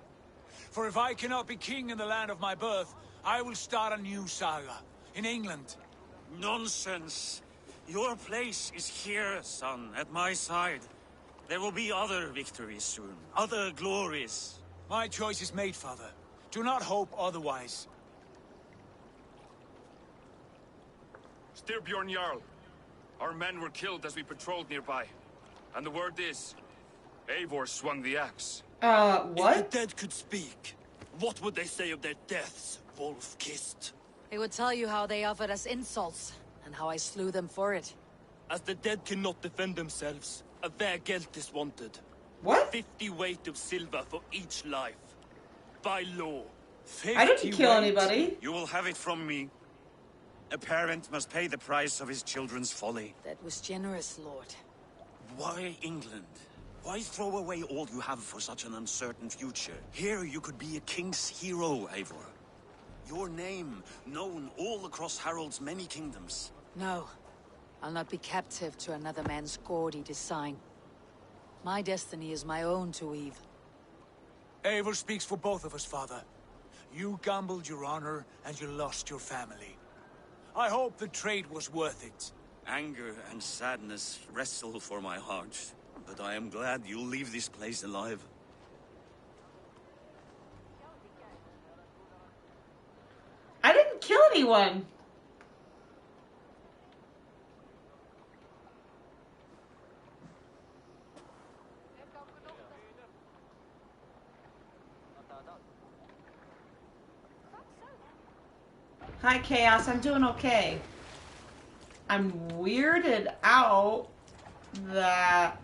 For if I cannot be king in the land of my birth, I will start a new saga. In England. Nonsense. Your place is here, son, at my side. There will be other victories soon. Other glories. My choice is made, father. Do not hope otherwise. Styrbjorn Jarl. Our men were killed as we patrolled nearby. And the word is, Eivor swung the axe. What? If the dead could speak, what would they say of their deaths, wolf-kissed? They would tell you how they offered us insults, and how I slew them for it. As the dead cannot defend themselves, a vergelt is wanted. What? 50 weight of silver for each life. By law. I didn't kill anybody. You will have it from me. A parent must pay the price of his children's folly. That was generous, Lord. Why England? Why throw away all you have for such an uncertain future? Here you could be a king's hero, Eivor. Your name known all across Harald's many kingdoms. No. I'll not be captive to another man's gaudy design. My destiny is my own to weave. Eivor speaks for both of us, father. You gambled your honor, and you lost your family. I hope the trade was worth it. Anger and sadness wrestle for my heart, but I am glad you'll leave this place alive. I didn't kill anyone. Hi, Chaos. I'm doing okay. I'm weirded out that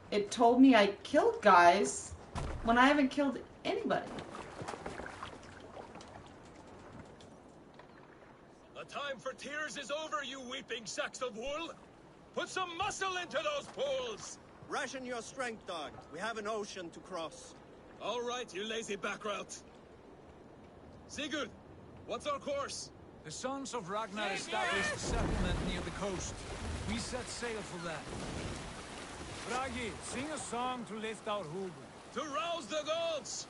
it told me I killed guys when I haven't killed anybody. The time for tears is over, you weeping sacks of wool! Put some muscle into those pools! Ration your strength, dog. We have an ocean to cross. All right, you lazy backrout. Sigurd, what's our course? The Sons of Ragnar established a settlement near the coast. We set sail for that. Bragi, sing a song to lift our Hugo. To rouse the gods!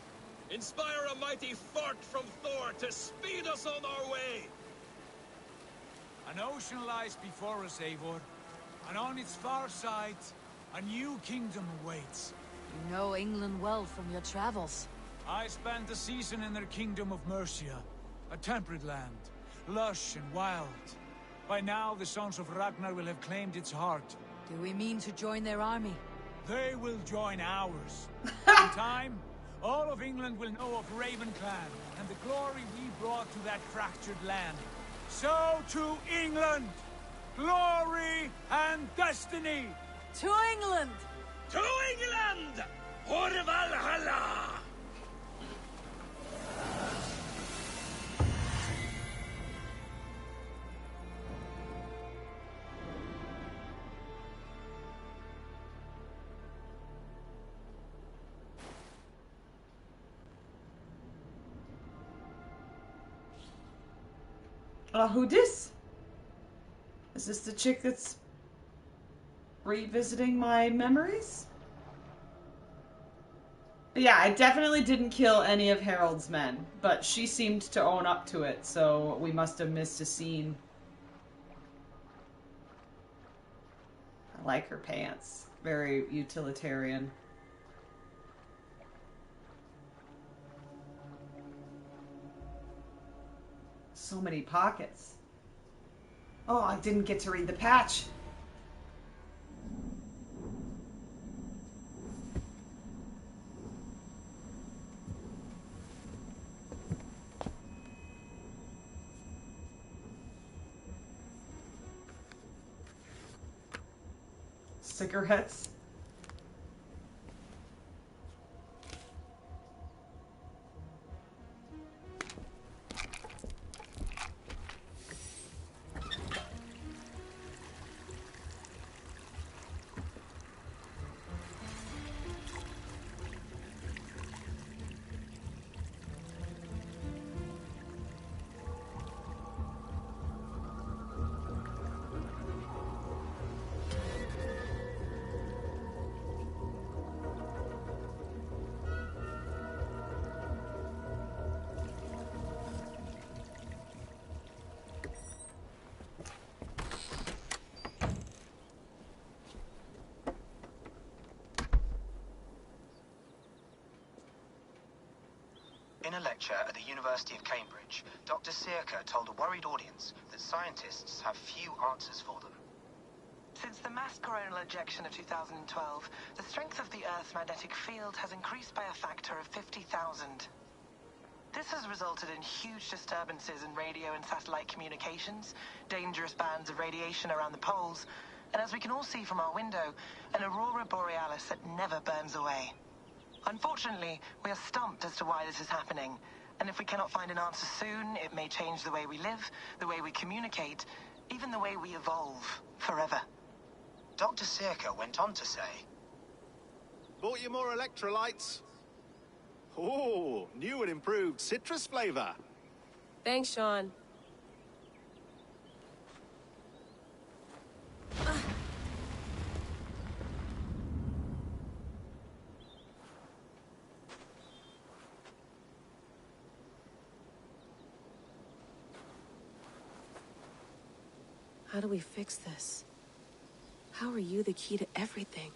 Inspire a mighty fart from Thor to speed us on our way! An ocean lies before us, Eivor, and on its far side, a new kingdom awaits. You know England well from your travels. I spent a season in their kingdom of Mercia, a temperate land, lush and wild. By now, the Sons of Ragnar will have claimed its heart. Do we mean to join their army? They will join ours. In time, all of England will know of Raven Clan and the glory we brought to that fractured land. So to England! Glory and destiny! To England! To England! For Valhalla! Who dis? Is this the chick that's revisiting my memories? Yeah, I definitely didn't kill any of Harold's men, but she seemed to own up to it, so we must have missed a scene. I like her pants. Very utilitarian. So many pockets. Oh, I didn't get to read the patch. Cigarettes. In a lecture at the University of Cambridge, Dr. Searcher told a worried audience that scientists have few answers for them. Since the mass coronal ejection of 2012, the strength of the Earth's magnetic field has increased by a factor of 50,000. This has resulted in huge disturbances in radio and satellite communications, dangerous bands of radiation around the poles, and as we can all see from our window, an aurora borealis that never burns away. Unfortunately, we are stumped as to why this is happening, and if we cannot find an answer soon, it may change the way we live, the way we communicate, even the way we evolve, forever. Dr. Searcher went on to say, Bought you more electrolytes? Oh, new and improved citrus flavor. Thanks, Sean. How do we fix this? How are you the key to everything?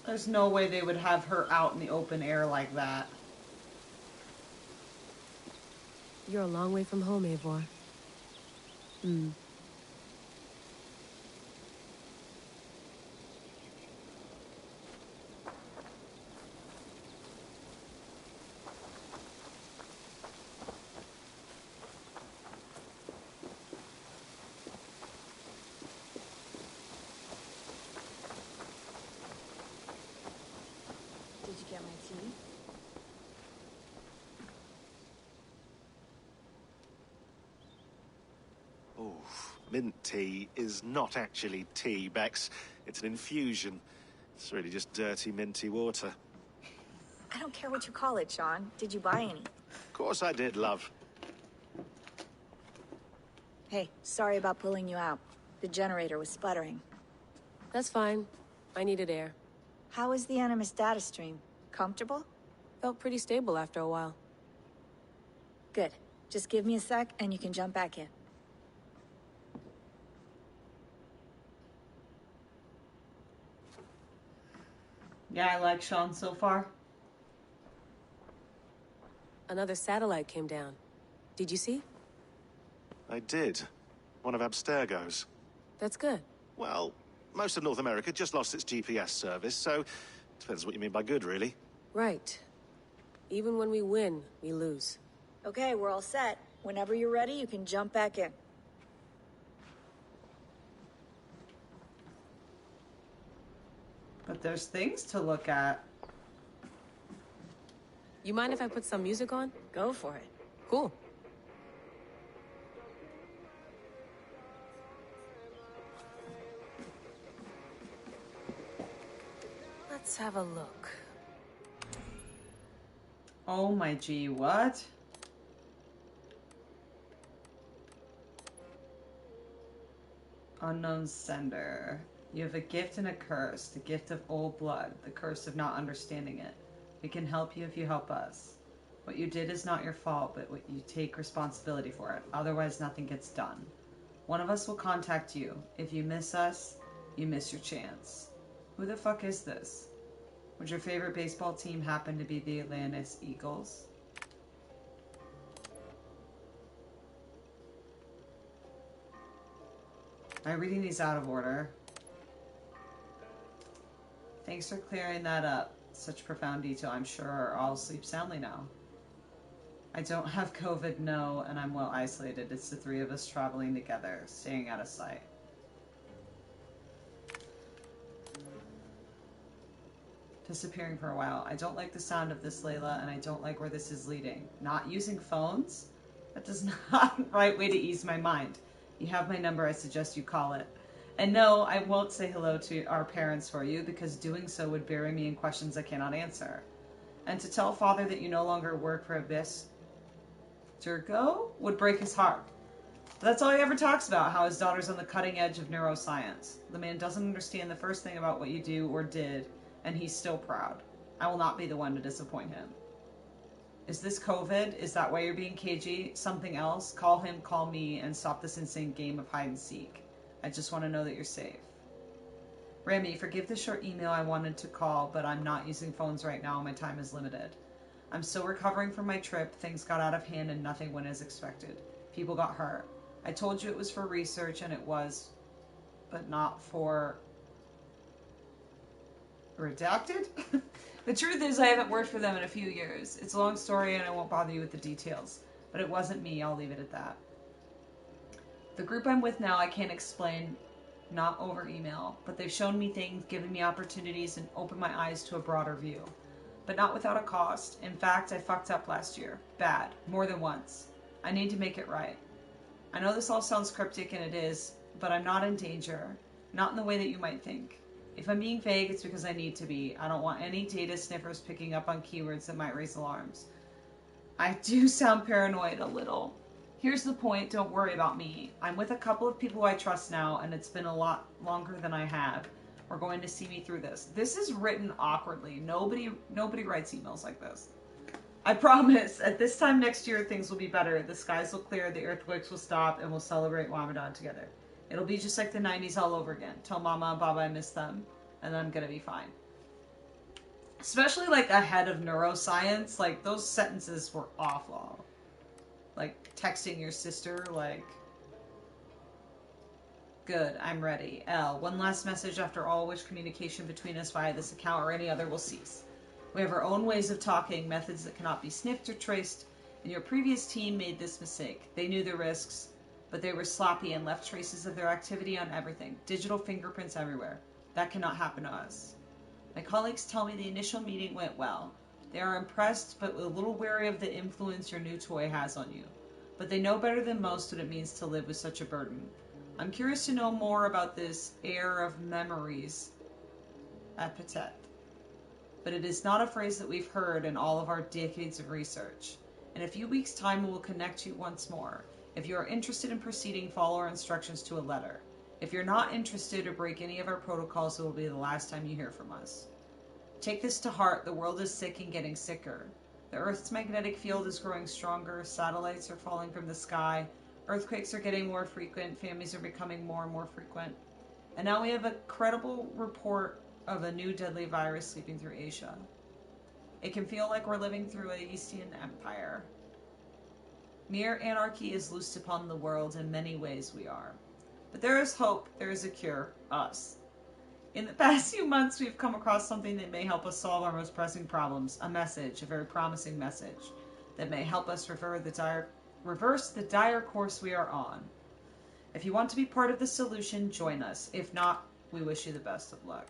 There's no way they would have her out in the open air like that. You're a long way from home, Eivor. mint tea is not actually tea, Bex. It's an infusion. It's really just dirty, minty water. I don't care what you call it, Sean. Did you buy any? Of course I did, love. Hey, sorry about pulling you out. The generator was sputtering. That's fine. I needed air. How was the Animus data stream? Comfortable? Felt pretty stable after a while. Good. Just give me a sec and you can jump back in. Yeah, I like Sean so far. Another satellite came down. Did you see? I did. One of Abstergo's. That's good. Well, most of North America just lost its GPS service, so depends what you mean by good, really. Right. Even when we win, we lose. Okay, we're all set. Whenever you're ready, you can jump back in. But there's things to look at. You mind if I put some music on? Go for it. Cool. Let's have a look. Oh my gee, what? Unknown sender. You have a gift and a curse. The gift of old blood. The curse of not understanding it. We can help you if you help us. What you did is not your fault, but what you take responsibility for it. Otherwise, nothing gets done. One of us will contact you. If you miss us, you miss your chance. Who the fuck is this? Would your favorite baseball team happen to be the Atlantis Eagles? I'm reading these out of order. Thanks for clearing that up. Such profound detail. I'm sure I'll sleep soundly now. I don't have COVID, no, and I'm well isolated. It's the three of us traveling together, staying out of sight. Disappearing for a while. I don't like the sound of this, Layla, and I don't like where this is leading. Not using phones? That does not the right way to ease my mind. You have my number, I suggest you call it. And no, I won't say hello to our parents for you, because doing so would bury me in questions I cannot answer. And to tell Father that you no longer work for Abyss Turgo would break his heart. But that's all he ever talks about, how his daughter's on the cutting edge of neuroscience. The man doesn't understand the first thing about what you do or did, and he's still proud. I will not be the one to disappoint him. Is this COVID? Is that why you're being cagey? Something else? Call him, call me, and stop this insane game of hide and seek. I just want to know that you're safe. Remy, forgive the short email. I wanted to call, but I'm not using phones right now. My time is limited. I'm still recovering from my trip. Things got out of hand and nothing went as expected. People got hurt. I told you it was for research, and it was, but not for... Redacted? The truth is I haven't worked for them in a few years. It's a long story and I won't bother you with the details. But it wasn't me, I'll leave it at that. The group I'm with now I can't explain, not over email, but they've shown me things, given me opportunities, and opened my eyes to a broader view. But not without a cost. In fact, I fucked up last year. Bad. More than once. I need to make it right. I know this all sounds cryptic, and it is, but I'm not in danger. Not in the way that you might think. If I'm being vague, it's because I need to be. I don't want any data sniffers picking up on keywords that might raise alarms. I do sound paranoid a little. Here's the point, don't worry about me. I'm with a couple of people I trust now, and it's been a lot longer than I have. We're going to see me through this. This is written awkwardly. Nobody writes emails like this. I promise, at this time next year, things will be better. The skies will clear, the earthquakes will stop, and we'll celebrate Ramadan together. It'll be just like the 90s all over again. Tell Mama and Baba I miss them, and then I'm gonna be fine. Especially like ahead of neuroscience, like those sentences were awful. Like texting your sister, like, good, I'm ready. L, one last message after all which communication between us via this account or any other will cease. We have our own ways of talking, methods that cannot be sniffed or traced, and your previous team made this mistake. They knew the risks, but they were sloppy and left traces of their activity on everything. Digital fingerprints everywhere. That cannot happen to us. My colleagues tell me the initial meeting went well. They are impressed, but a little wary of the influence your new toy has on you. But they know better than most what it means to live with such a burden. I'm curious to know more about this heir of memories epithet. But it is not a phrase that we've heard in all of our decades of research. In a few weeks' time, we will connect you once more. If you are interested in proceeding, follow our instructions to a letter. If you're not interested or break any of our protocols, it will be the last time you hear from us. Take this to heart. The world is sick and getting sicker. The Earth's magnetic field is growing stronger. Satellites are falling from the sky. Earthquakes are getting more frequent. Families are becoming more and more frequent. And now we have a credible report of a new deadly virus sweeping through Asia. It can feel like we're living through an Eastern Empire. Mere anarchy is loosed upon the world. In many ways we are. But there is hope. There is a cure. Us. In the past few months, we've come across something that may help us solve our most pressing problems. A message, a very promising message, that may help us reverse the dire course we are on. If you want to be part of the solution, join us. If not, we wish you the best of luck.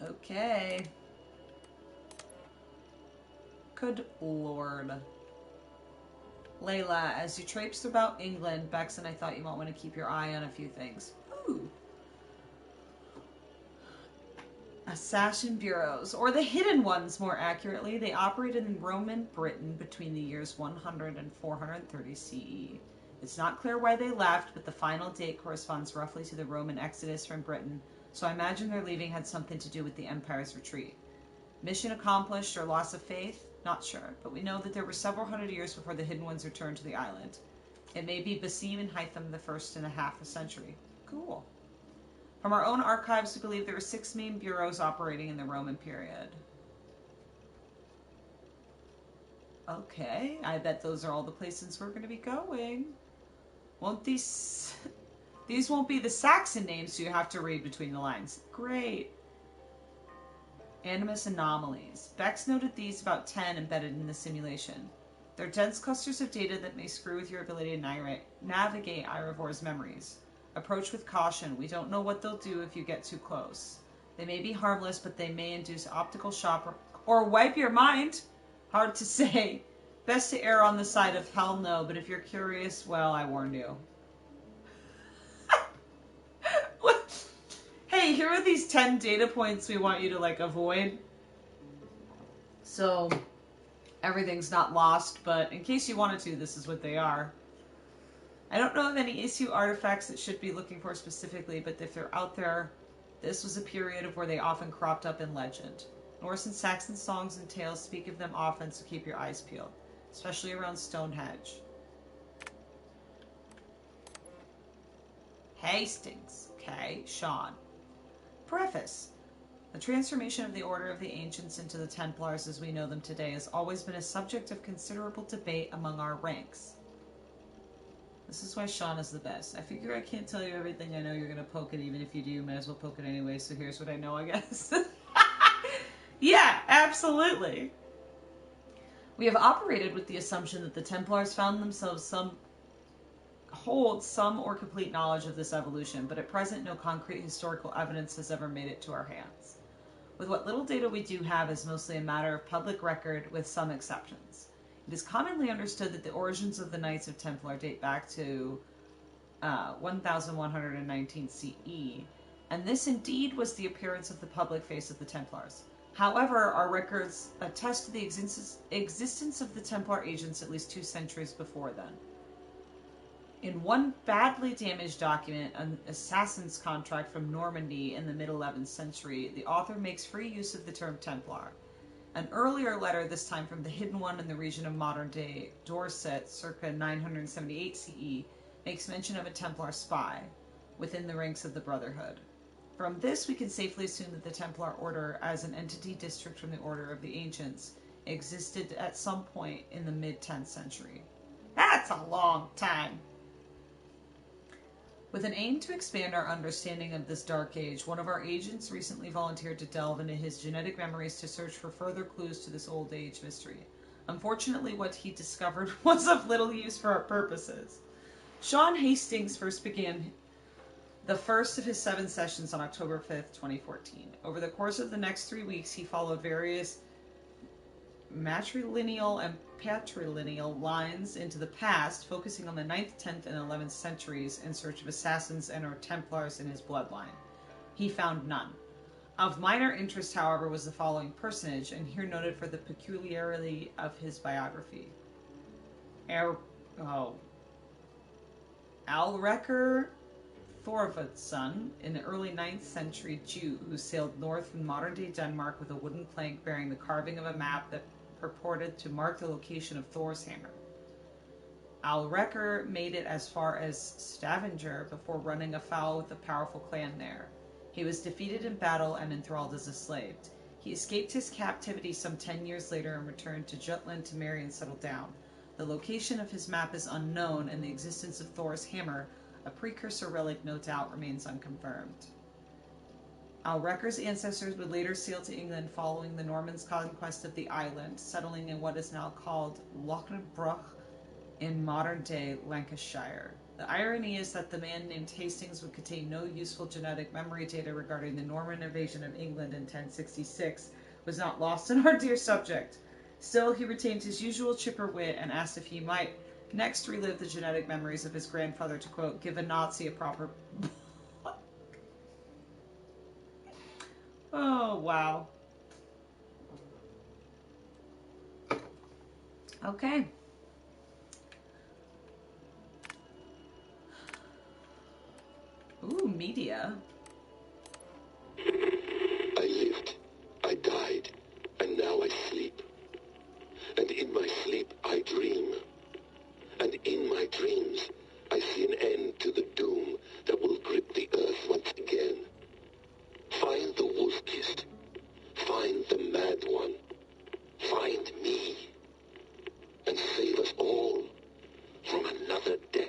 Okay. Good lord. Layla, as you traipse about England, Bex and I thought you might want to keep your eye on a few things. Ooh. Assassin bureaus, or the hidden ones more accurately. They operated in Roman Britain between the years 100 and 430 CE. It's not clear why they left, but the final date corresponds roughly to the Roman exodus from Britain, so I imagine their leaving had something to do with the empire's retreat. Mission accomplished or loss of faith? Not sure, but we know that there were several hundred years before the Hidden Ones returned to the island. It may be Basim and Hytham the first in a half a century. Cool. From our own archives, we believe there were 6 main bureaus operating in the Roman period. Okay, I bet those are all the places we're going to be going. Won't these... These won't be the Saxon names, so you have to read between the lines. Great. Animus anomalies. Bex noted these about 10 embedded in the simulation. They're dense clusters of data that may screw with your ability to navigate Irivor's memories. Approach with caution. We don't know what they'll do if you get too close. They may be harmless, but they may induce optical shock or wipe your mind. Hard to say. Best to err on the side of hell no, but if you're curious, well, I warned you. Hey, here are these 10 data points we want you to, like, avoid. So, everything's not lost, but in case you wanted to, this is what they are. I don't know of any issue artifacts that should be looking for specifically, but if they're out there, this was a period of where they often cropped up in legend. Norse and Saxon songs and tales speak of them often, so keep your eyes peeled, especially around Stonehenge. Hastings. Okay, Sean. Preface. The transformation of the Order of the Ancients into the Templars as we know them today has always been a subject of considerable debate among our ranks. This is why Sean is the best. I figure I can't tell you everything I know you're going to poke it, even if you do, you might as well poke it anyway, so here's what I know, I guess. Yeah, absolutely. We have operated with the assumption that the Templars found themselves hold some or complete knowledge of this evolution, but at present no concrete historical evidence has ever made it to our hands. With what little data we do have is mostly a matter of public record, with some exceptions. It is commonly understood that the origins of the Knights of Templar date back to 1119 CE, and this indeed was the appearance of the public face of the Templars. However, our records attest to the existence of the Templar agents at least 2 centuries before then. In one badly damaged document, an assassin's contract from Normandy in the mid-11th century, the author makes free use of the term Templar. An earlier letter, this time from the Hidden One in the region of modern-day Dorset, circa 978 CE, makes mention of a Templar spy within the ranks of the Brotherhood. From this, we can safely assume that the Templar Order, as an entity distinct from the Order of the Ancients, existed at some point in the mid-10th century. That's a long time! With an aim to expand our understanding of this dark age, one of our agents recently volunteered to delve into his genetic memories to search for further clues to this old age mystery. Unfortunately, what he discovered was of little use for our purposes. Sean Hastings first began the first of his 7 sessions on October 5th, 2014. Over the course of the next 3 weeks, he followed various matrilineal and patrilineal lines into the past, focusing on the 9th, 10th, and 11th centuries in search of assassins and or Templars in his bloodline. He found none. Of minor interest, however, was the following personage, and here noted for the peculiarity of his biography. Alrekur Thorvaldsson, an early 9th century Jew who sailed north from modern-day Denmark with a wooden plank bearing the carving of a map that purported to mark the location of Thor's hammer. Alrekur made it as far as Stavanger before running afoul with a powerful clan there. He was defeated in battle and enthralled as a slave. He escaped his captivity some 10 years later and returned to Jutland to marry and settle down. The location of his map is unknown, and the existence of Thor's hammer, a precursor relic, no doubt remains unconfirmed. Alrekur's ancestors would later sail to England following the Normans' conquest of the island, settling in what is now called Lochnabruch in modern-day Lancashire. The irony is that the man named Hastings would contain no useful genetic memory data regarding the Norman invasion of England in 1066 was not lost on our dear subject. Still, he retained his usual chipper wit and asked if he might next relive the genetic memories of his grandfather to, quote, give a Nazi a proper... Oh, wow. Okay. Ooh, media. I lived, I died, and now I sleep. And in my sleep I dream. And in my dreams I see an end to the doom that will grip the earth once again. Find the wolf-kissed. Find the mad one. Find me. And save us all from another death.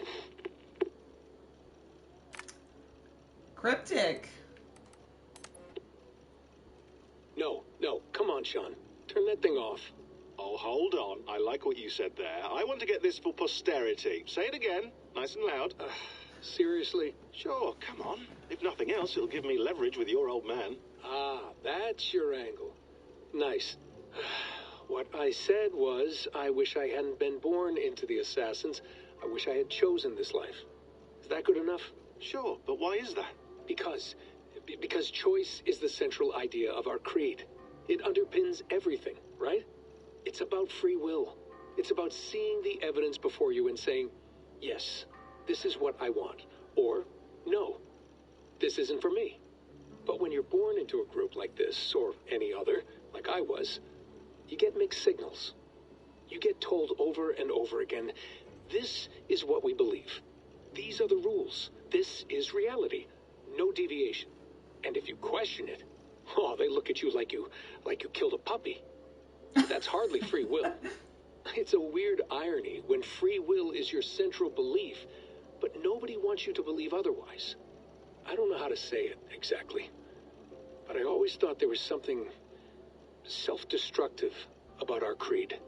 Cryptic. No, come on, Sean. Turn that thing off. Oh, hold on. I like what you said there. I want to get this for posterity. Say it again, nice and loud. Seriously? Sure, come on. If nothing else, it'll give me leverage with your old man. Ah, that's your angle. Nice. What I said was, I wish I hadn't been born into the Assassins. I wish I had chosen this life. Is that good enough? Sure, but why is that? Because choice is the central idea of our creed. It underpins everything, right? It's about free will. It's about seeing the evidence before you and saying, yes, this is what I want. Or, no, this isn't for me. But when you're born into a group like this, or any other, like I was, you get mixed signals. You get told over and over again, this is what we believe. These are the rules. This is reality. No deviation. And if you question it, oh, they look at you like you killed a puppy. That's hardly free will. It's a weird irony when free will is your central belief, but nobody wants you to believe otherwise. I don't know how to say it exactly, but I always thought there was something self-destructive about our creed.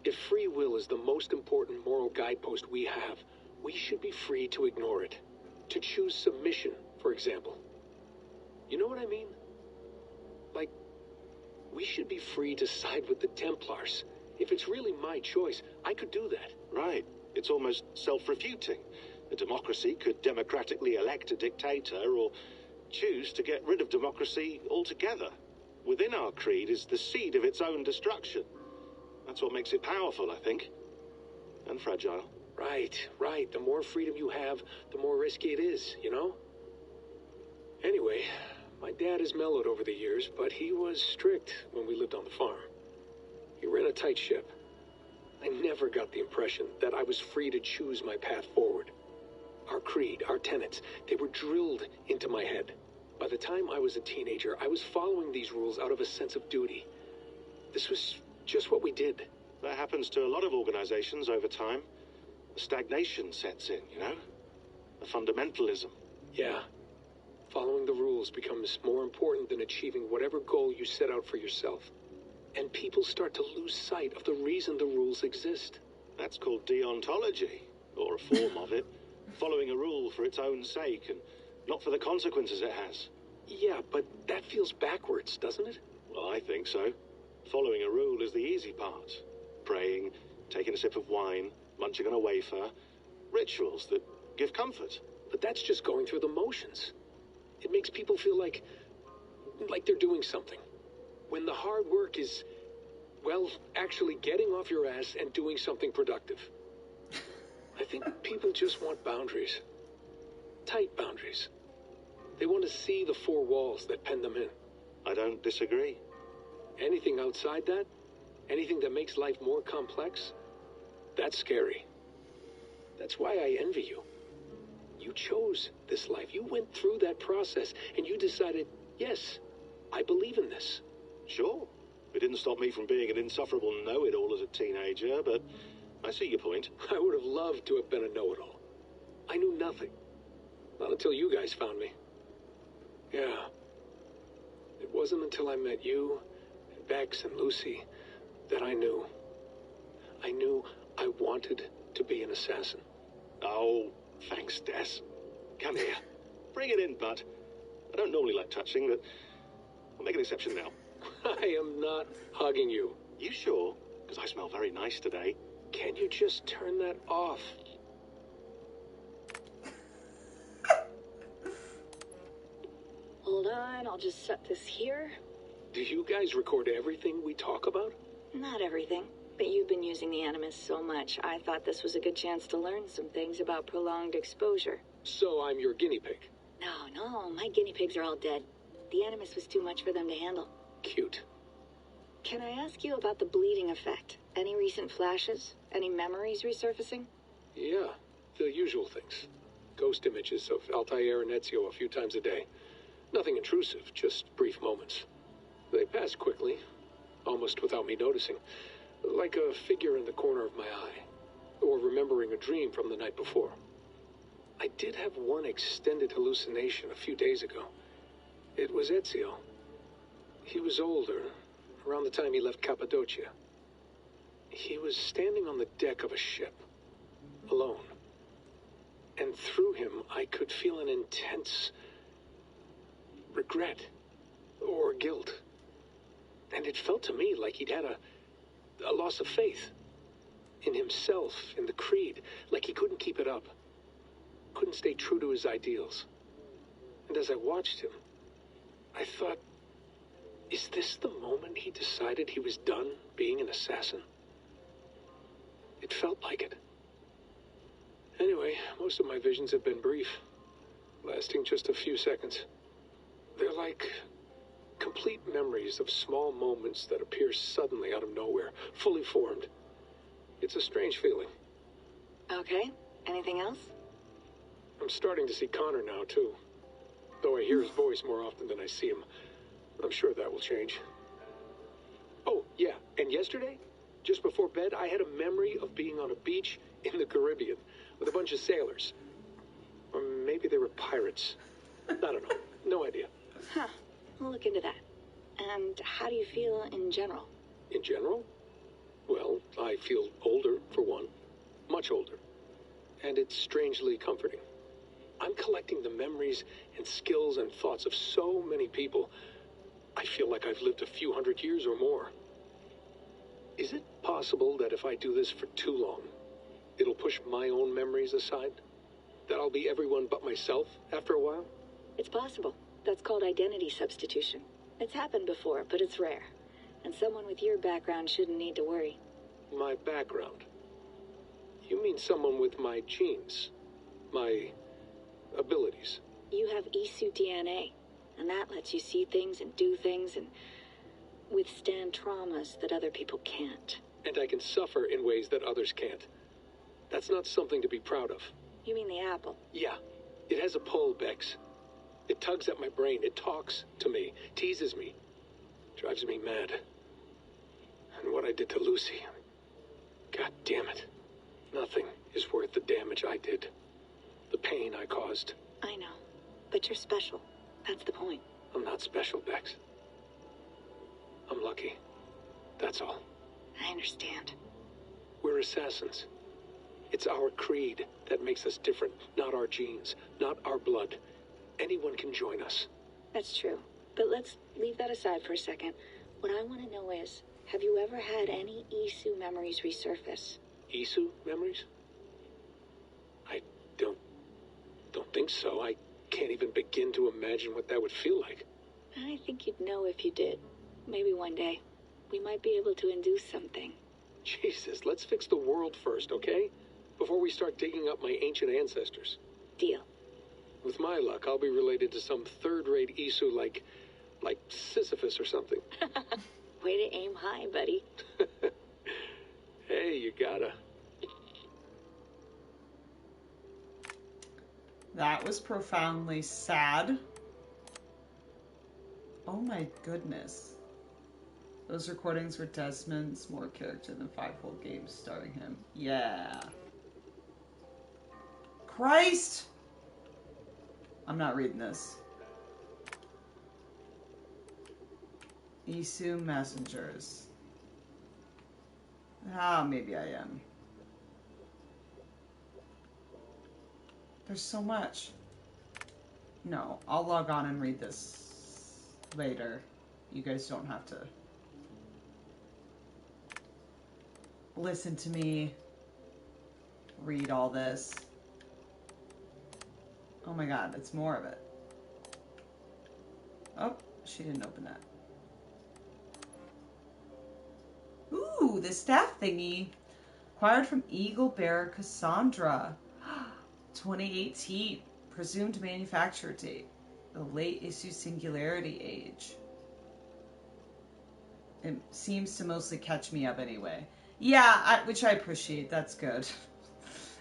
If free will is the most important moral guidepost we have, we should be free to ignore it. To choose submission, for example. You know what I mean? Like, we should be free to side with the Templars. If it's really my choice, I could do that. Right. It's almost self-refuting. A democracy could democratically elect a dictator or choose to get rid of democracy altogether. Within our creed is the seed of its own destruction. That's what makes it powerful, I think. And fragile. Right. The more freedom you have, the more risky it is, you know? Anyway, my dad has mellowed over the years, but he was strict when we lived on the farm. He ran a tight ship. I never got the impression that I was free to choose my path forward. Our creed, our tenets, they were drilled into my head. By the time I was a teenager, I was following these rules out of a sense of duty. This was just what we did. That happens to a lot of organizations over time. The stagnation sets in, you know? The fundamentalism. Yeah. Following the rules becomes more important than achieving whatever goal you set out for yourself. And people start to lose sight of the reason the rules exist. That's called deontology, or a form of it. Following a rule for its own sake, and not for the consequences it has. Yeah, but that feels backwards, doesn't it? Well, I think so. Following a rule is the easy part. Praying, taking a sip of wine, munching on a wafer. Rituals that give comfort. But that's just going through the motions. It makes people feel like they're doing something. When the hard work is, well, actually getting off your ass and doing something productive. I think people just want boundaries. Tight boundaries. They want to see the four walls that pen them in. I don't disagree. Anything outside that, anything that makes life more complex, that's scary. That's why I envy you. You chose this life. You went through that process, and you decided, yes, I believe in this. Sure. It didn't stop me from being an insufferable know-it-all as a teenager, but I see your point. I would have loved to have been a know-it-all. I knew nothing. Not until you guys found me. Yeah. It wasn't until I met you, and Bex and Lucy, that I knew. I knew I wanted to be an assassin. Oh, thanks, Des. Come here. Bring it in, bud. I don't normally like touching, but I'll make an exception now. I am not hugging you. You sure? Because I smell very nice today. Can you just turn that off? Hold on, I'll just set this here. Do you guys record everything we talk about? Not everything, but you've been using the Animus so much, I thought this was a good chance to learn some things about prolonged exposure. So I'm your guinea pig? No, my guinea pigs are all dead. The Animus was too much for them to handle. Cute. Can I ask you about the bleeding effect? Any recent flashes? Any memories resurfacing? Yeah, the usual things. Ghost images of Altair and Ezio a few times a day. Nothing intrusive, just brief moments. They pass quickly, almost without me noticing. Like a figure in the corner of my eye. Or remembering a dream from the night before. I did have one extended hallucination a few days ago. It was Ezio. He was older, around the time he left Cappadocia. He was standing on the deck of a ship, alone. And through him, I could feel an intense regret or guilt. And it felt to me like he'd had a loss of faith in himself, in the creed, like he couldn't keep it up, couldn't stay true to his ideals. And as I watched him, I thought, is this the moment he decided he was done being an assassin? It felt like it. Anyway, most of my visions have been brief, lasting just a few seconds. They're like complete memories of small moments that appear suddenly out of nowhere, fully formed. It's a strange feeling. Okay, anything else? I'm starting to see Connor now, too. Though I hear his voice more often than I see him. I'm sure that will change. Oh, yeah, and yesterday, just before bed, I had a memory of being on a beach in the Caribbean with a bunch of sailors. Or maybe they were pirates. I don't know. No idea. Huh. We'll look into that. And how do you feel in general? In general? Well, I feel older, for one. Much older. And it's strangely comforting. I'm collecting the memories and skills and thoughts of so many people. I feel like I've lived a few hundred years or more. Is it possible that if I do this for too long, it'll push my own memories aside? That I'll be everyone but myself after a while? It's possible. That's called identity substitution. It's happened before, but it's rare. And someone with your background shouldn't need to worry. My background? You mean someone with my genes? My abilities? You have Isu DNA, and that lets you see things and do things and withstand traumas that other people can't. And I can suffer in ways that others can't. That's not something to be proud of. You mean the apple? Yeah. It has a pull, Bex. It tugs at my brain. It talks to me. Teases me. Drives me mad. And what I did to Lucy... God damn it. Nothing is worth the damage I did. The pain I caused. I know. But you're special. That's the point. I'm not special, Bex. I'm lucky. That's all. I understand. We're assassins. It's our creed that makes us different, not our genes, not our blood. Anyone can join us. That's true. But let's leave that aside for a second. What I want to know is, have you ever had any Isu memories resurface? Isu memories? I don't think so. I can't even begin to imagine what that would feel like. I think you'd know if you did. Maybe one day. We might be able to induce something. Jesus, let's fix the world first, okay? Before we start digging up my ancient ancestors. Deal. With my luck, I'll be related to some third-rate Isu like Sisyphus or something. Way to aim high, buddy. Hey, you gotta. That was profoundly sad. Oh my goodness. Those recordings were Desmond's more character than 5 whole games starring him. Yeah. Christ! I'm not reading this. Isu messengers. Ah, maybe I am. There's so much. No, I'll log on and read this later. You guys don't have to listen to me read all this. Oh my god, it's more of it. Oh, she didn't open that. Ooh, the staff thingy. Acquired from Eagle Bearer Cassandra. 2018. Presumed manufacture date. The late issue singularity age. It seems to mostly catch me up anyway. Yeah, which I appreciate. That's good.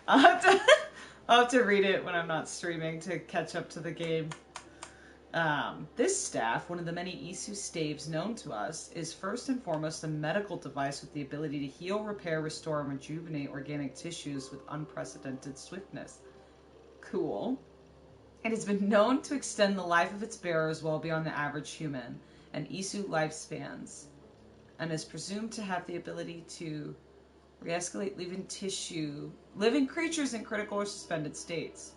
I'll have to read it when I'm not streaming to catch up to the game. This staff, one of the many Isu staves known to us, is first and foremost a medical device with the ability to heal, repair, restore, and rejuvenate organic tissues with unprecedented swiftness. Cool. It has been known to extend the life of its bearers well beyond the average human and Isu lifespans, and is presumed to have the ability to re-escalate living creatures in critical or suspended states.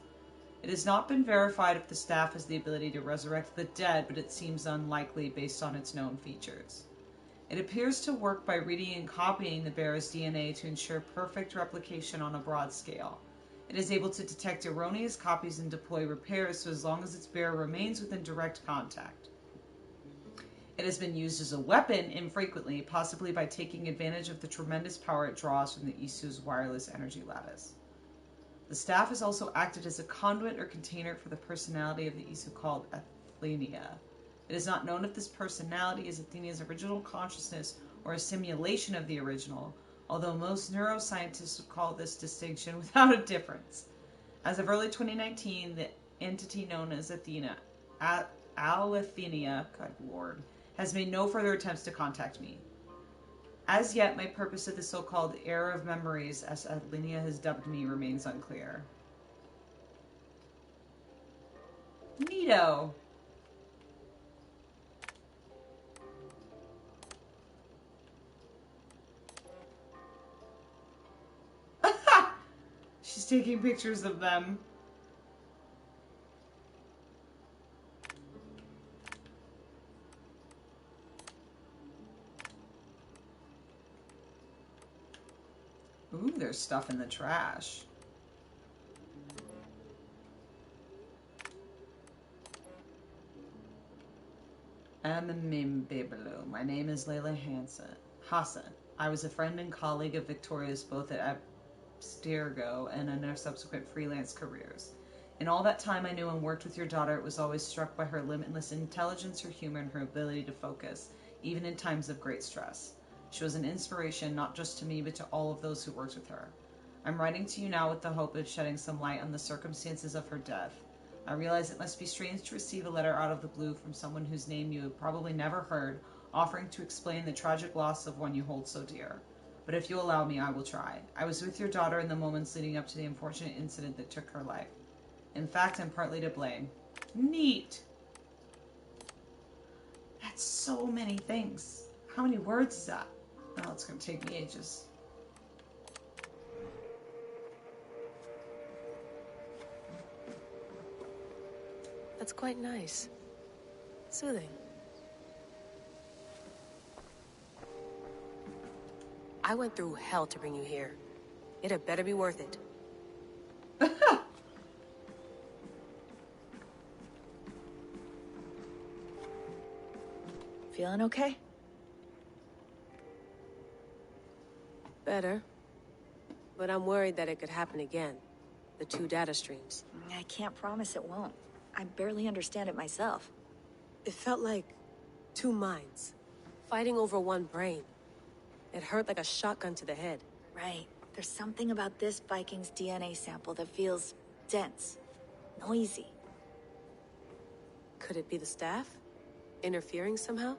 It has not been verified if the staff has the ability to resurrect the dead, but it seems unlikely based on its known features. It appears to work by reading and copying the bearer's DNA to ensure perfect replication on a broad scale. It is able to detect erroneous copies and deploy repairs so as long as its bearer remains within direct contact. It has been used as a weapon infrequently, possibly by taking advantage of the tremendous power it draws from the Isu's wireless energy lattice. The staff has also acted as a conduit or container for the personality of the Isu called Athenia. It is not known if this personality is Athenia's original consciousness or a simulation of the original, although most neuroscientists would call this distinction without a difference. As of early 2019, the entity known as Athenia, Athenia, good lord, has made no further attempts to contact me. As yet, my purpose of the so-called Era of Memories, as Athenia has dubbed me, remains unclear. Neato. She's taking pictures of them. Ooh, there's stuff in the trash. My name is Layla Hassan. I was a friend and colleague of Victoria's both at Abstergo and in our subsequent freelance careers. In all that time I knew and worked with your daughter, it was always struck by her limitless intelligence, her humor, and her ability to focus, even in times of great stress. She was an inspiration not just to me, but to all of those who worked with her. I'm writing to you now with the hope of shedding some light on the circumstances of her death. I realize it must be strange to receive a letter out of the blue from someone whose name you have probably never heard, offering to explain the tragic loss of one you hold so dear. But if you allow me, I will try. I was with your daughter in the moments leading up to the unfortunate incident that took her life. In fact, I'm partly to blame. Neat. That's so many things. How many words is that? Oh, it's going to take me ages. That's quite nice. Soothing. I went through hell to bring you here. It had better be worth it. Feeling okay? Better. But I'm worried that it could happen again. The 2 data streams. I can't promise it won't. I barely understand it myself. It felt like 2 minds, fighting over 1 brain. It hurt like a shotgun to the head. Right. There's something about this Viking's DNA sample that feels dense, noisy. Could it be the staff? Interfering somehow?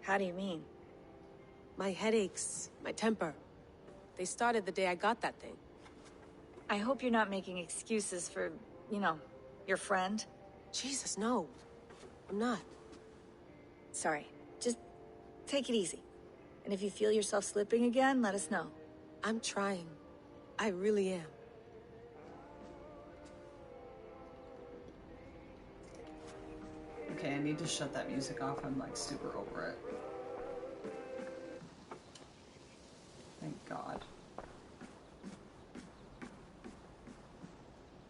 How do you mean? My headaches, my temper. They started the day I got that thing. I hope you're not making excuses for, you know, your friend. Jesus, no. I'm not. Sorry. Just take it easy. And if you feel yourself slipping again, let us know. I'm trying. I really am. Okay, I need to shut that music off. I'm like super over it. Thank God.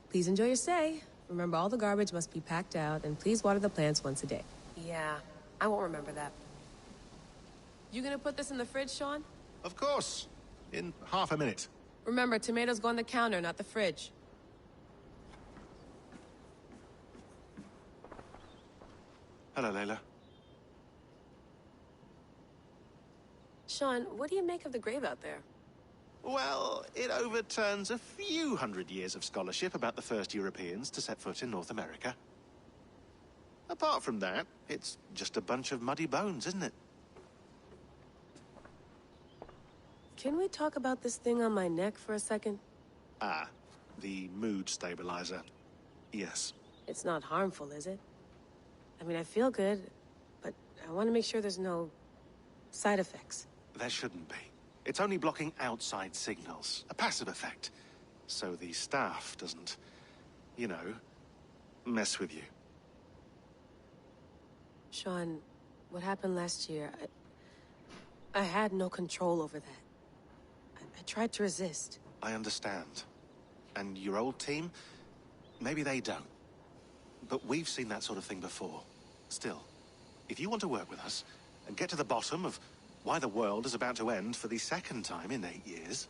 Please enjoy your stay. Remember, all the garbage must be packed out, and please water the plants once a day. Yeah, I won't remember that. You gonna put this in the fridge, Sean? Of course. In half a minute. Remember, tomatoes go on the counter, not the fridge. Hello, Layla. Sean, what do you make of the grave out there? Well, it overturns a few hundred years of scholarship about the first Europeans to set foot in North America. Apart from that, it's just a bunch of muddy bones, isn't it? Can we talk about this thing on my neck for a second? Ah, the mood stabilizer. Yes. It's not harmful, is it? I mean, I feel good, but I want to make sure there's no side effects. There shouldn't be. It's only blocking outside signals, a passive effect. So the staff doesn't, you know, mess with you. Sean, what happened last year, I had no control over that. I tried to resist. I understand. And your old team, maybe they don't. But we've seen that sort of thing before. Still, if you want to work with us and get to the bottom of why the world is about to end for the second time in 8 years,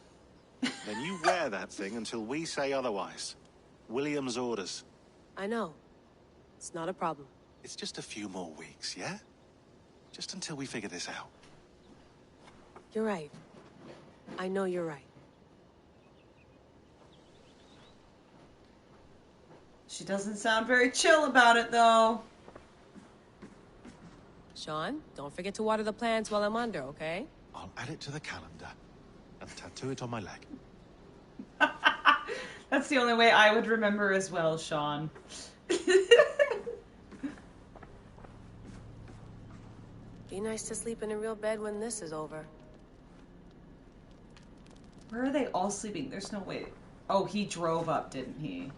then you wear that thing until we say otherwise. William's orders. I know. It's not a problem. It's just a few more weeks, yeah? Just until we figure this out. You're right. I know you're right. She doesn't sound very chill about it, though. Sean, don't forget to water the plants while I'm under, okay? I'll add it to the calendar and tattoo it on my leg. That's the only way I would remember as well, Sean. Be nice to sleep in a real bed when this is over. Where are they all sleeping? There's no way. Oh, he drove up, didn't he?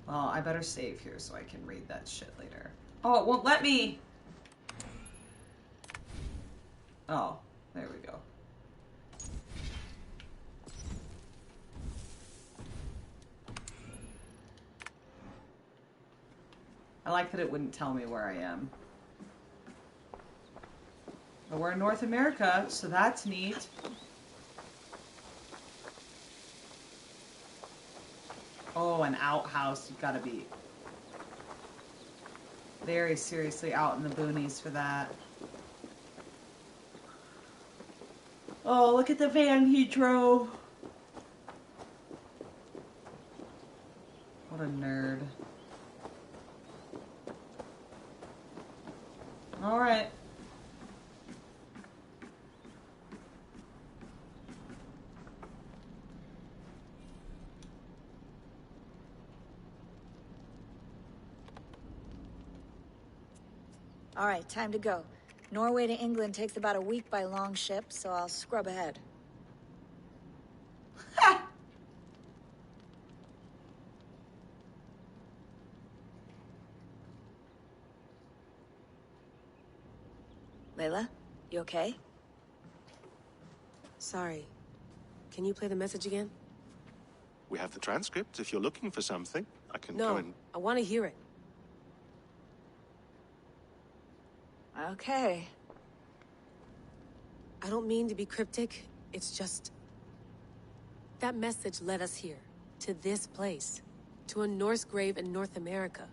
Well, I better save here so I can read that shit later. Oh, it won't let me. Oh, there we go. I like that it wouldn't tell me where I am. But we're in North America, so that's neat. Oh, an outhouse. You've got to be very seriously out in the boonies for that. Oh, look at the van he drove. What a nerd. All right. All right, time to go. Norway to England takes about a week by long ship, so I'll scrub ahead. Layla, you okay? Sorry. Can you play the message again? We have the transcript. If you're looking for something, I can No, go and... I want to hear it. Okay. I don't mean to be cryptic. It's just... that message led us here. To this place. To a Norse grave in North America.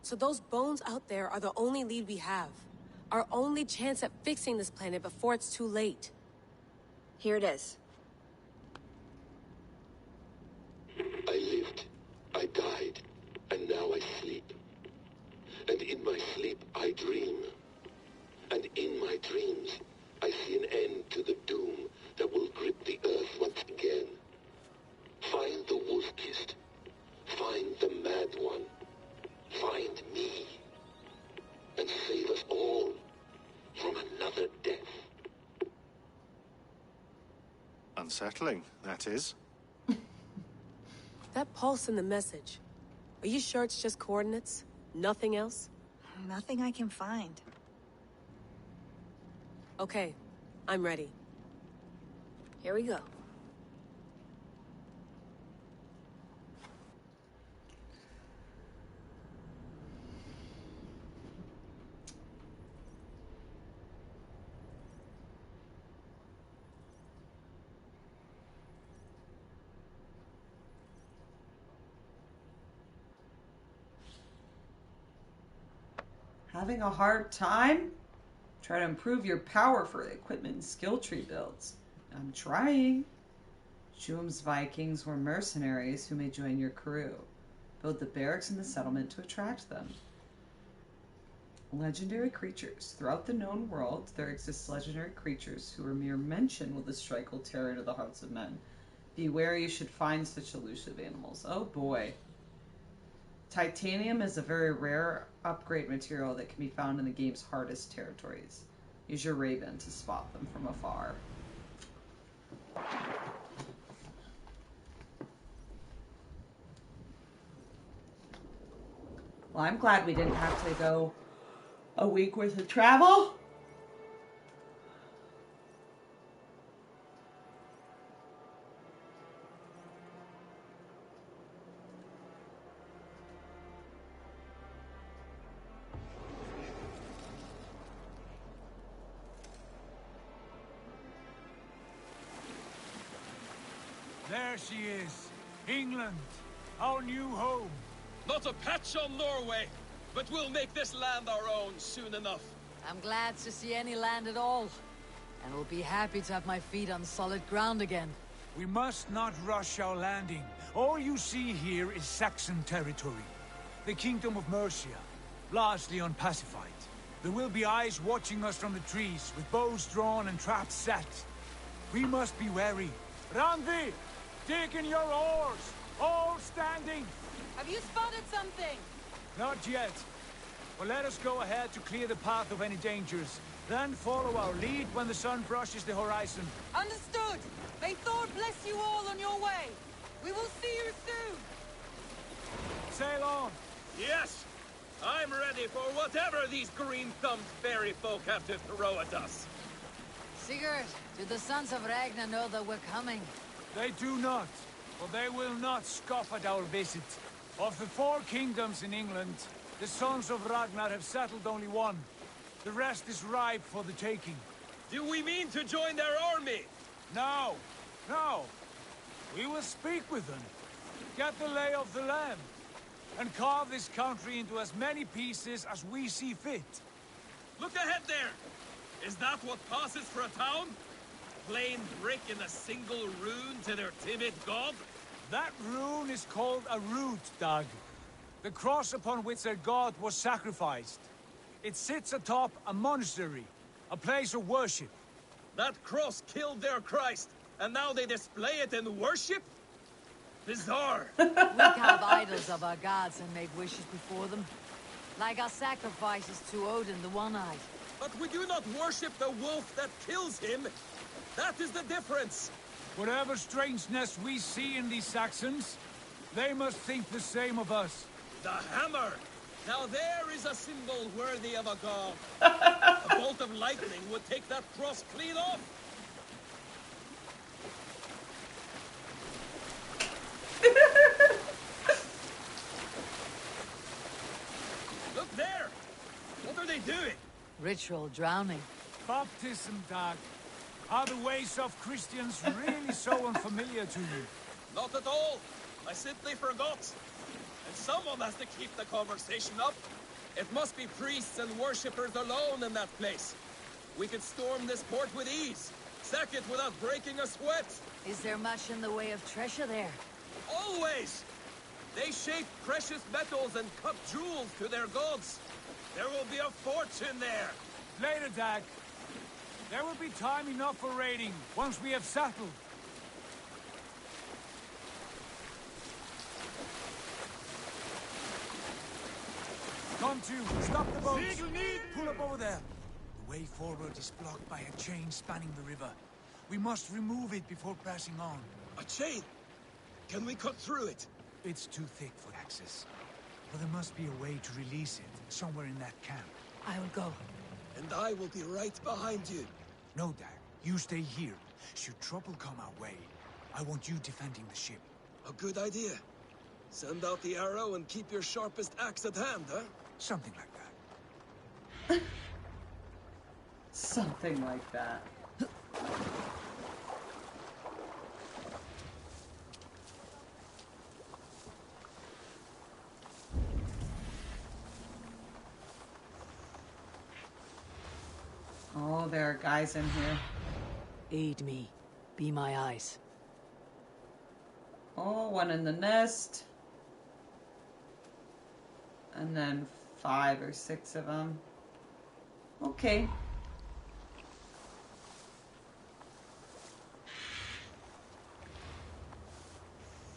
So those bones out there are the only lead we have. Our only chance at fixing this planet before it's too late. Here it is. I lived, I died, and now I sleep. And in my sleep I dream. And in my dreams I see an end to the doom that will grip the earth once again. Find the wolf-kissed. Find the mad one. Find me. And save us all from another death. Unsettling, that is. That pulse in the message. Are you sure it's just coordinates? Nothing else? Nothing I can find. Okay, I'm ready. Here we go. Having a hard time? Try to improve your power for equipment and skill tree builds. I'm trying. Shuum's Vikings were mercenaries who may join your crew. Build the barracks in the settlement to attract them. Legendary creatures. Throughout the known world, there exist legendary creatures who are mere mention with a strike will tear into the hearts of men. Beware, you should find such elusive animals. Oh boy. Titanium is a very rare upgrade material that can be found in the game's hardest territories. Use your raven to spot them from afar. Well, I'm glad we didn't have to go a week worth of travel. There she is. England, our new home. Not a patch on Norway, but we'll make this land our own soon enough. I'm glad to see any land at all. And will be happy to have my feet on solid ground again. We must not rush our landing. All you see here is Saxon territory. The Kingdom of Mercia, largely unpacified. There will be eyes watching us from the trees, with bows drawn and traps set. We must be wary. Randi! Dig in your oars! All standing! Have you spotted something? Not yet. But let us go ahead to clear the path of any dangers. Then follow our lead when the sun brushes the horizon. Understood! May Thor bless you all on your way! We will see you soon! Sail on! Yes! I'm ready for whatever these green-thumbed fairy folk have to throw at us. Sigurd, do the sons of Ragnar know that we're coming? They do not, but they will not scoff at our visit. Of the 4 kingdoms in England, the sons of Ragnar have settled only one. The rest is ripe for the taking. Do we mean to join their army? No, no. We will speak with them, get the lay of the land, and carve this country into as many pieces as we see fit. Look ahead there! Is that what passes for a town? Plain brick in a single rune to their timid god? That rune is called a root, Dag. The cross upon which their god was sacrificed. It sits atop a monastery, a place of worship. That cross killed their Christ, and now they display it in worship? Bizarre. We carve idols of our gods and make wishes before them. Like our sacrifices to Odin the One-Eyed. But we do not worship the wolf that kills him. That is the difference. Whatever strangeness we see in these Saxons, they must think the same of us. The hammer! Now there is a symbol worthy of a god. A bolt of lightning would take that cross clean off. do it? Ritual drowning. Baptism, Dag. Are the ways of Christians really so unfamiliar to you? Not at all. I simply forgot. And someone has to keep the conversation up. It must be priests and worshippers alone in that place. We could storm this port with ease. Sack it without breaking a sweat. Is there much in the way of treasure there? Always! They shape precious metals and cut jewels to their gods. There will be a fortune there. Later, Dag. There will be time enough for raiding once we have settled. Come to, stop the boat. Pull up over there. The way forward is blocked by a chain spanning the river. We must remove it before passing on. A chain? Can we cut through it? It's too thick for access. But there must be a way to release it, somewhere in that camp. I will go. And I will be right behind you. No, Dag. You stay here. Should trouble come our way, I want you defending the ship. A good idea. Send out the arrow and keep your sharpest axe at hand, huh? Something like that. Something like that. Oh, there are guys in here. Aid me. Be my eyes. Oh, one in the nest. And then 5 or 6 of them. Okay.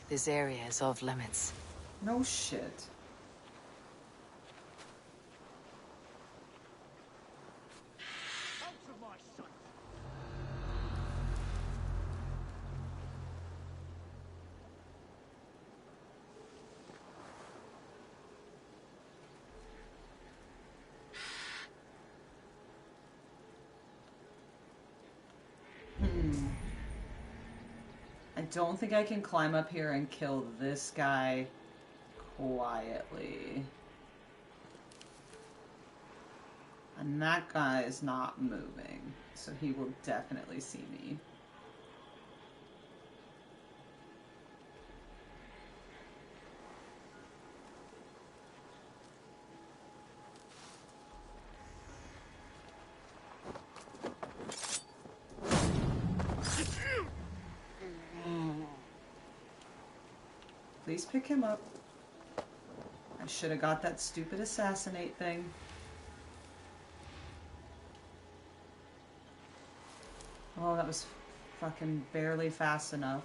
This area is off limits. No shit. I don't think I can climb up here and kill this guy quietly. And that guy is not moving, so he will definitely see me. Please pick him up. I should have got that stupid assassinate thing. Oh, that was fucking barely fast enough.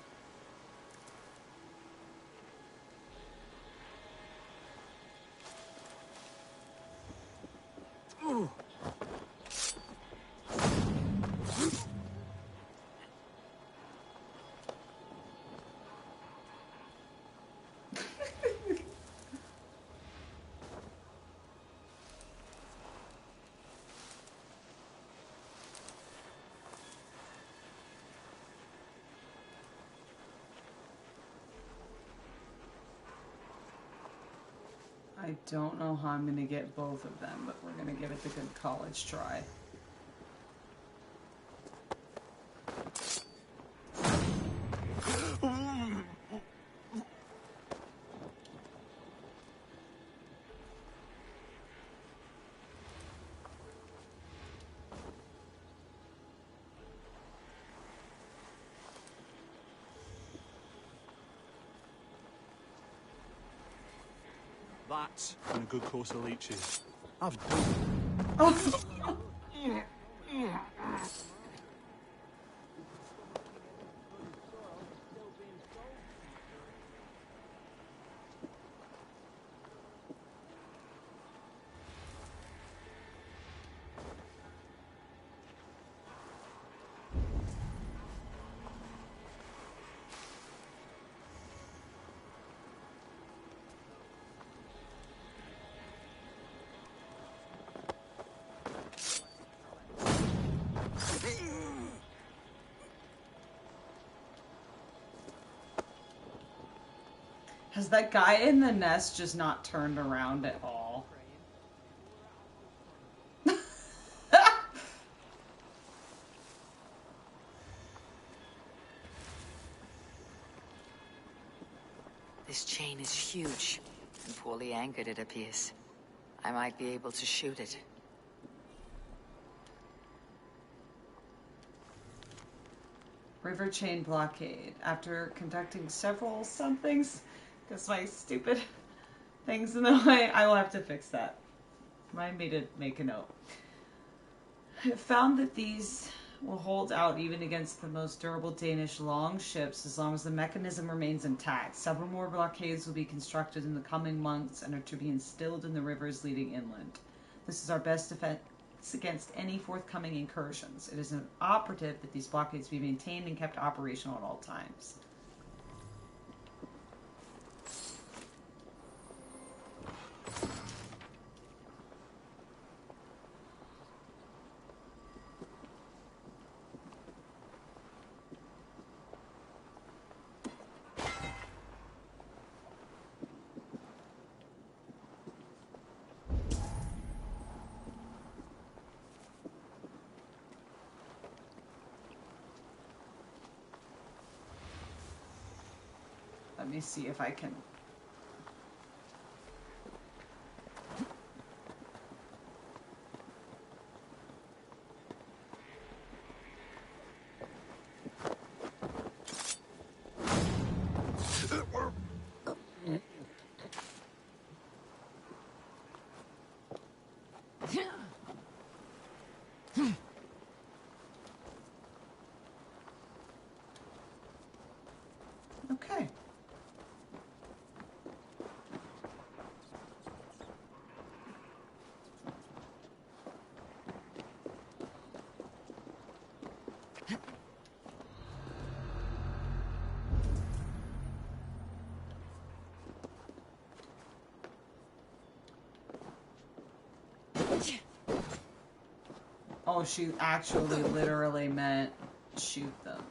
Ooh. I don't know how I'm going to get both of them, but we're going to give it the good college try. That's when a good course of leeches. I've done. Oh. Has that guy in the nest just not turned around at all? chain is huge, and poorly anchored it appears. I might be able to shoot it. River chain blockade. After conducting several somethings, because my stupid things in the way, I will have to fix that. Remind me to make a note. I found that these will hold out even against the most durable Danish longships as long as the mechanism remains intact. Several more blockades will be constructed in the coming months and are to be instilled in the rivers leading inland. This is our best defense against any forthcoming incursions. It is imperative that these blockades be maintained and kept operational at all times. Let me see if I can. Okay. Oh, she actually literally meant shoot them.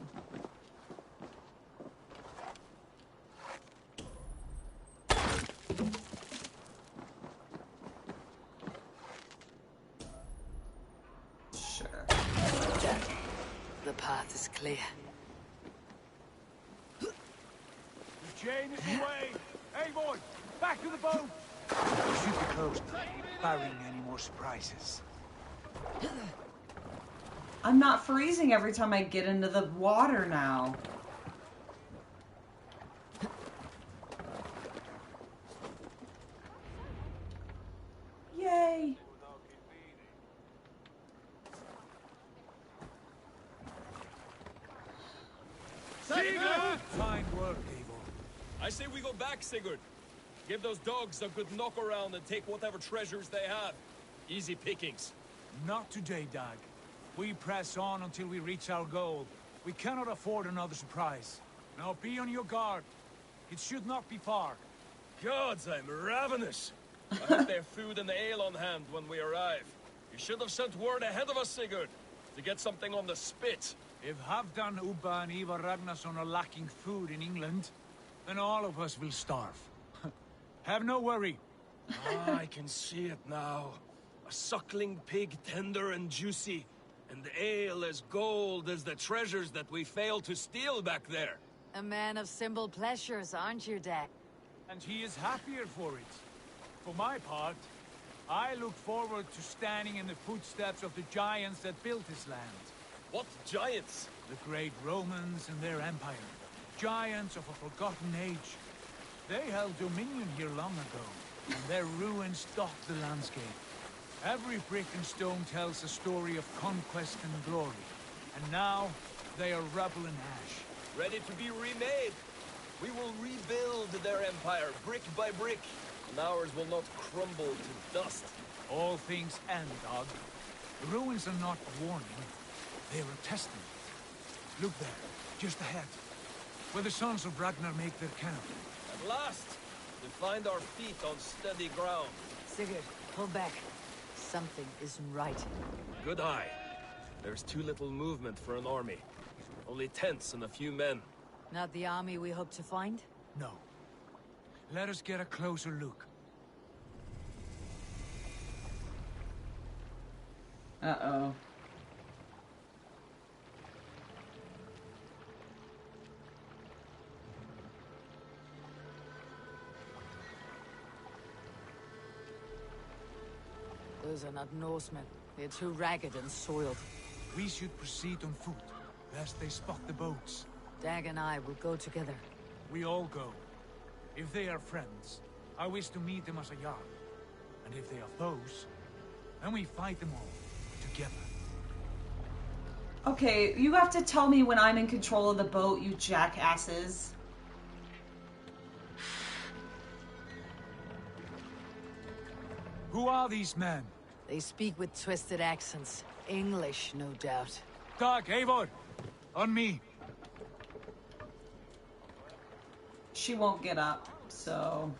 Sure. The path is clear. The chain is away! Hey, boy! Back to the boat! We should be close, barring any more surprises. I'm not freezing every time I get into the water now. Yay! Sigurd! Fine work, Eivor. I say we go back, Sigurd. Give those dogs a good knock around and take whatever treasures they have. Easy pickings. Not today, Dag. We press on until we reach our goal. We cannot afford another surprise. Now be on your guard. It should not be far. Gods, I'm ravenous. I hope they have food and ale on hand when we arrive. You should have sent word ahead of us, Sigurd, to get something on the spit. If Halfdan, Ubba, and Ivar Ragnarsson are lacking food in England, then all of us will starve. Have no worry. I can see it now. A suckling pig, tender and juicy, and ale as gold as the treasures that we failed to steal back there. A man of simple pleasures, aren't you, Dad? And he is happier for it. For my part, I look forward to standing in the footsteps of the giants that built this land. What giants? The great Romans and their empire. Giants of a forgotten age. They held dominion here long ago, and their ruins dot the landscape. Every brick and stone tells a story of conquest and glory. And now, they are rubble and ash. Ready to be remade. We will rebuild their empire, brick by brick, and ours will not crumble to dust. All things end, Dog. The ruins are not a warning. They are a testament. Look there, just ahead, where the sons of Ragnar make their camp. At last, we find our feet on steady ground. Sigurd, pull back. Something isn't right. Good eye. There's too little movement for an army. Only tents and a few men. Not the army we hope to find? No. Let us get a closer look. Uh-oh. Those are not Norsemen. They're too ragged and soiled. We should proceed on foot, lest they spot the boats. Dag and I will go together. We all go. If they are friends, I wish to meet them as a Jarl. And if they are foes, then we fight them all, together. Okay, you have to tell me when I'm in control of the boat, you jackasses. Who are these men? They speak with twisted accents. English, no doubt. Dag, Eivor! On me! She won't get up, so...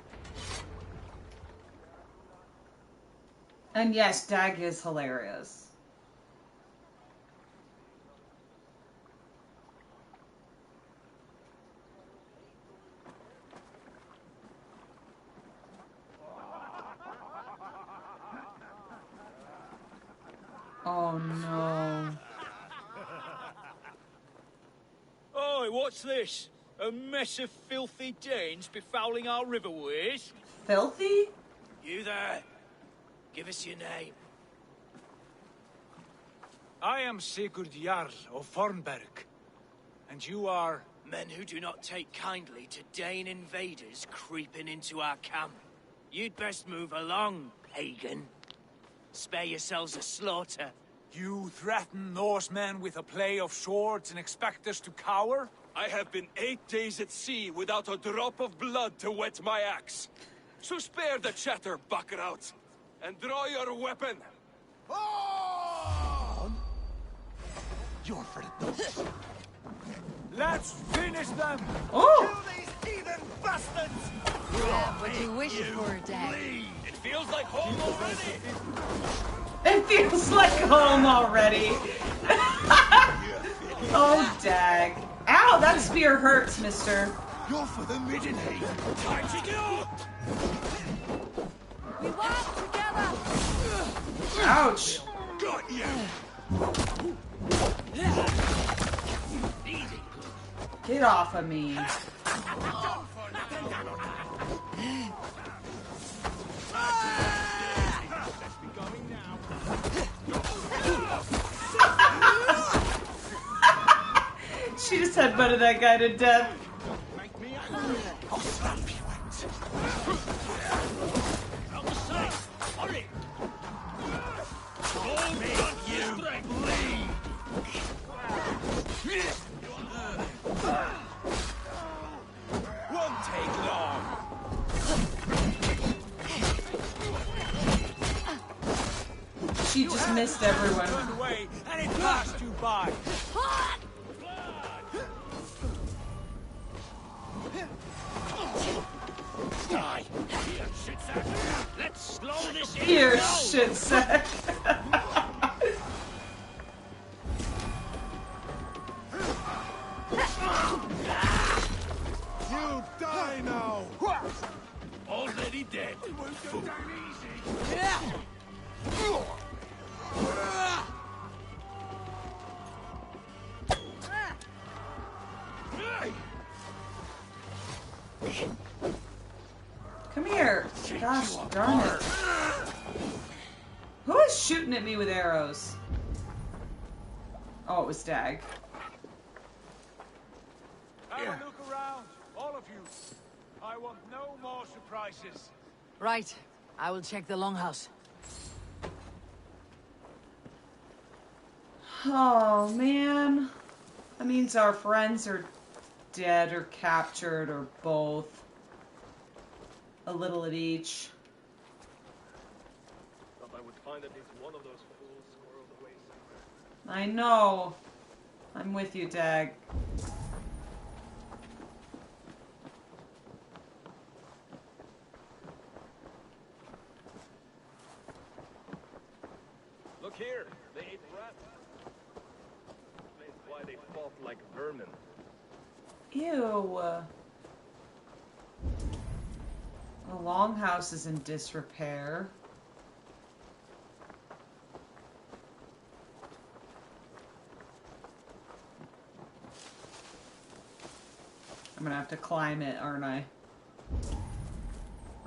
And yes, Dag is hilarious. Oh no. Oi, what's this? A mess of filthy Danes befouling our riverways? Filthy? You there. Give us your name. I am Sigurd Jarl of Fornberg. And you are... Men who do not take kindly to Dane invaders creeping into our camp. You'd best move along, pagan. Spare yourselves a slaughter. You threaten Norsemen with a play of swords and expect us to cower? I have been 8 days at sea without a drop of blood to wet my axe. So spare the chatter, Buckerout, and draw your weapon. You're for the dogs. Let's finish them! Oh! Kill these heathen bastards! What you wish for, Dag? It feels like home already. It feels like home already. Oh, Dag. Ow, that spear hurts, mister. You're for the Middenheim. Time to go! We walk together! Ouch. Got you! Get off of me. She just headbutted that guy to death. I'll stamp you out. Hurry! Won't take long. She just missed everyone. Turned away, and it passed you by. Die! Here, shitsack! Let's slow this in! Here, shit sack. You die now! Already dead. Fool. Come here. Gosh darn it. Who is shooting at me with arrows? Oh, it was Dag. Have a look around, all of you. I want no more surprises. Right. I will check the longhouse. Oh, man. That means our friends are dead or captured or both. A little at each. Thought I would find at least one of those fools squirreled away somewhere. I know. I'm with you, Dag. Look here, they ate rats. Explains why they fought like vermin. Ew. The longhouse is in disrepair. I'm gonna have to climb it, aren't I?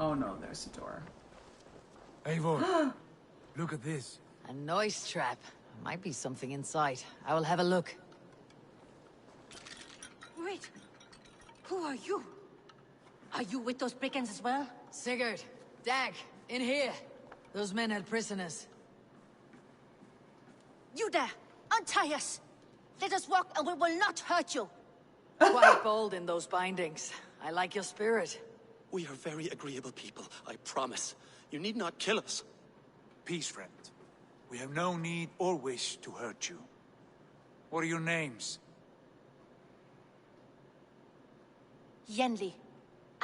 Oh no, there's a door. Eivor, Look at this. A noise trap. Might be something inside. I will have a look. Wait. Who are you? Are you with those brigands as well? Sigurd, Dag, in here. Those men held prisoners. You there! Untie us! Let us walk and we will not hurt you! Quite bold in those bindings. I like your spirit. We are very agreeable people, I promise. You need not kill us. Peace, friend. We have no need or wish to hurt you. What are your names? Yenli.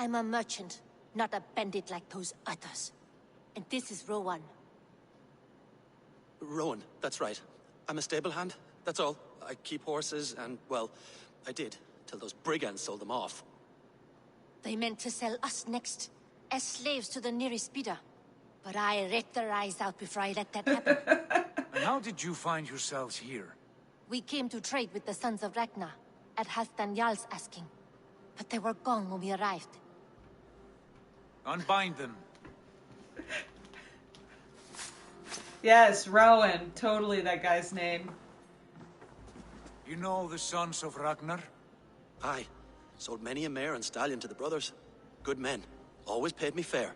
I'm a merchant, not a bandit like those others. And this is Rowan. Rowan, that's right. I'm a stable hand, that's all. I keep horses and, well, I did, till those brigands sold them off. They meant to sell us next, as slaves to the nearest bidder. But I ripped their eyes out before I let that happen. And how did you find yourselves here? We came to trade with the Sons of Ragnar, at Halfdan Jarl's asking. But they were gone when we arrived. Unbind them. Yes, Rowan. Totally that guy's name. You know the Sons of Ragnar? Aye. Sold many a mare and stallion to the brothers. Good men. Always paid me fair.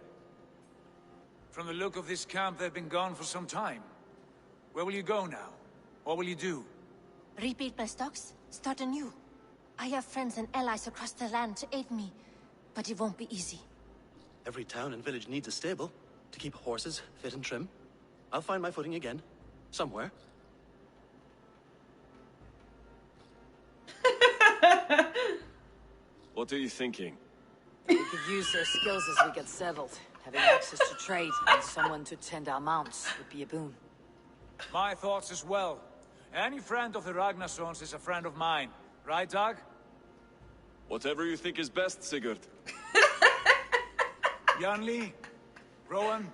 From the look of this camp, they've been gone for some time. Where will you go now? What will you do? Rebuild my stocks, start anew. I have friends and allies across the land to aid me, but it won't be easy. Every town and village needs a stable to keep horses fit and trim. I'll find my footing again. Somewhere. What are you thinking? We could use their skills as we get settled. Having access to trade and someone to tend our mounts would be a boon. My thoughts as well. Any friend of the Ragnarsons is a friend of mine. Right, Dag? Whatever you think is best, Sigurd. Janli, Rowan,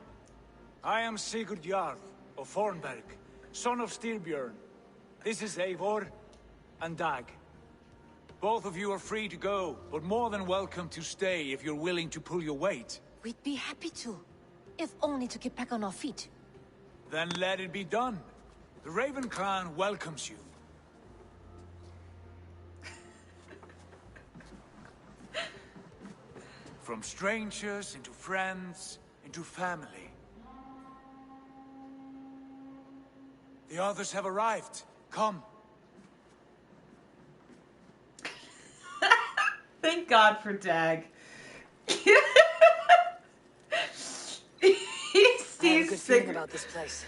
I am Sigurd Jarl of Fornberg, son of Styrbjörn. This is Eivor and Dag. Both of you are free to go, but more than welcome to stay if you're willing to pull your weight. We'd be happy to, if only to get back on our feet. Then let it be done. The Raven clan welcomes you. From strangers into friends, into family. The others have arrived. Come. Thank God for Dag. I have a good feeling about this place.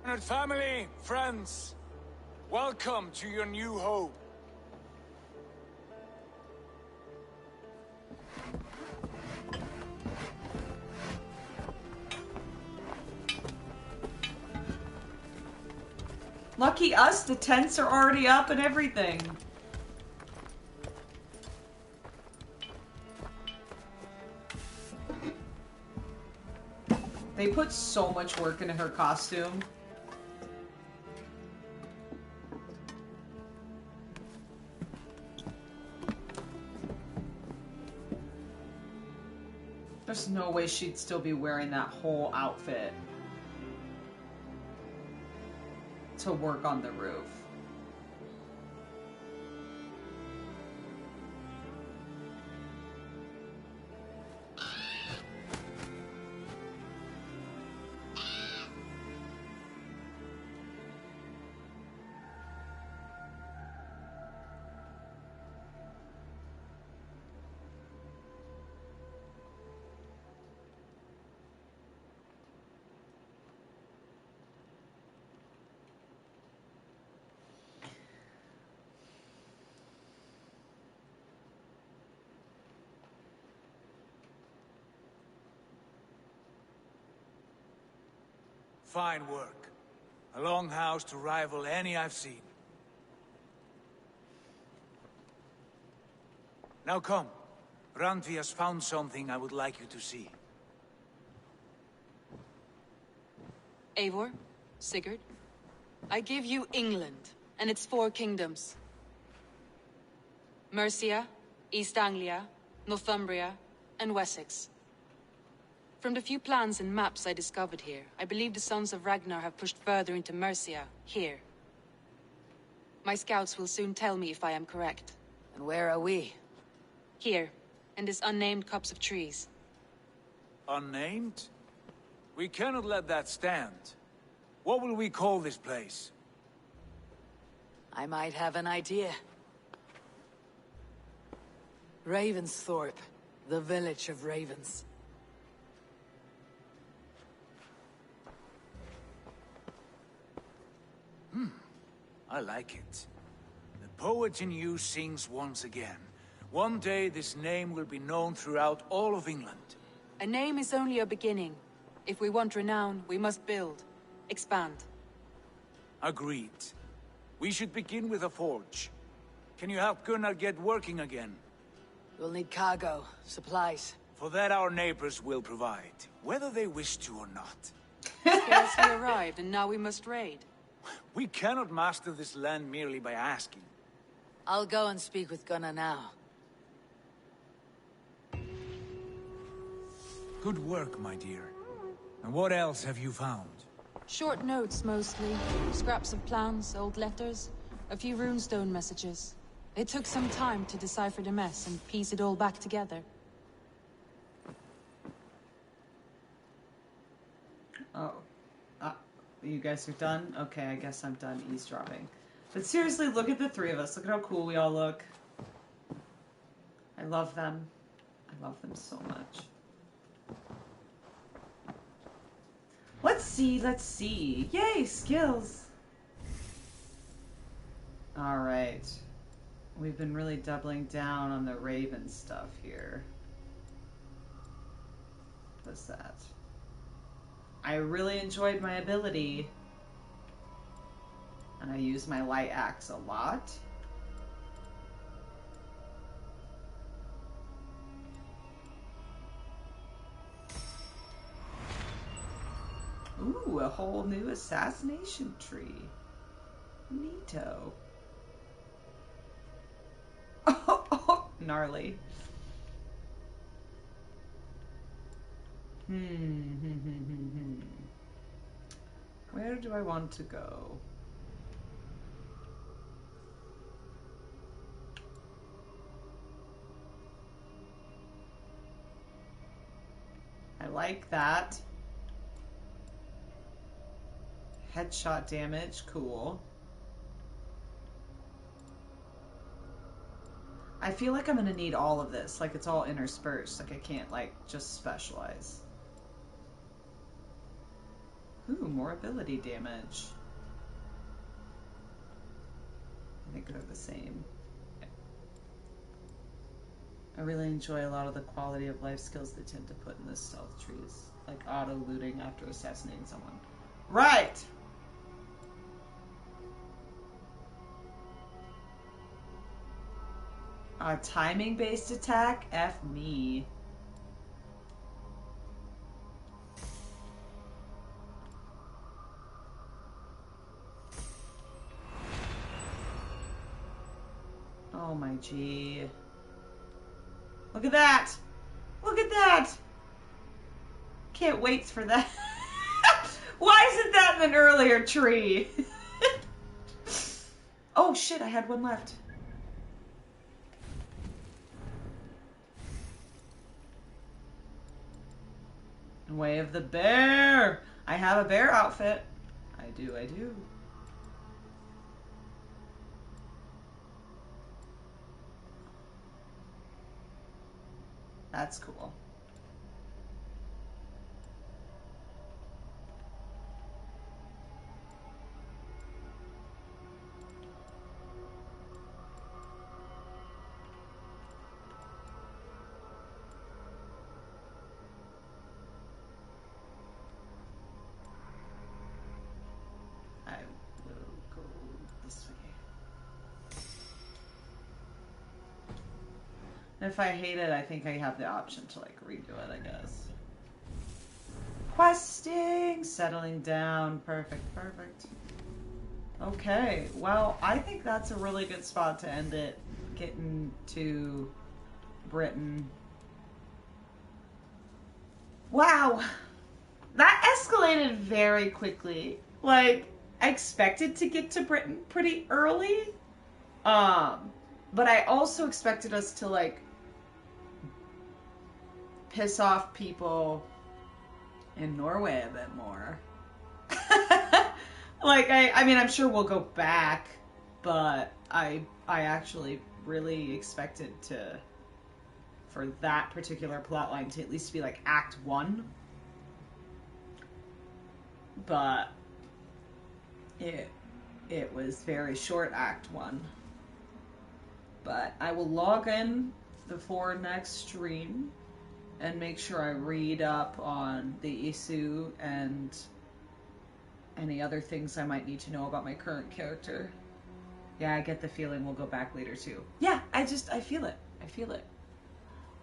Honored family, friends, welcome to your new home. Lucky us, the tents are already up and everything. They put so much work into her costume. There's no way she'd still be wearing that whole outfit to work on the roof. Fine work. A longhouse to rival any I've seen. Now come. Randvi has found something I would like you to see. Eivor, Sigurd, I give you England and its 4 kingdoms. Mercia, East Anglia, Northumbria, and Wessex. From the few plans and maps I discovered here, I believe the Sons of Ragnar have pushed further into Mercia, here. My scouts will soon tell me if I am correct. And where are we? Here, in this unnamed copse of trees. Unnamed? We cannot let that stand. What will we call this place? I might have an idea. Ravensthorpe, the village of ravens. I like it. The poet in you sings once again. One day this name will be known throughout all of England. A name is only a beginning. If we want renown, we must build. Expand. Agreed. We should begin with a forge. Can you help Gunnar get working again? We'll need cargo, supplies. For that our neighbors will provide, whether they wish to or not. Scarcely arrived, and now we must raid. We cannot master this land merely by asking. I'll go and speak with Gunnar now. Good work, my dear. And what else have you found? Short notes, mostly. Scraps of plans, old letters, a few runestone messages. It took some time to decipher the mess and piece it all back together. Oh. You guys are done? Okay, I guess I'm done eavesdropping. But seriously, look at the three of us. Look at how cool we all look. I love them. I love them so much. Let's see. Yay, skills! Alright. We've been really doubling down on the Raven stuff here. What's that? I really enjoyed my ability. And I use my light axe a lot. Ooh, a whole new assassination tree. Neato. Oh, gnarly. Where do I want to go? I like that. Headshot damage, cool. I feel like I'm gonna need all of this. Like it's all interspersed. Like I can't like just specialize. Ooh, more ability damage. I think they're the same. I really enjoy a lot of the quality of life skills they tend to put in the stealth trees. Like auto-looting after assassinating someone. Right! A timing-based attack? F me. Oh my G. Look at that! Look at that! Can't wait for that. Why isn't that in an earlier tree? Oh shit, I had one left. Way of the bear! I have a bear outfit. I do. That's cool. I will go this way. If I hate it, I think I have the option to like redo it, I guess. Questing, settling down, perfect. Okay, well, I think that's a really good spot to end it, getting to Britain. Wow. That escalated very quickly. Like, I expected to get to Britain pretty early. But I also expected us to, like, piss off people in Norway a bit more. Like, I mean, I'm sure we'll go back, but I actually really expected for that particular plotline to at least be like Act 1. But it was very short Act 1. But I will log in before next stream and make sure I read up on the Isu and any other things I might need to know about my current character. Yeah, I get the feeling we'll go back later too. Yeah, I feel it. I feel it.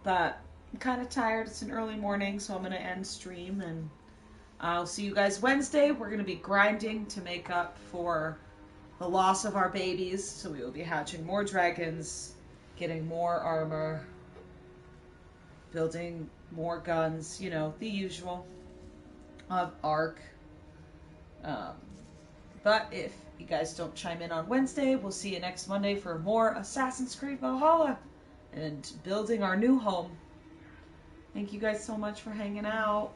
But I'm kind of tired. It's an early morning, so I'm going to end stream, and I'll see you guys Wednesday. We're going to be grinding to make up for the loss of our babies, so we will be hatching more dragons, getting more armor, building more guns, you know, the usual of Ark. But if you guys don't chime in on Wednesday, we'll see you next Monday for more Assassin's Creed Valhalla and building our new home. Thank you guys so much for hanging out.